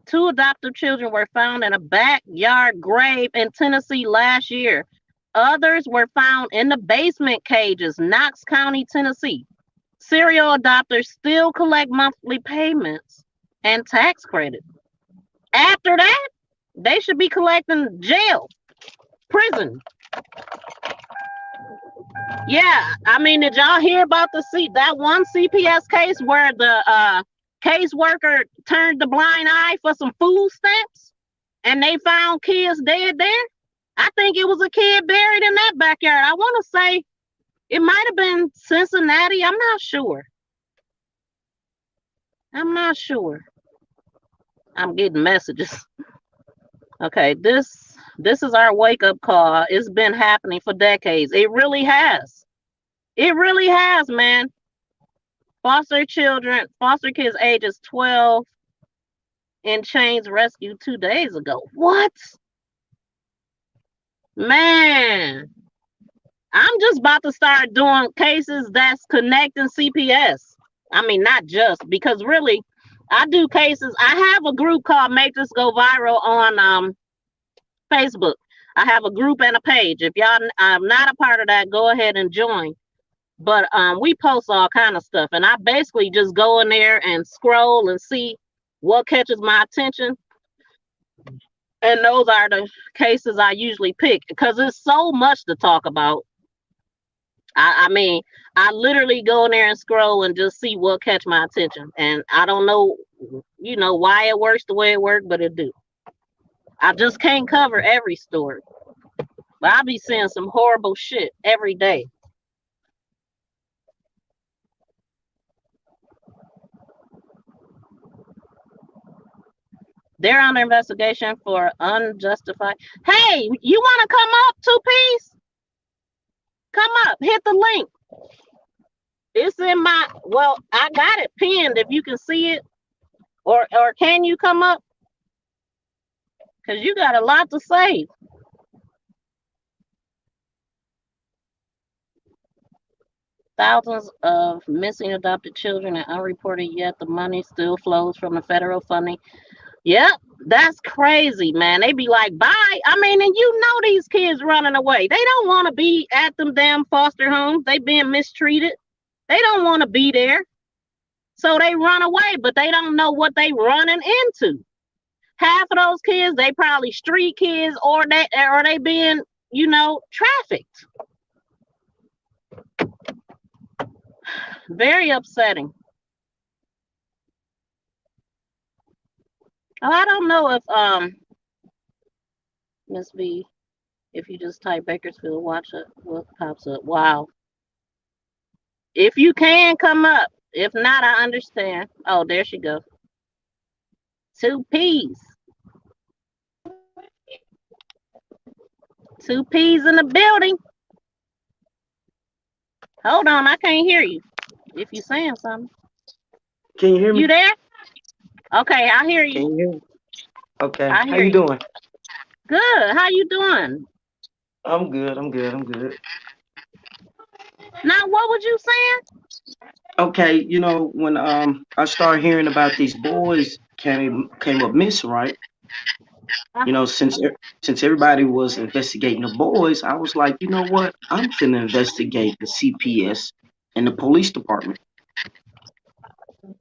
2 adoptive children were found in a backyard grave in Tennessee last year. Others were found in the basement cages, Knox County, Tennessee. Serial adopters still collect monthly payments and tax credit. After that, they should be collecting jail, prison. Yeah, I mean, did y'all hear about that one CPS case where the caseworker turned the blind eye for some food stamps, and they found kids dead there? I think it was a kid buried in that backyard. I want to say it might have been Cincinnati. I'm not sure. I'm getting messages. Okay, this is our wake-up call. It's been happening for decades. It really has. It really has, man. Foster kids ages 12 in chains rescued 2 days ago. What? Man, I'm just about to start doing cases that's connecting CPS. I mean, not just, because really, I do cases. I have a group called Make This Go Viral on Facebook. I have a group and a page. If y'all not a part of that, go ahead and join. But we post all kind of stuff, and I basically just go in there and scroll and see what catches my attention. And those are the cases I usually pick, because there's so much to talk about. I mean, I literally go in there and scroll and just see what catch my attention. And I don't know, why it works the way it works, but it do. I just can't cover every story. But I be seeing some horrible shit every day. They're under investigation for unjustified. Hey, you want to come up, 2-piece? Come up, hit the link. It's in I got it pinned if you can see it. Or can you come up? Because you got a lot to say. Thousands of missing adopted children are unreported, yet the money still flows from the federal funding. Yep, that's crazy, man. They be like, bye. I mean, and these kids running away. They don't want to be at them damn foster homes. They being mistreated. They don't want to be there. So they run away, but they don't know what they running into. Half of those kids, they probably street kids, or they being, trafficked. Very upsetting. Oh, I don't know if Miss V, if you just type Bakersfield, watch it, what pops up. Wow. If you can come up. If not, I understand. Oh, there she goes. 2-piece. 2-piece in the building. Hold on, I can't hear you. If you saying something. Can you hear me? You there? Okay, I hear you. Can you hear me? Okay. How you doing? Good. How you doing? I'm good. Now, what was you saying? Okay, when I started hearing about these boys came up missing, right? Since everybody was investigating the boys, I was like, you know what? I'm finna investigate the CPS and the police department.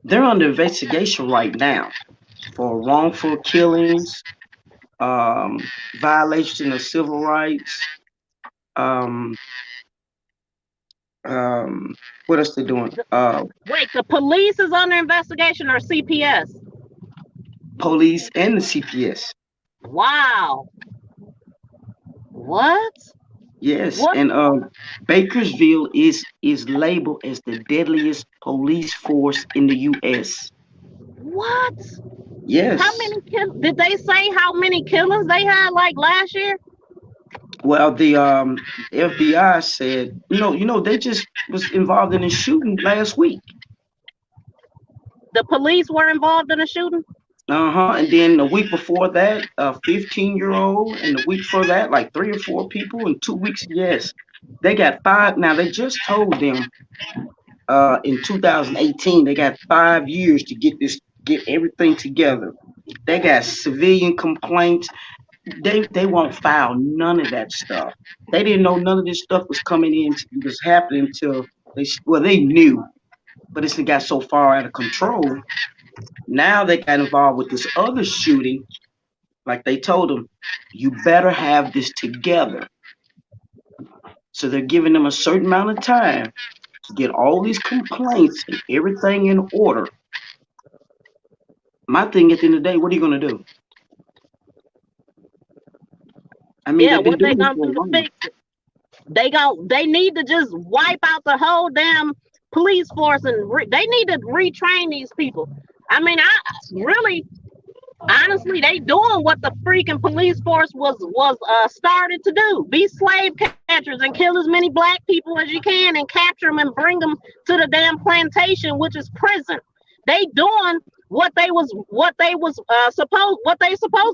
They're under investigation right now for wrongful killings, violation of civil rights. Um, what else they doing? Wait, the police is under investigation or CPS? Police and the CPS. Wow. What? Yes, What? and Bakersville is labeled as the deadliest police force in the U.S. What? How Yes. many did they say how many killings they had like last year? Well, the FBI said, they just was involved in a shooting last week. The police were involved in a shooting? Uh-huh. And then the week before that, a 15-year-old, and the week before that, like 3 or 4 people in 2 weeks. Yes. They got five. Now they just told them in 2018 they got 5 years to get everything together. They got civilian complaints. They won't file none of that stuff. They didn't know none of this stuff was coming in, was happening until they knew, but it's got so far out of control. Now they got involved with this other shooting. Like they told them, you better have this together. So they're giving them a certain amount of time to get all these complaints and everything in order. My thing at the end of the day, what are you going to do? I mean, Yeah, they've been what they doing this gonna for a do to while. fix it? They need to just wipe out the whole damn police force and they need to retrain these people. I mean, I really honestly they doing what the freaking police force was started to do: be slave catchers and kill as many black people as you can and capture them and bring them to the damn plantation, which is prison. They doing what they supposed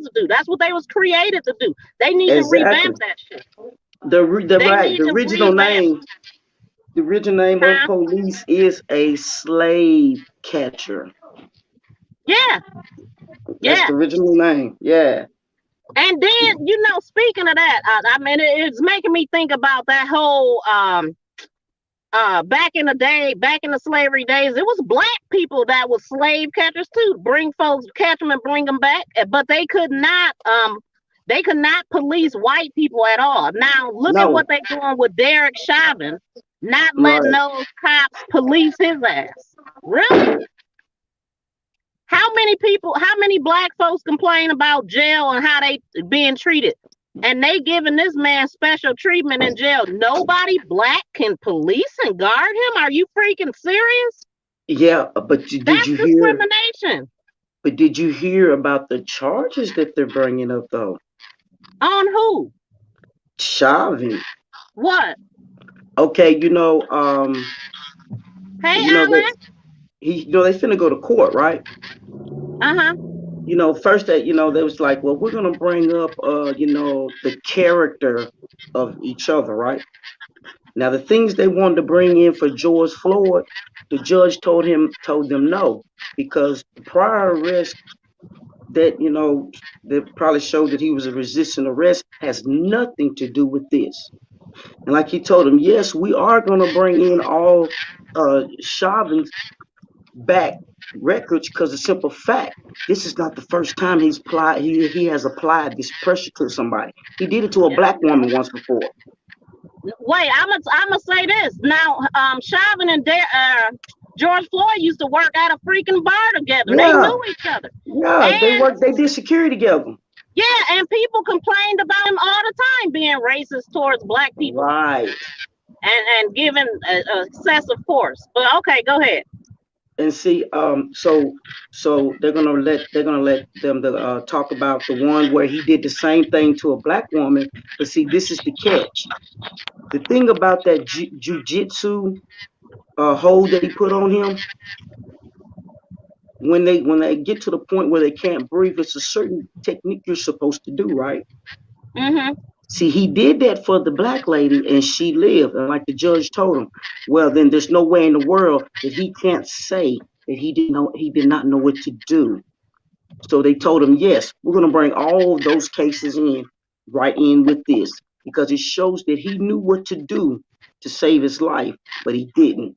to do. That's what they was created to do. They need to Exactly. revamp that shit. The They right. need The to original revamp. name. The original name of Huh? police is a slave catcher. Yeah, That's yeah. the original name. Yeah. And then, speaking of that, I mean, it's making me think about that whole back in the day, back in the slavery days, it was black people that was slave catchers too. Bring folks, catch them and bring them back, but they could not police white people at all. Now look at what No. they doing with Derek Chauvin, not letting Right. those cops police his ass. Really? How many black folks complain about jail and how they being treated? And they giving this man special treatment in jail. Nobody black can police and guard him? Are you freaking serious? Yeah. But did That's you hear? discrimination. But did you hear about the charges that they're bringing up though? On who? Chauvin. What? Okay. Hey, That Alex. they finna go to court, right? Uh-huh. First that they was like, well, we're gonna bring up the character of each other, right? Now the things they wanted to bring in for George Floyd, the judge told them no, because the prior arrest that probably showed that he was a resisting arrest has nothing to do with this. And like he told him, yes, we are gonna bring in all Chauvin's back records because the simple fact this is not the first time he has applied this pressure to somebody. He did it to a Yeah. black woman once before. Wait, I'm gonna say this. Now, Chauvin and George Floyd used to work at a freaking bar together. They Yeah, knew each other. yeah, And they did security together. yeah, and people complained about him all the time being racist towards black people Right. and giving excessive force. But okay, go ahead. And see, so they're gonna let them talk about the one where he did the same thing to a black woman. But see, this is the catch. The thing about that jujitsu hold that he put on him, when they get to the point where they can't breathe, it's a certain technique you're supposed to do, right? Mm-hmm. See, he did that for the black lady, and she lived. And like the judge told him, well, then there's no way in the world that he can't say that he did not know what to do. So they told him, yes, we're going to bring all of those cases right in with this, because it shows that he knew what to do to save his life, but he didn't.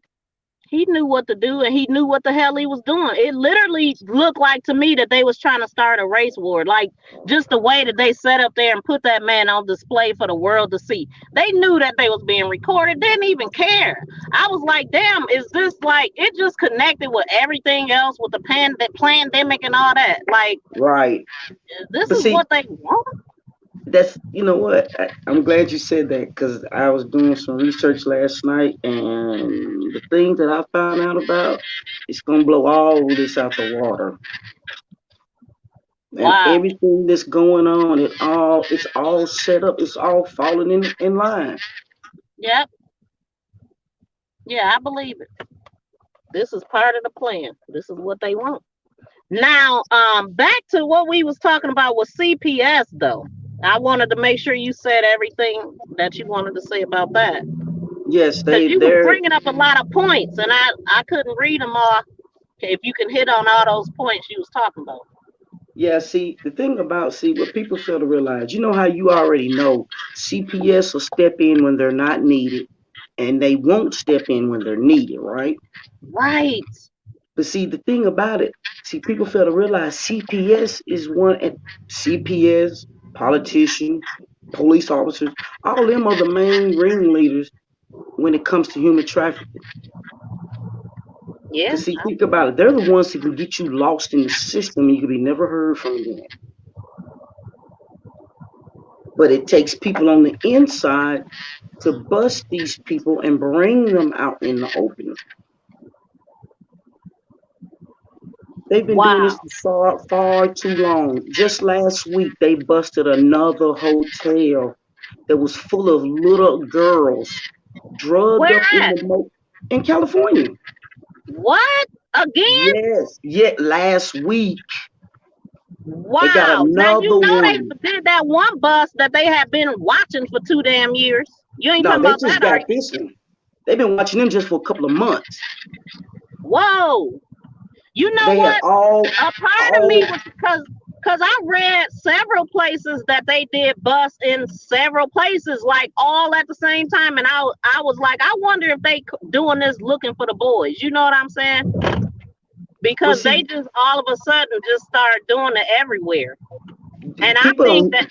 He knew what to do and he knew what the hell he was doing. It literally looked like to me that they was trying to start a race war. Like just the way that they set up there and put that man on display for the world to see. They knew that they was being recorded, didn't even care. I was like, damn, is this like it just connected with everything else with the pandemic and all that? Like Right. this But is see, what they want. that's you know what? I'm glad you said that because I was doing some research last night, and the thing that I found out about, it's gonna blow all this out the water. And Wow. everything that's going on, it's all set up. It's all falling in line. Yep. Yeah, I believe it. This is part of the plan. This is what they want. Now, back to what we was talking about with CPS though. I wanted to make sure you said everything that you wanted to say about that. Yes, Because you was they're bringing up a lot of points and I couldn't read them all. If you can hit on all those points you was talking about. yeah. See, the thing about what people fail to realize. You know how you already know CPS will step in when they're not needed, and they won't step in when they're needed, right? Right. But see, the thing about it, people fail to realize CPS is one, and CPS, politician, police officers, all them are the main ringleaders when it comes to human trafficking. Yeah. Because see, think about it, they're the ones who can get you lost in the system and you can be never heard from again. But it takes people on the inside to bust these people and bring them out in the open. They've been doing Wow. this for far, far too long. Just last week, they busted another hotel that was full of little girls, drugged Where up in at? in California. What? Again? Yes, yet last week they got Wow. Now another you know one. they did that one bus that they have been watching for 2 damn years. You ain't No, talking they about just that, are got you? this one. They've been watching them just for a couple of months. Whoa. You know They had what? A part of me all. was because I read several places that they did bus in several places, like all at the same time, and I was like, I wonder if they doing this looking for the boys. You know what I'm saying? Well, Because they see, just all of a sudden just start doing it everywhere, and I people think don't. that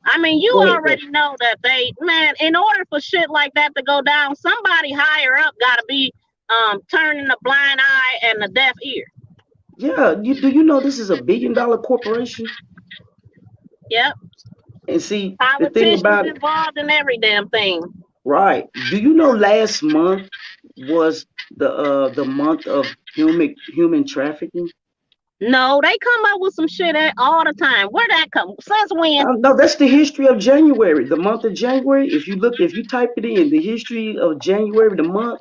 I mean you Go ahead. Go ahead. already know that they man, in order for shit like that to go down, somebody higher up got to be turning a blind eye and a deaf ear. Yeah, do you know this is a $1 billion corporation? Yep. And see, the thing Politicians about it, involved in every damn thing. right? Do you know last month was the month of human trafficking? No, they come up with some shit all the time. Where that come? Since when? No, that's the history of January. The month of January. If you type it in, the history of January, the month,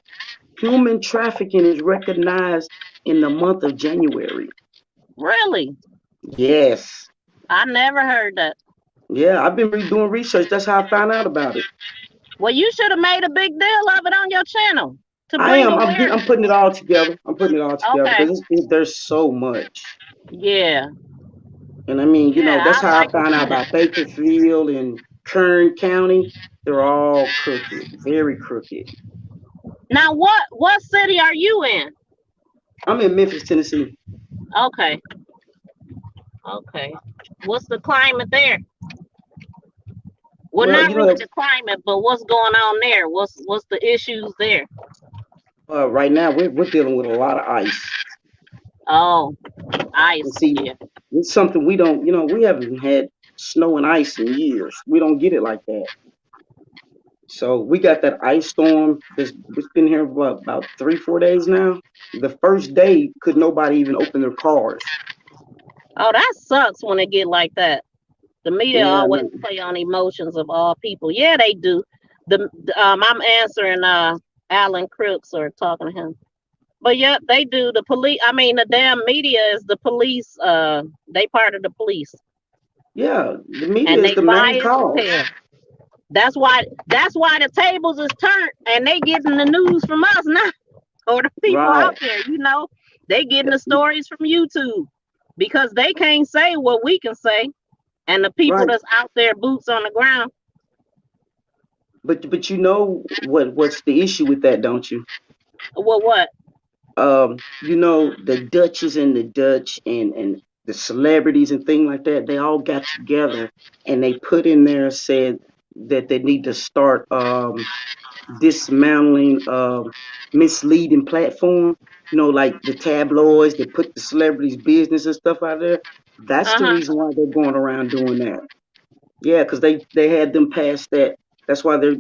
human trafficking is recognized in the month of January. Really? Yes. I never heard that. Yeah, I've been doing research. That's how I found out about it. Well, you should have made a big deal of it on your channel to I bring am. I'm awareness. putting it all together. I'm putting it all together Okay. because there's so much. Yeah. And I mean, Yeah, that's I how I like to found out see that. about Bakerfield and Kern County. They're all crooked, very crooked. Now, what city are you in? I'm in Memphis, Tennessee. Okay. Okay. What's the climate there? Well, Well, not really the climate, but what's going on there? What's the issues there? right now we're dealing with a lot of ice. Oh, And ice. see, Yeah. it's something we don't, we haven't had snow and ice in years. We don't get it like that. So we got that ice storm it's been here about 3-4 days now. The first day could nobody even open their cars. Oh, that sucks when it get like that. The media Yeah, always no, play on emotions of all people. Yeah, they do. I'm answering Alan Crooks or talking to him. But yeah, they do. The police. I mean, the damn media is the police. They part of the police, yeah, the media and is they the main biased as cause. hell. That's why. That's why the tables is turned, and they getting the news from us now, or the people Right. out there. They getting the stories from YouTube because they can't say what we can say, and the people Right. that's out there, boots on the ground. But you know what's the issue with that, don't you? Well, what? You know, the Duchess and the Dutch and the celebrities and things like that, they all got together and they put in there said that they need to start dismantling misleading platform. You know, like the tabloids that put the celebrities' business and stuff out there. That's the Uh-huh. reason why they're going around doing that. Yeah, because they had them pass that. That's why they're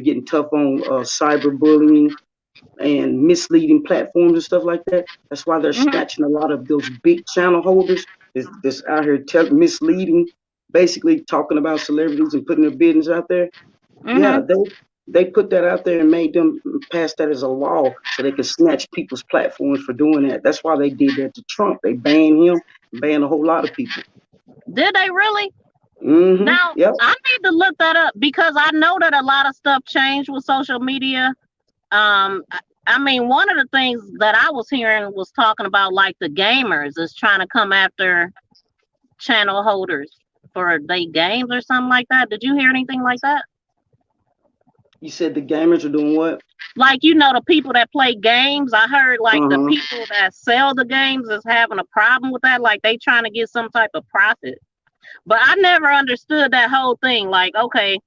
getting tough on cyberbullying and misleading platforms and stuff like that. That's why they're Mhm. snatching a lot of those big channel holders that's out here misleading, basically talking about celebrities and putting their business out there. Yeah, Mhm. they put that out there and made them pass that as a law so they could snatch people's platforms for doing that. That's why they did that to Trump. They banned him, banned a whole lot of people. Did they really? Now, Yep. I need to look that up because I know that a lot of stuff changed with social media. I mean, one of the things that I was hearing was talking about like the gamers is trying to come after channel holders for they games or something like that. Did you hear anything like that? You said the gamers are doing what? Like, you know, the people that play games, I heard like the Uh-huh. people that sell the games is having a problem with that. Like they trying to get some type of profit. But I never understood that whole thing. Like, okay,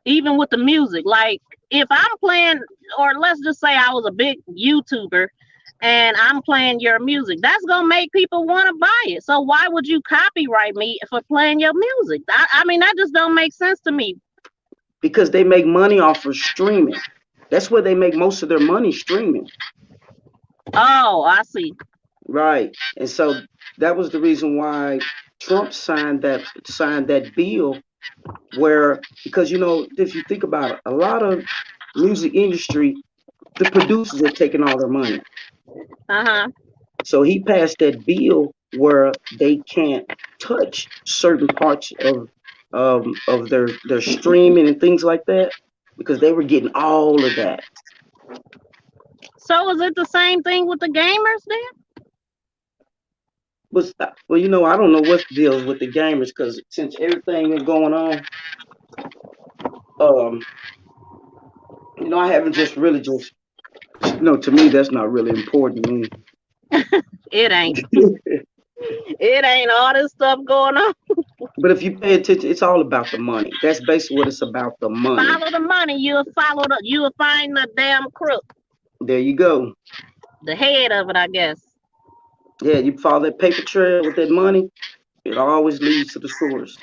even with the music, like if I'm playing, or let's just say I was a big YouTuber and I'm playing your music, that's gonna make people want to buy it. So why would you copyright me for playing your music? I mean, that just don't make sense to me. Because they make money off of streaming. That's where they make most of their money, streaming. Oh, I see. Right. And so that was the reason why Trump signed that bill where, because you know, if you think about it, a lot of music industry, the producers are taking all their money. Uh-huh. So he passed that bill where they can't touch certain parts of their streaming and things like that because they were getting all of that. So is it the same thing with the gamers then? Well, you know, I don't know what deals with the gamers because since everything is going on, um, you know, I haven't just really just, you know, to me that's not really important to me. It ain't. It ain't all this stuff going on. But if you pay attention, it's all about the money. That's basically what it's about, the money. Follow the money, you'll find the damn crook. There you go. The head of it, I guess. Yeah, you follow that paper trail with that money, it always leads to the source.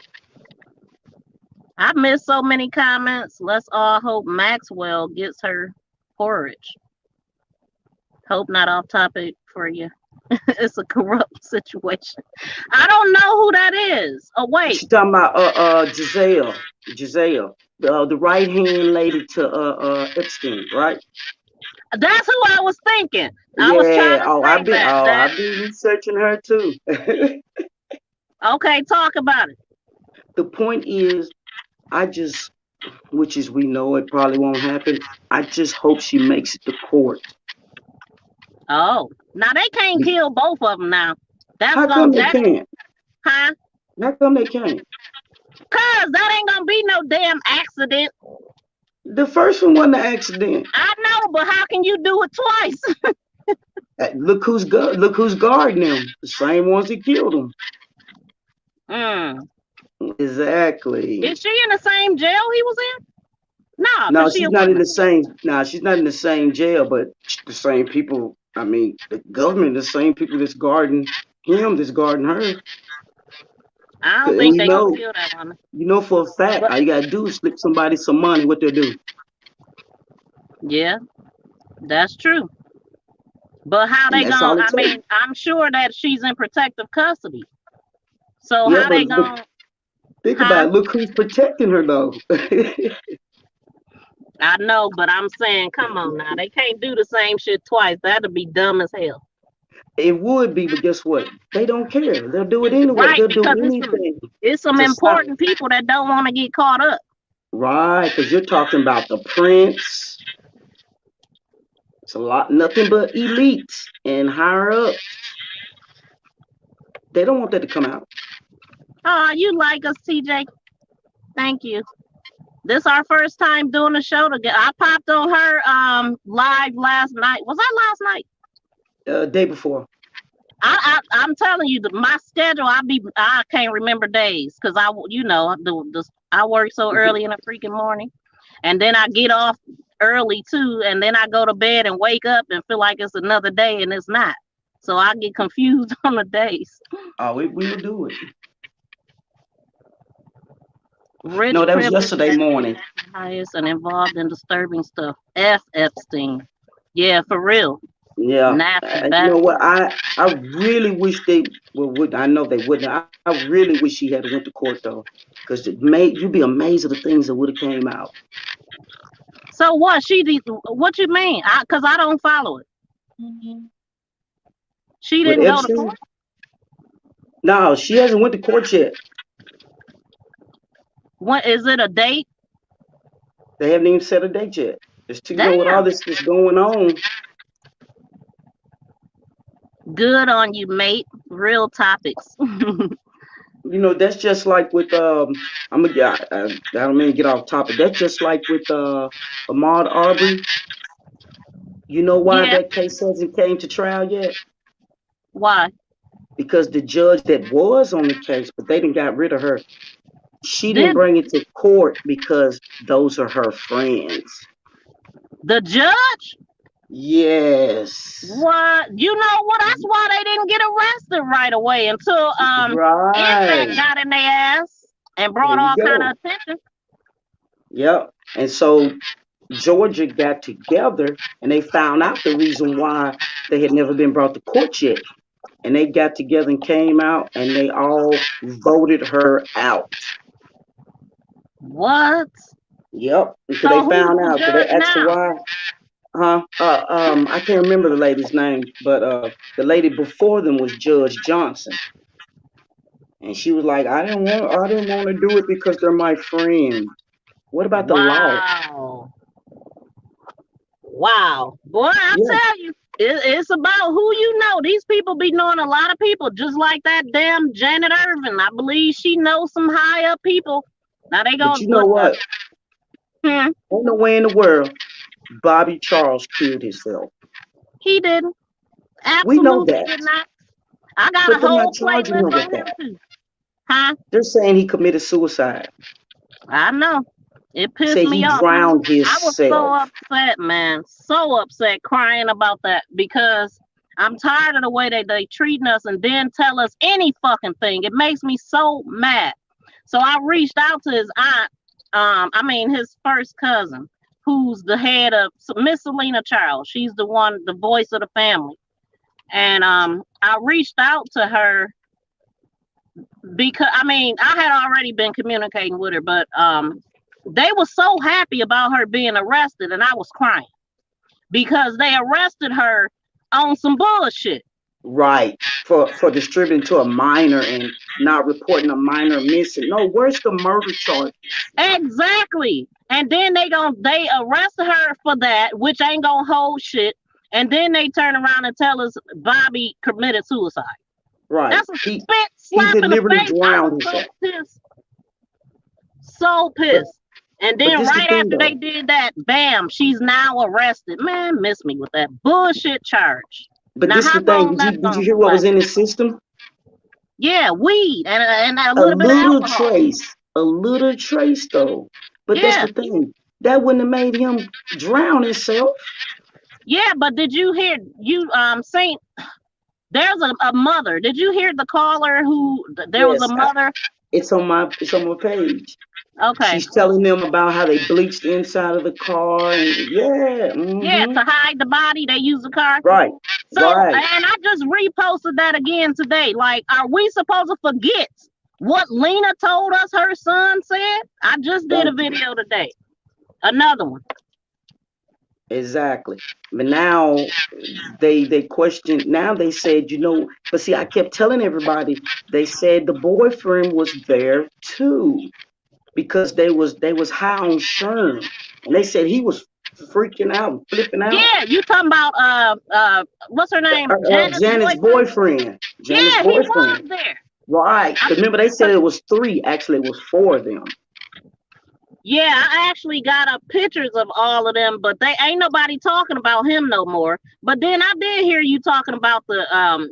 I missed so many comments. Let's all hope Maxwell gets her porridge. Hope not off topic for you. It's a corrupt situation. I don't know who that is. Oh wait, She's talking about Giselle, the right hand lady to Epstein, right? that's who I was thinking. I was trying Yeah. to say that. I've been researching her too. Okay, talk about it. The point is, I just, which is we know it probably won't happen. I just hope she makes it to court. Oh, now they can't kill both of them now. That's How gonna come they that can't? huh? How come they can't? Cause that ain't gonna be no damn accident. The first one wasn't an accident. I know, but how can you do it twice? Look who's guarding them. The same ones that killed him. Mm. Exactly. Is she in the same jail he was in? Nah, No, cause she she's a not in woman. the same. No, she's not in the same jail, but the same people. I mean, the government, the same people that's guarding him, that's guarding her. I don't And think they gonna kill that woman. you know for a fact, But all you gotta do is slip somebody some money. What they do? yeah, that's true. But how And they that's gonna? all it I takes. mean, I'm sure that she's in protective custody. So Yeah, how they but gonna? think about Huh? it. Look who's protecting her though. I know, but I'm saying, come on now, they can't do the same shit twice. That'd be dumb as hell. It would be, but guess what? They don't care. They'll do it anyway. Right? They'll do Because anything it's some to stop. important people that don't want to get caught up. Right, because you're talking about the prince. It's a lot, nothing but elites and higher ups. They don't want that to come out. Oh, you like us, TJ? Thank you. This our first time doing a show together. I popped on her live last night. Was that last night? Day before. I'm telling you, my schedule. I can't remember days because I work so early in the freaking morning, and then I get off early too, and then I go to bed and wake up and feel like it's another day, and it's not. So I get confused on the days. Oh, we will do it. Rich, No, that was privileged, yesterday morning. highest, and involved in disturbing stuff. F. Epstein. Yeah, for real. Yeah. Nasty You know bastard. what? I really wish they would. I know they wouldn't. I really wish she had went to court though, because you'd be amazed at the things that would have came out. So what? What you mean? Cause I don't follow it. She With didn't go to Epstein? court. No, she hasn't went to court yet. What is it? A date? They haven't even set a date yet. Just with all Damn. this that's going on. Good on you, mate. Real topics. That's just like with I'm gonna get I don't mean to get off topic. That's just like with Ahmaud Arbery. You know why Yeah. that case hasn't came to trial yet? Why? Because the judge that was on the case, but they didn't got rid of her. She didn't Did bring it to court because those are her friends. the judge? Yes. What? You know what? That's why they didn't get arrested right away until Right. Impact got in their ass and brought There you all kind go. of attention. Yep. And so Georgia got together and they found out the reason why they had never been brought to court yet. And they got together and came out and they all voted her out. What? Yep. Because So they who's found the out. Because they judge asked her now? why. I can't remember the lady's name, but the lady before them was Judge Johnson. And she was like, I didn't want to do it because they're my friends. What about the law? Wow. Boy, I Yeah. tell you, it's about who you know. These people be knowing a lot of people, just like that damn Janet Irvin. I believe she knows some high up people. Now they But gonna you know what? Ain't no way in the world Bobby Charles killed himself. He didn't. We know Absolutely that. did not. I got But a they're whole not charging playlist him with on him that. too. Huh? They're saying he committed suicide. I know. It pissed Say me he off. drowned I was so himself. upset, man. So upset crying about that because I'm tired of the way they treating us and then tell us any fucking thing. It makes me so mad. So I reached out to his aunt, his first cousin, who's the head of Miss Selena Charles. She's the voice of the family. And I reached out to her because I had already been communicating with her, but they were so happy about her being arrested, and I was crying because they arrested her on some bullshit. Right. For distributing to a minor and not reporting a minor missing. No, where's the murder charge? Exactly. And then they arrested her for that, which ain't gonna hold shit. And then they turn around and tell us Bobby committed suicide. Right. That's a spit slap in the deliberately face. I drowned was so himself. pissed. So pissed. And then this the right thing, after they though. did that, bam, she's now arrested. Man, miss me with that bullshit charge. But Now, this how the thing. long that's Did you gonna hear what was last? in his system? Yeah, weed and a A little bit of little alcohol. trace. A little trace, though. But that's Yeah, the thing. That wouldn't have made him drown himself. yeah, but did you hear Saint? There's a mother. Did you hear the caller who there was Yes, a mother? it's on my page. Okay. She's telling them about how they bleached the inside of the car and Yeah, mm-hmm. to hide the body, they use the car. Right. So, Right. and I just reposted that again today. Like, are we supposed to forget what Lena told us her son said? I just did a video today. Another one. Exactly. But now they questioned. Now they said, but see, I kept telling everybody. They said the boyfriend was there too, because they was high on Sherm, and they said he was freaking out, flipping out. Yeah, you talking about what's her name? Janet's boyfriend. Janet's Yeah, boyfriend. he was there. Right. Because remember they said it was 3. Actually, it was 4 of them. Yeah, I actually got up pictures of all of them, but they ain't nobody talking about him no more. But then I did hear you talking about the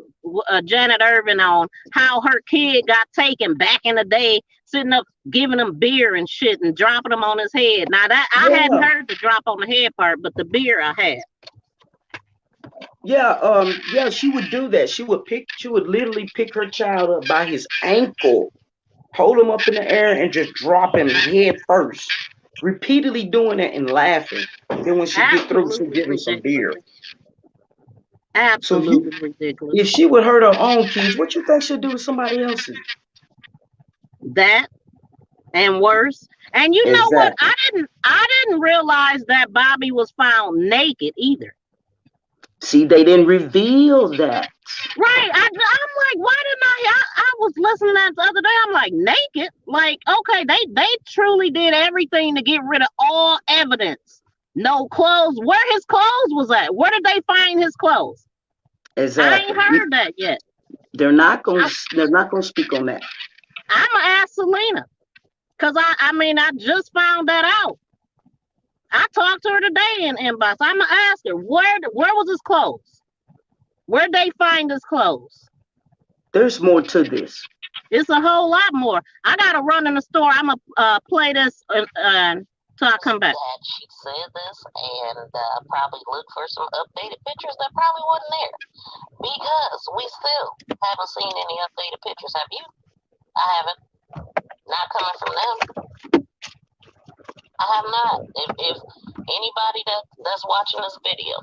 Janet Irvin on how her kid got taken back in the day, sitting up giving him beer and shit and dropping him on his head. Now that I hadn't Yeah, heard the drop on the head part, but the beer I had. yeah, she would do that. She would literally pick her child up by his ankle, hold him up in the air, and just drop him head first, repeatedly doing it and laughing. Then when she get through, she'd Absolutely give him some ridiculous. beer. So Absolutely ridiculous. if she would hurt her own kids, what you think she'll do to somebody else's? That and worse. And you know what? Exactly. I didn't realize that Bobby was found naked either. See, they didn't reveal that. Right. I'm like, why didn't I was listening to that the other day. I'm like, naked? Like, okay, they truly did everything to get rid of all evidence. No clothes. Where his clothes was at? Where did they find his clothes? I ain't Exactly. heard that yet. They're not gonna I, they're not gonna speak on that. I'm gonna ask Selena. Cause I mean I just found that out. I talked to her today in inbox. I'm gonna ask her where was his clothes? Where'd they find his clothes? There's more to this. It's a whole lot more. I gotta run in the store. I'm gonna play this till I come back. That she said this and probably look for some updated pictures that probably wasn't there because we still haven't seen any updated pictures. Have you? I haven't. Not coming from them. I have not. If anybody that's watching this video,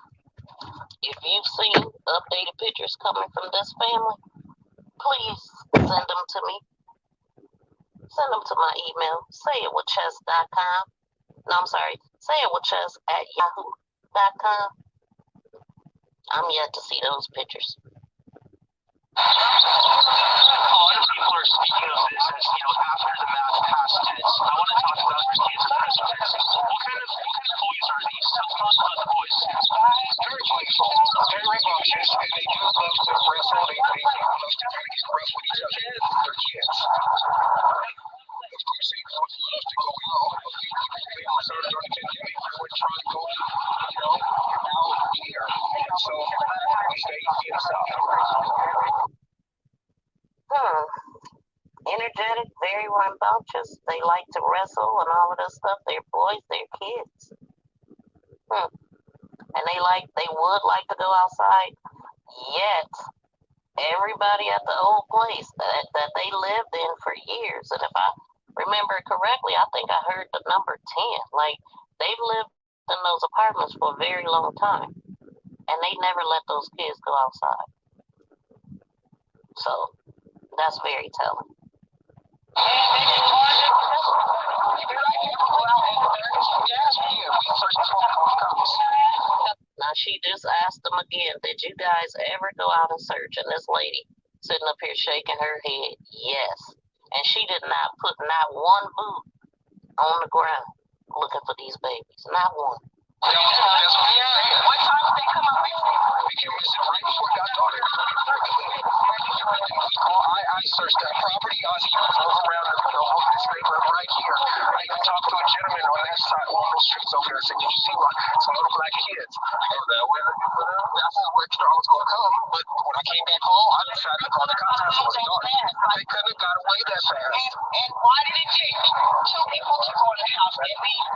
if you've seen updated pictures coming from this family, please send them to me. Send them to my email, sayitwithchess.com. No, I'm sorry, sayitwithchess@yahoo.com. I'm yet to see those pictures. A lot of people are speaking of this as, after the math past tense. I want to talk about your kids in present tense. What kind of boys are these? Tell us about the boys. Very playful, very rambunctious, and they do love to wrestle. They love to kind of get rough with each other. They're kids. Of course, they would love to go out. They also during the pandemic would try to go, out here. So we stay inside. Energetic, very rambunctious. They like to wrestle and all of this stuff. They're boys, they're kids. And they would like to go outside. Yet, everybody at the old place that they lived in for years, and if I remember correctly, I think I heard the number 10. Like, they've lived in those apartments for a very long time. And they never let those kids go outside. So, that's very telling. Now she just asked them again, did you guys ever go out and search? And this lady sitting up here shaking her head, yes. And she did not put not one boot on the ground looking for these babies. Not one. What time did they come up before? We came missing right before I got started. I searched that property. I was even drove around this neighborhood right here. I even talked to a gentleman on that side, on those streets over there. I said, did you see some little black kids? That way, that's how extra I was going to come. But when I came back home, I decided to call the cops. It was dark. They couldn't have got away that fast. And why did it take two people to go in the house and leave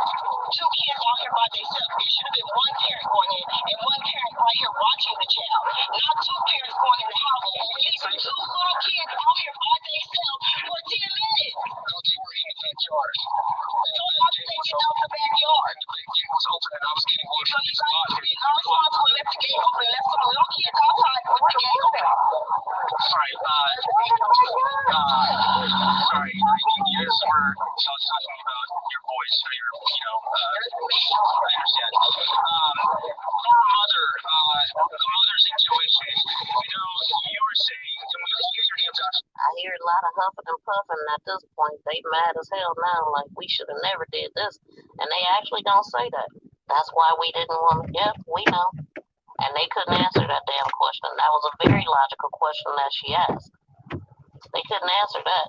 two kids out here by themselves? There should have been one parent going in and one parent right here watching the child. Not two parents going in the house and leaving two little kids out here by themselves for 10 minutes. No, they were in the backyard. So how did they get out the backyard? The gate was open and I was getting wood So from you this guys spot. were being irresponsible and left the gate open, left some little kids outside with the gate open. Sorry, sorry. You guys were talking about your boys, or your, I understand. Your mother, the mother's intuition. You were saying, can we hear your name, Josh? I hear a lot of huffing and puffing at this point. They mad as hell now, like we should have never did this. And they actually don't say that. That's why we didn't want to, yep, we know. And they couldn't answer that damn question. That was a very logical question that she asked. They couldn't answer that.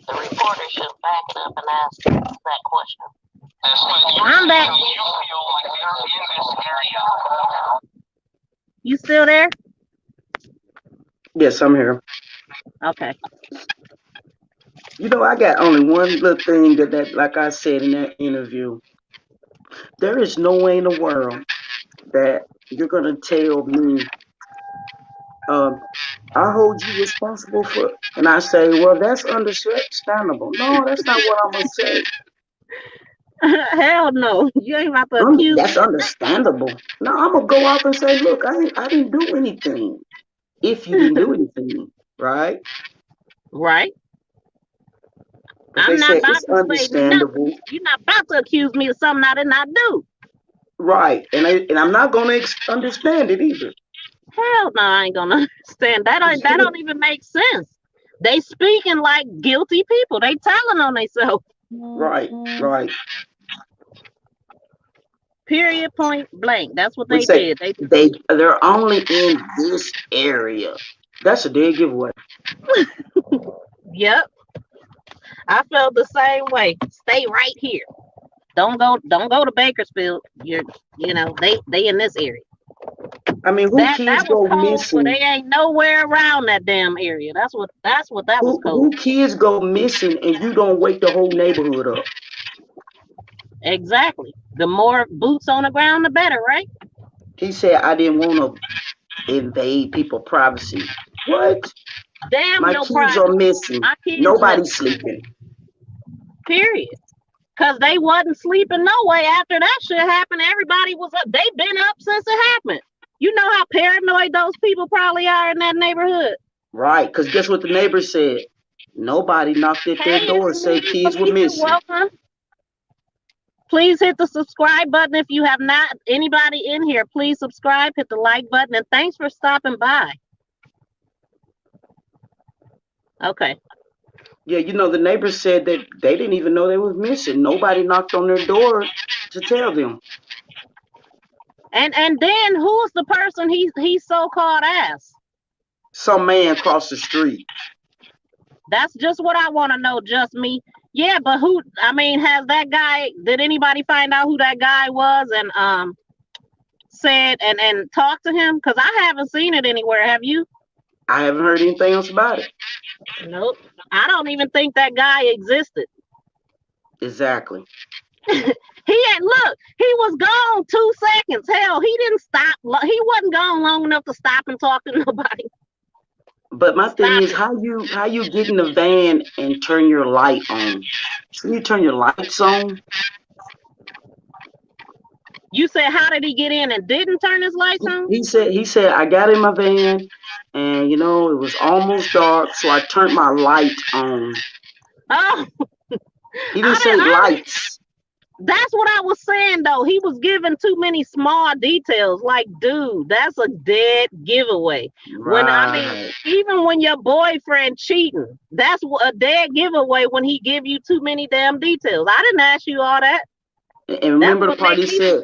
The reporter should back it up and ask that question. I'm back. You feel like they're in this area. You still there? Yes, I'm here. Okay. You know, I got only one little thing that like I said in that interview, there is no way in the world that you're gonna tell me, I hold you responsible for, and I say, well, that's understandable. No, that's not what I'm gonna say. Hell no. You ain't about to accuse That's me. understandable. No, I'm gonna go off and say, look, I didn't do anything. If you didn't do anything, right? Right. But I'm they not said about it's to say nothing. understandable, You're not about to accuse me of something I did not do. right? And I'm not gonna understand it either. Hell no, I ain't gonna understand. That don't even make sense. They speaking like guilty people. They telling on themselves. Right, right. Period, point blank. That's what We they say did. They they're only in this area. That's a dead giveaway. Yep. I felt the same way. Stay right here. Don't go to Bakersfield. They in this area. I mean, who That kids was go cold, but missing? they ain't nowhere around that damn area. That's what that was cold. Who kids go missing and you don't wake the whole neighborhood up? Exactly. The more boots on the ground, the better, right? He said, I didn't want to invade people's privacy. What? Damn My your kids are privacy. missing. My kids Nobody's missing. sleeping. Period. Cause they wasn't sleeping no way after that shit happened. Everybody was up. They been up since it happened. You know how paranoid those people probably are in that neighborhood. Right, because guess what the neighbors said? Nobody knocked at their Hey, door and it's said me, kids were Felicia. missing. Welcome. Please hit the subscribe button if you have not. Anybody in here, please subscribe, hit the like button, and thanks for stopping by. Okay. Yeah, you know, the neighbors said that they didn't even know they was missing. Nobody knocked on their door to tell them. And then who's the person he so-called asked? Some man across the street. That's just what I want to know, just me. Yeah, but who, I mean, did anybody find out who that guy was and said and talked to him? Because I haven't seen it anywhere. Have you? I haven't heard anything else about it. Nope. I don't even think that guy existed. Exactly. He was gone 2 seconds. Hell, he didn't stop. He wasn't gone long enough to stop and talk to nobody. But my thing is, how you get in the van and turn your light on? Shouldn't you turn your lights on? You said, how did he get in and didn't turn his lights on? He said I got in my van and it was almost dark, so I turned my light on. Oh, He didn't say lights. That's what I was saying though. He was giving too many small details. Like, dude, that's a dead giveaway. Right. Even when your boyfriend cheating, that's a dead giveaway when he give you too many damn details. I didn't ask you all that. And remember the part he said,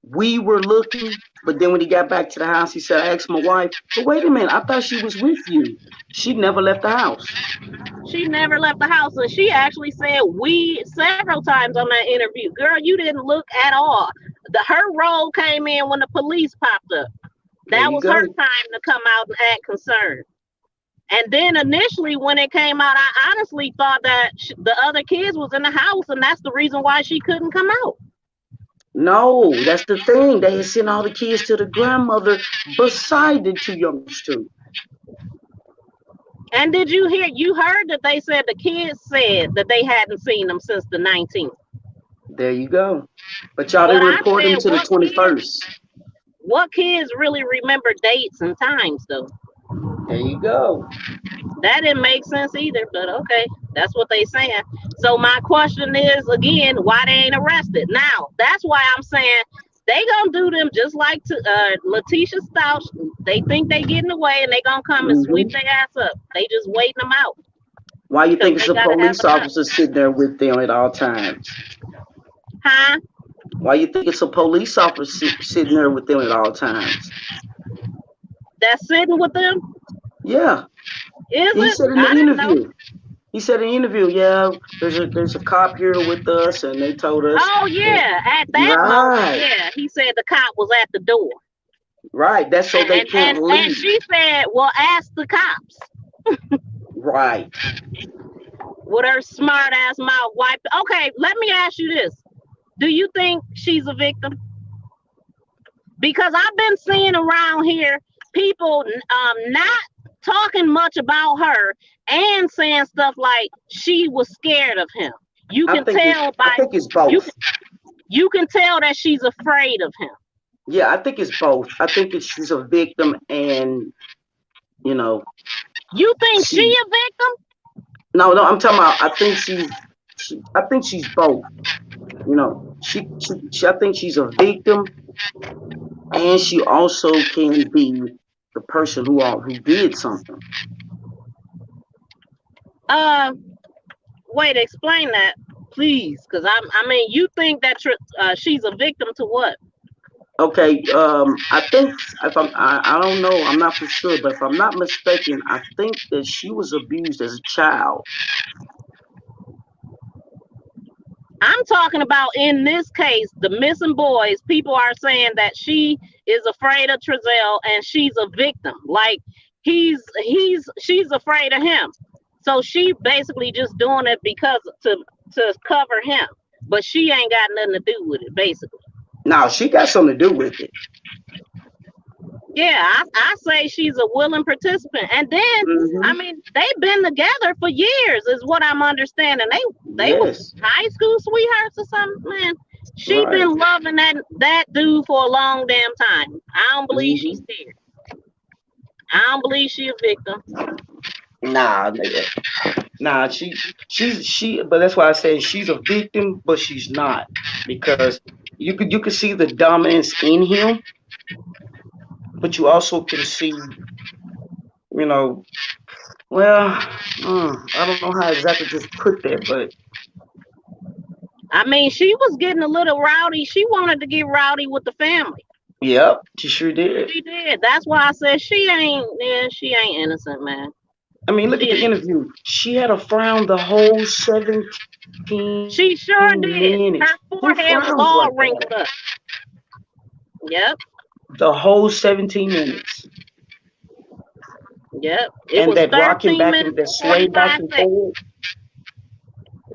we were looking, but then when he got back to the house, he said, I asked my wife, but wait a minute, I thought she was with you. She never left the house. She never left the house, and she actually said we several times on that interview. Girl, you didn't look at all. Her role came in when the police popped up. That was her time to come out and act concerned. And then initially when it came out, I honestly thought that the other kids was in the house, and that's the reason why she couldn't come out. No, that's the thing. They had sent all the kids to the grandmother beside the two youngest too. And did you heard that they said the kids said that they hadn't seen them since the 19th. There you go. But y'all didn't report them to the 21st. What kids really remember dates and times though? There you go. That didn't make sense either, but okay, that's what they saying. So my question is again, why they ain't arrested? Now, that's why I'm saying they gonna do them just like Letitia Stouch. They think they getting away and they gonna come and sweep their ass up. They just waiting them out. Why you think it's a police officer sitting there with them at all times? Huh? Why you think it's a police officer sitting there with them at all times? That's sitting with them? Yeah. Is he it? said in the interview. He said in the interview, yeah, there's a cop here with us, and they told us Oh that yeah, at that moment, right, yeah, he said the cop was at the door, right. That's so they can't and leave. she said, "Well, ask the cops." Right. With her smart ass mouth wiped. Okay, let me ask you this: do you think she's a victim? Because I've been seeing around here people not talking much about her and saying stuff like she was scared of him. You I can think it. tell I by think it's you both. can, you can tell that she's afraid of him. Yeah, I think it's both. I think she's a victim, and you know, You think she she. a victim? No, I'm talking about. I think I think she's both. You know, I think she's a victim, and she also can be the person who did something. Uh, wait, explain that, please, because I mean, you think that she's a victim to what? Okay, I think if I don't know, I'm not for sure, but if I'm not mistaken, I think that she was abused as a child. I'm talking about in this case, the missing boys. People are saying that she is afraid of Trezell and she's a victim. Like she's afraid of him. So she basically just doing it because to cover him. But she ain't got nothing to do with it, basically. Now she got something to do with it. Yeah, I say she's a willing participant. And then, I Hmm. mean, they've been together for years, is what I'm understanding. They was Yes, high school sweethearts or something, man. She right. been loving that dude for a long damn time. I don't believe she's Hmm. scared. I don't believe she a victim. Nah, nigga. Nah, she. But that's why I say she's a victim, but she's not because you could see the dominance in him, but you also can see, you know, well, I don't know how exactly just put that, but I mean, she was getting a little rowdy. She wanted to get rowdy with the family. yep, she sure did. She did. That's why I said she ain't innocent, man. I mean, look at She the ain't. interview. She had a frown the whole 17 She sure minutes. did. Who Her frowns forehead was like all that? wrinkled up. Yep. The whole 17 minutes. Yep. It And was that rocking 13 back and minutes that and sway back 45 and seconds. forward.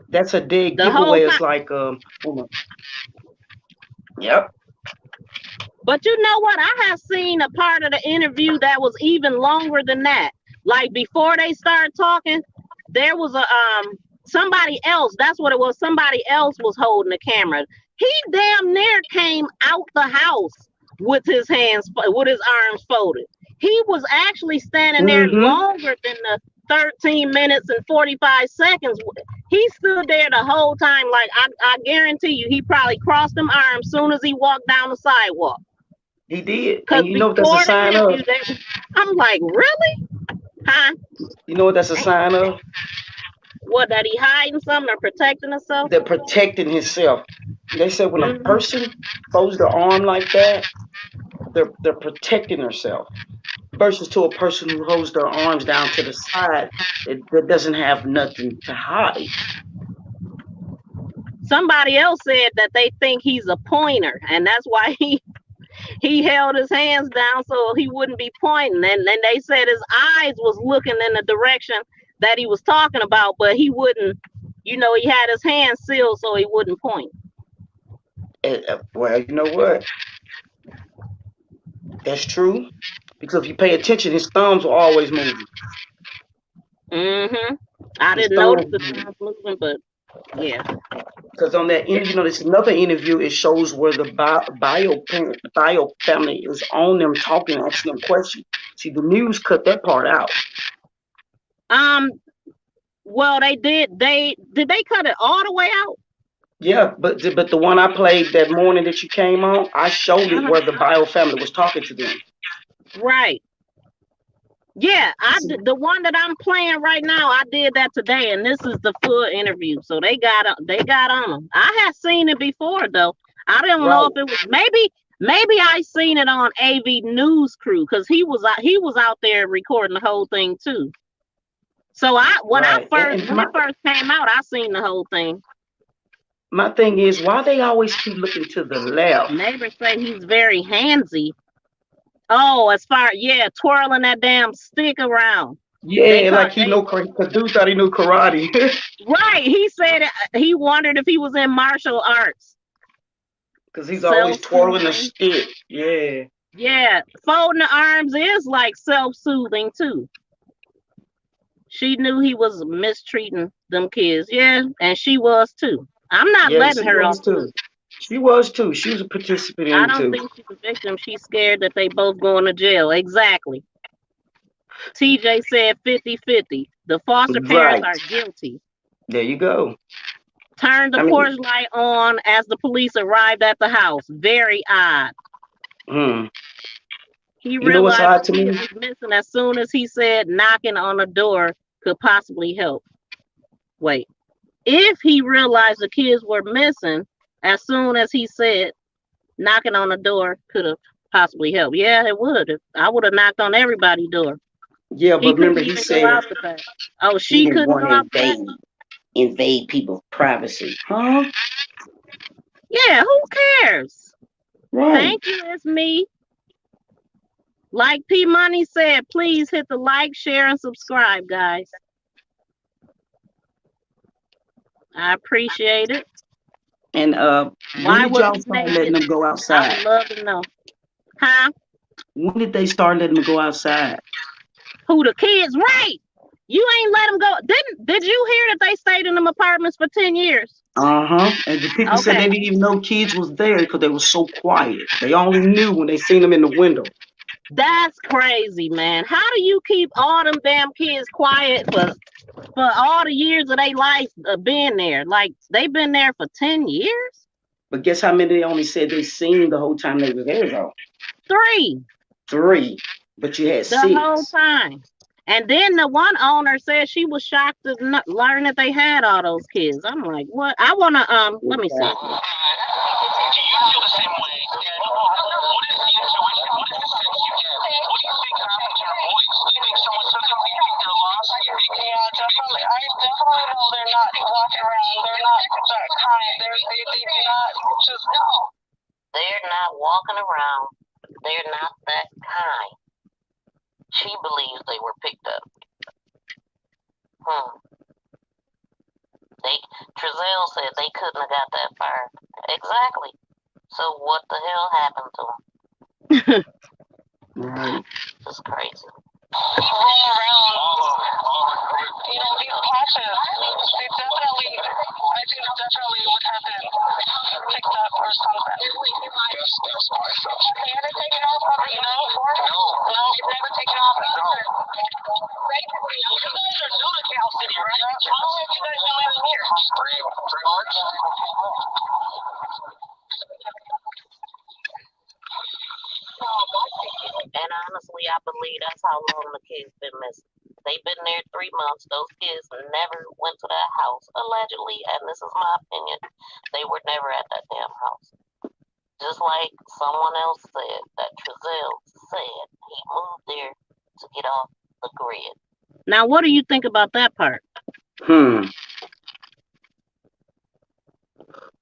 That's a dead The whole giveaway. It's time. like, yep. But you know what? I have seen a part of the interview that was even longer than that. Like before they started talking, there was a somebody else. That's what it was. Somebody else was holding the camera. He damn near came out the house with his arms folded. He was actually standing there Mm-hmm. longer than the 13 minutes and 45 seconds. He stood there the whole time. Like I guarantee you, he probably crossed them arms soon as he walked down the sidewalk. He did. Cause And you know what that's a before the sign of? interview, I'm like, really? Huh? You know what that's a sign of? What, that he hiding something or protecting himself? They're protecting himself. They said when a Hmm. person folds their arm like that, they're protecting themselves. Versus to a person who holds their arms down to the side that doesn't have nothing to hide. Somebody else said that they think he's a pointer, and that's why he held his hands down so he wouldn't be pointing. And then they said his eyes was looking in the direction that he was talking about, but he wouldn't. You know, he had his hands sealed so he wouldn't point. Well, you know what? That's true. Because if you pay attention, his thumbs will always move. Mm-hmm. I His didn't notice thumbs the move. thumbs moving, but yeah. Because on that, there's another interview. It shows where the bio family is on them talking, asking them questions. See, the news cut that part out. Um. Well, they did. Did they cut it all the way out? Yeah, but the one I played that morning that you came on, I showed it where the Uh-huh. bio family was talking to them. Right. Yeah, I See, did the one that I'm playing right now. I did that today, and this is the full interview. So they got on them. I had seen it before though. I don't know right. if it was maybe I seen it on AV News Crew because he was out there recording the whole thing too. So when Right. And it first came out, I seen the whole thing. my thing is, why they always keep looking to the left? Neighbors say he's very handsy. Oh, as far twirling that damn stick around. Yeah, like he know, cause dude thought he knew karate. Right. He said he wondered if he was in martial arts. Cause he's always twirling the stick. Yeah. Yeah, folding the arms is like self-soothing too. She knew he was mistreating them kids. Yeah, and she was too. I'm not Yeah, letting she her was off. too. She was too. She was a participant in I it don't too. think she's a victim. She's scared that they both going to jail. Exactly. TJ said 50-50. The foster parents Right. are guilty. There you go. Turned the porch light on as the police arrived at the house. Very odd. He You know what's realized odd the to me? kid was missing as soon as he said knocking on the door could possibly help. Wait. If he realized the kids were missing as soon as he said knocking on the door could have possibly helped. Yeah, it would. I would have knocked on everybody's door. Yeah, He but remember couldn't he even go said out the back. Oh, he she didn't couldn't want go to out the back? invade people's privacy. Huh? Yeah, who cares? Right. Thank you, it's me. Like P Money said, please hit the like, share, and subscribe, guys. I appreciate it. And when did y'all start letting them go outside? I would love to know. Huh? When did they start letting them go outside? Who, the kids? Right. You ain't let them go. Did you hear that they stayed in them apartments for 10 years? Uh-huh. And the people said they didn't even know kids was there because they were so quiet. They only knew when they seen them in the window. That's crazy, man. How do you keep all them damn kids quiet for all the years of their life being there? Like, they've been there for 10 years? But guess how many they only said they seen the whole time they were there, though? 3. 3. But you had 6. The whole time. And then the one owner said she was shocked to learn that they had all those kids. I'm like, what? I want to, let me see. Do you feel the same way? And what is the intuition? What is the sense you get? What do you think happened to her boys? Do you think someone took them? Do you think they're lost? Do you think definitely. I definitely know they're not walking around. They're not that kind. They do not just. They're not walking around. They're not that kind. She believes they were picked up. Trezelle said they couldn't have got that far. Exactly. So what the hell happened to them? Right. It's crazy. Roll around. You know, these patches. They definitely. I think definitely would have been picked up or something. That's my assumption. They ever taken off on the before? No. They've never taken off. No. You guys are new to Cal City, right? How long have you guys been living here? 3 months. And honestly, I believe that's how long the kids been missing. They've been there 3 months. Those kids never went to that house, allegedly, and this is my opinion. They were never at that damn house. Just like someone else said, that Trezelle said he moved there to get off the grid. Now, what do you think about that part?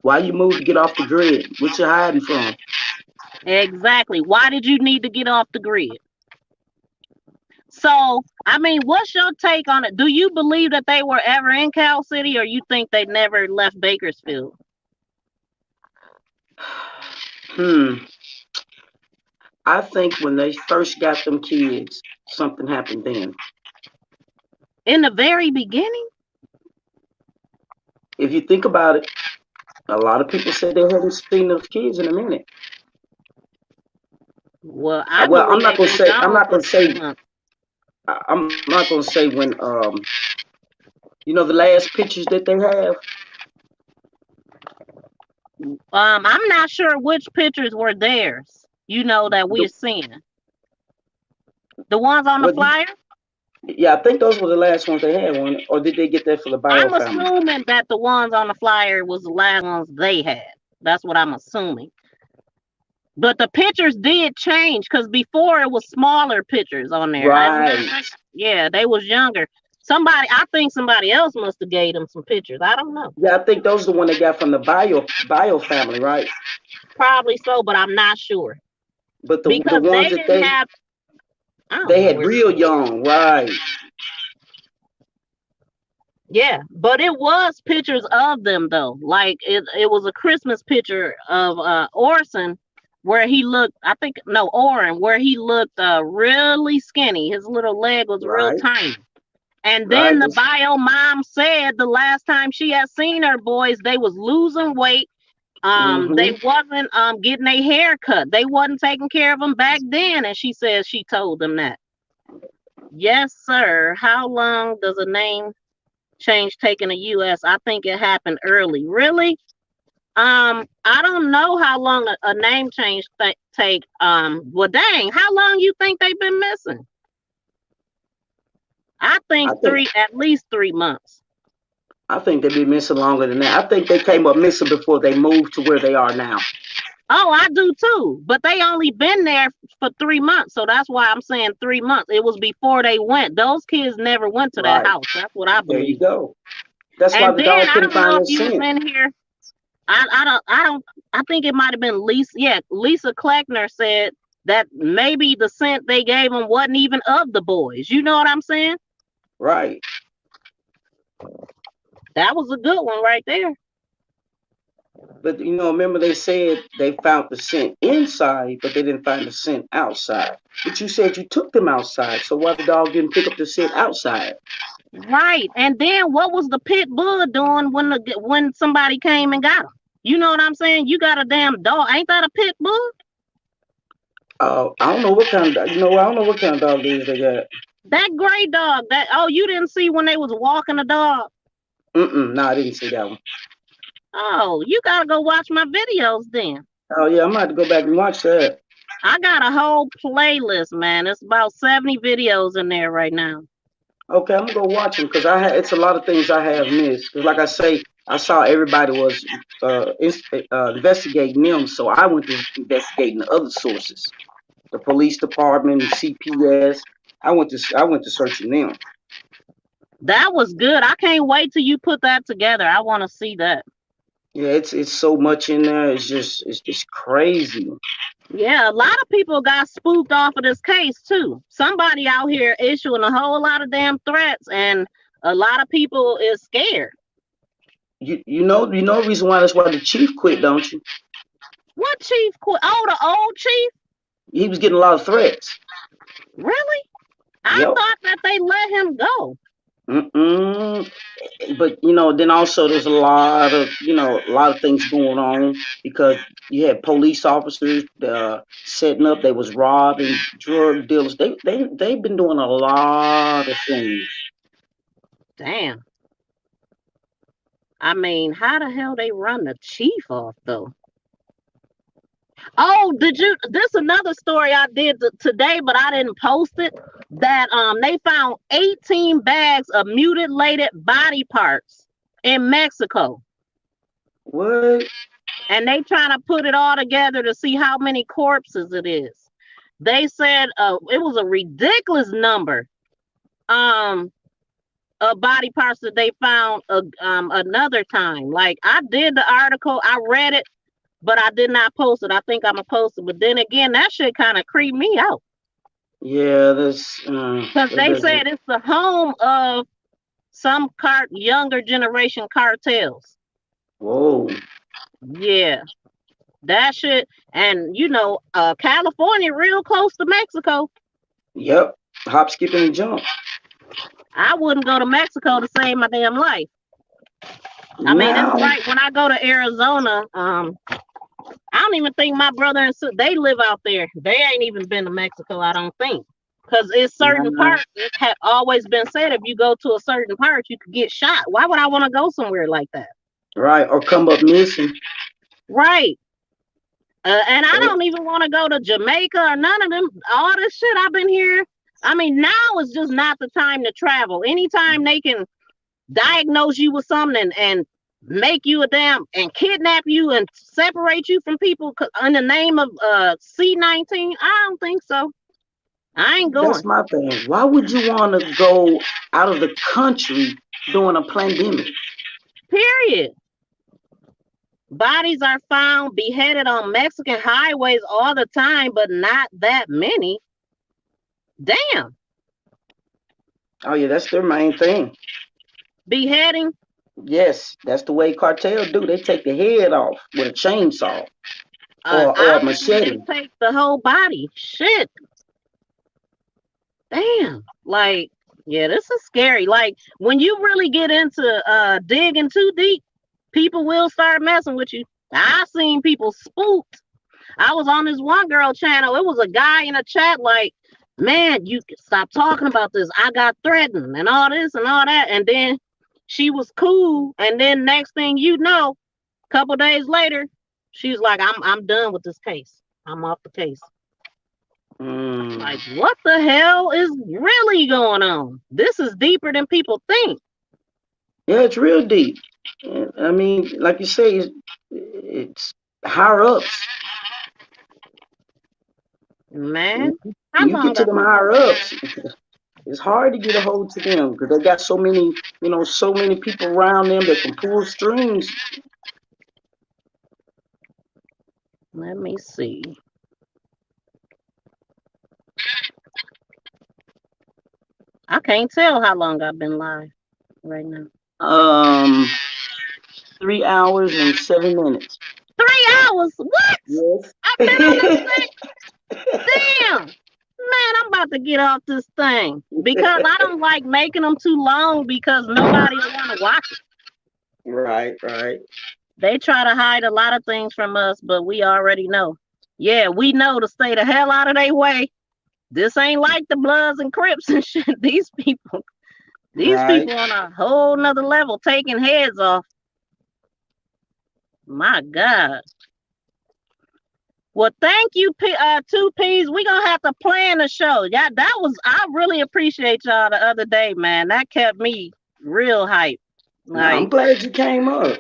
Why you moved to get off the grid? What you hiding from? Exactly. Why did you need to get off the grid? So, I mean, what's your take on it? Do you believe that they were ever in Cal City, or you think they never left Bakersfield? I think when they first got them kids, something happened then. In the very beginning? If you think about it, a lot of people said they hadn't seen those kids in a minute. Well, I'm not gonna say. I'm not gonna say when. You know the last pictures that they have. I'm not sure which pictures were theirs. You know that we're seeing. The ones on the flyer. Yeah, I think those were the last ones they had. Or did they get that for the bio family? I'm assuming that the ones on the flyer was the last ones they had. That's what I'm assuming. But the pictures did change because before it was smaller pictures on there. Right. Yeah, they was younger. I think somebody else must have gave them some pictures. I don't know. Yeah, I think those are the one they got from the bio family, right? Probably so, but I'm not sure But the because ones they that didn't have. I don't they know had where. real young, right? Yeah, but it was pictures of them though. Like it was a Christmas picture of Orson where he looked. I think no Oren where he looked really skinny. His little leg was real Right, tiny. And then right. the bio mom said the last time she had seen her boys, they was losing weight. They Mm-hmm. wasn't getting a haircut. They wasn't taking care of them back then. And she says she told them that. Yes, sir. How long does a name change take in the U.S.? I think it happened early. Really? I don't know how long a name change take. Well, dang, how long you think they've been missing? I think I think at least 3 months. I think they've been missing longer than that. I think they came up missing before they moved to where they are now. Oh, I do too. But they only been there for 3 months, so that's why I'm saying 3 months. It was before they went. Those kids never went to that Right. house. That's what I There you believe. go. That's why And the then dog I couldn't don't know find if his you was scent. in here. I don't. I think it might have been Lisa. Yeah, Lisa Kleckner said that maybe the scent they gave them wasn't even of the boys. You know what I'm saying? Right. That was a good one right there. But remember they said they found the scent inside, but they didn't find the scent outside. But you said you took them outside, so why the dog didn't pick up the scent outside? Right. And then what was the pit bull doing when somebody came and got him? You know what I'm saying? You got a damn dog. Ain't that a pit bull? I don't know what kind of I don't know what kind of dog it is they got. That gray dog. You didn't see when they was walking the dog. No, I didn't see that one. Oh, you gotta go watch my videos then. Oh yeah, I'm gonna have to go back and watch that. I got a whole playlist, man. It's about 70 videos in there right now. Okay, I'm gonna go watch them because it's a lot of things I have missed. Because like I say, I saw everybody was investigating them, so I went to investigating the other sources, the police department, CPS. I went to searching them. That was good. I can't wait till you put that together. I want to see that. Yeah, it's so much in there. It's crazy. Yeah, a lot of people got spooked off of this case too. Somebody out here issuing a whole lot of damn threats, and a lot of people is scared. You know the reason why that's why the chief quit, don't you? What chief quit? Oh, the old chief? He was getting a lot of threats. Really? I Yep. thought that they let him go. Mm-mm. But then also there's a lot of things going on because you had police officers setting up. They was robbing drug dealers. They've been doing a lot of things. Damn. I mean, how the hell they run the chief off though? Oh, this another story I did today, but I didn't post it. That they found 18 bags of mutilated body parts in Mexico. What? And they trying to put it all together to see how many corpses it is. They said it was a ridiculous number of body parts that they found another time. Like I did the article, I read it, but I did not post it. I think I'm gonna post it, but then again, that shit kind of creeped me out Yeah, that's because that they doesn't. said it's the home of some younger generation cartels. Whoa. Yeah, that shit, and California real close to Mexico. Yep. Hop, skip, and jump. I wouldn't go to Mexico to save my damn life. I mean, it's Now, like when I go to Arizona, I don't even think my brother and sister, they live out there. They ain't even been to Mexico, I don't think. Because it's certain now, parts, it had always been said if you go to a certain part, you could get shot. Why would I want to go somewhere like that? right, or come up missing. Right. And I Eh, don't even want to go to Jamaica or none of them. All this shit I've been here. I mean, now is just not the time to travel. Anytime they can diagnose you with something and make you a damn and kidnap you and separate you from people in the name of C-19, I don't think so. I ain't That's going. my thing. Why would you want to go out of the country during a pandemic? Period. Bodies are found beheaded on Mexican highways all the time, but not that many. Damn. Oh yeah, that's their main thing. Beheading. Yes, that's the way cartels do. They take the head off with a chainsaw or I a believe they machete. take the whole body. Shit. Damn. Like, yeah, this is scary. Like, when you really get into digging too deep, people will start messing with you. I seen people spooked. I was on this one girl channel. It was a guy in a chat like, man, you can stop talking about this. I got threatened and all this and all that. And then she was cool. And then next thing you know, a couple days later, she's like, I'm done with this case. I'm off the case. Mm. Like, what the hell is really going on? This is deeper than people think. Yeah, it's real deep. I mean, like you say, it's higher ups. Man, When how you get long to I them been higher ups, it's hard to get a hold to them because they got so many, so many people around them that can pull strings. Let me see. I can't tell how long I've been live right now. Um, 3 hours and 7 minutes. 3 hours? What? Yes. I've been on this thing. Damn. Man, I'm about to get off this thing because I don't like making them too long because nobody will want to watch it. Right, right. They try to hide a lot of things from us, but we already know. Yeah, we know to stay the hell out of their way. This ain't like the Bloods and Crips and shit. These Right. people on a whole nother level taking heads off. My God. Well, thank you, 2Ps. We gonna have to plan a show. Yeah, I really appreciate y'all the other day, man. That kept me real hype. No, I'm Like, glad you came up.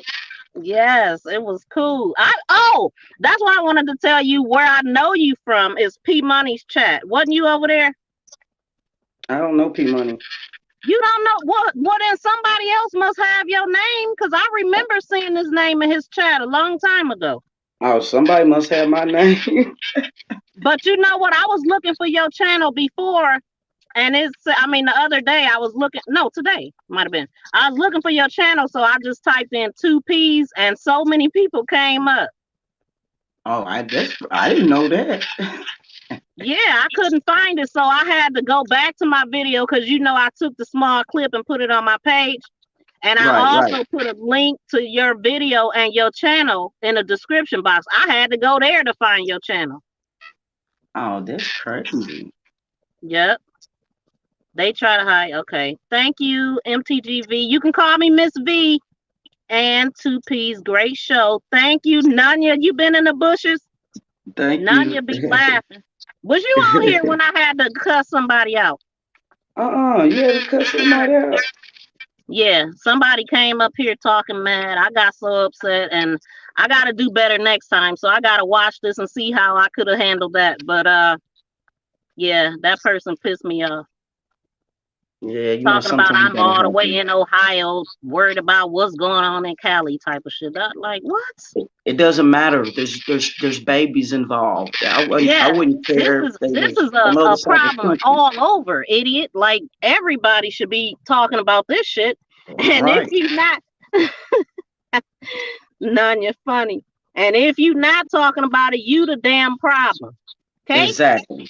yes, it was cool. That's why I wanted to tell you where I know you from is P Money's chat. Wasn't you over there? I don't know P Money. You don't know what then somebody else must have your name because I remember seeing his name in his chat a long time ago. Oh, somebody must have my name. But you know what? I was looking for your channel before, and the other day I was looking, no, today might have been. I was looking for your channel, so I just typed in 2Ps, and so many people came up. Oh, I didn't know that. Yeah, I couldn't find it, so I had to go back to my video because I took the small clip and put it on my page. And I Right, right. also put a link to your video and your channel in the description box. I had to go there to find your channel. Oh, that's crazy. Yep. They try to hide. Okay. Thank you, MTGV. You can call me Miss V and 2Ps. Great show. Thank you, Nanya. You been in the bushes? Thank you. Nanya be laughing. Was you on here when I had to cuss somebody out? You had to cut somebody out. Yeah, somebody came up here talking mad. I got so upset, and I got to do better next time. So I got to watch this and see how I could have handled that. But yeah, that person pissed me off. Yeah, Talking about sometimes you I'm gotta all the have way to. in Ohio, worried about what's going on in Cali, type of shit. Like what? It doesn't matter. There's babies involved. I Yeah, wouldn't this care if is they this was is on the a other side of the problem country. all over, idiot. Like everybody should be talking about this shit. And if Right. you not, none, you're funny. And if you not talking about it, you the damn problem. Okay? Exactly.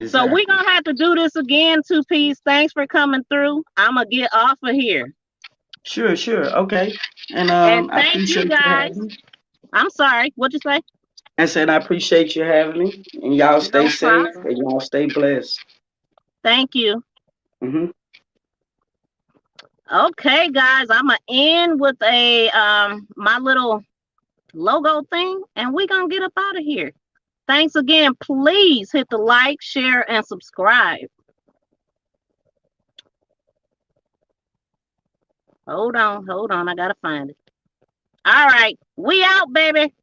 So we're Exactly. gonna have to do this again, 2Ps. Thanks for coming through. I'ma get off of here. Sure, sure. Okay. And And I thank you appreciate you guys. having me. I'm sorry, what'd you say? I said I appreciate you having me. And y'all stay No safe problem. and y'all stay blessed. Thank you. Hmm. Okay, guys, I'ma end with a my little logo thing, and we're gonna get up out of here. Thanks again. Please hit the like, share, and subscribe. Hold on. I gotta find it. All right, we out, baby.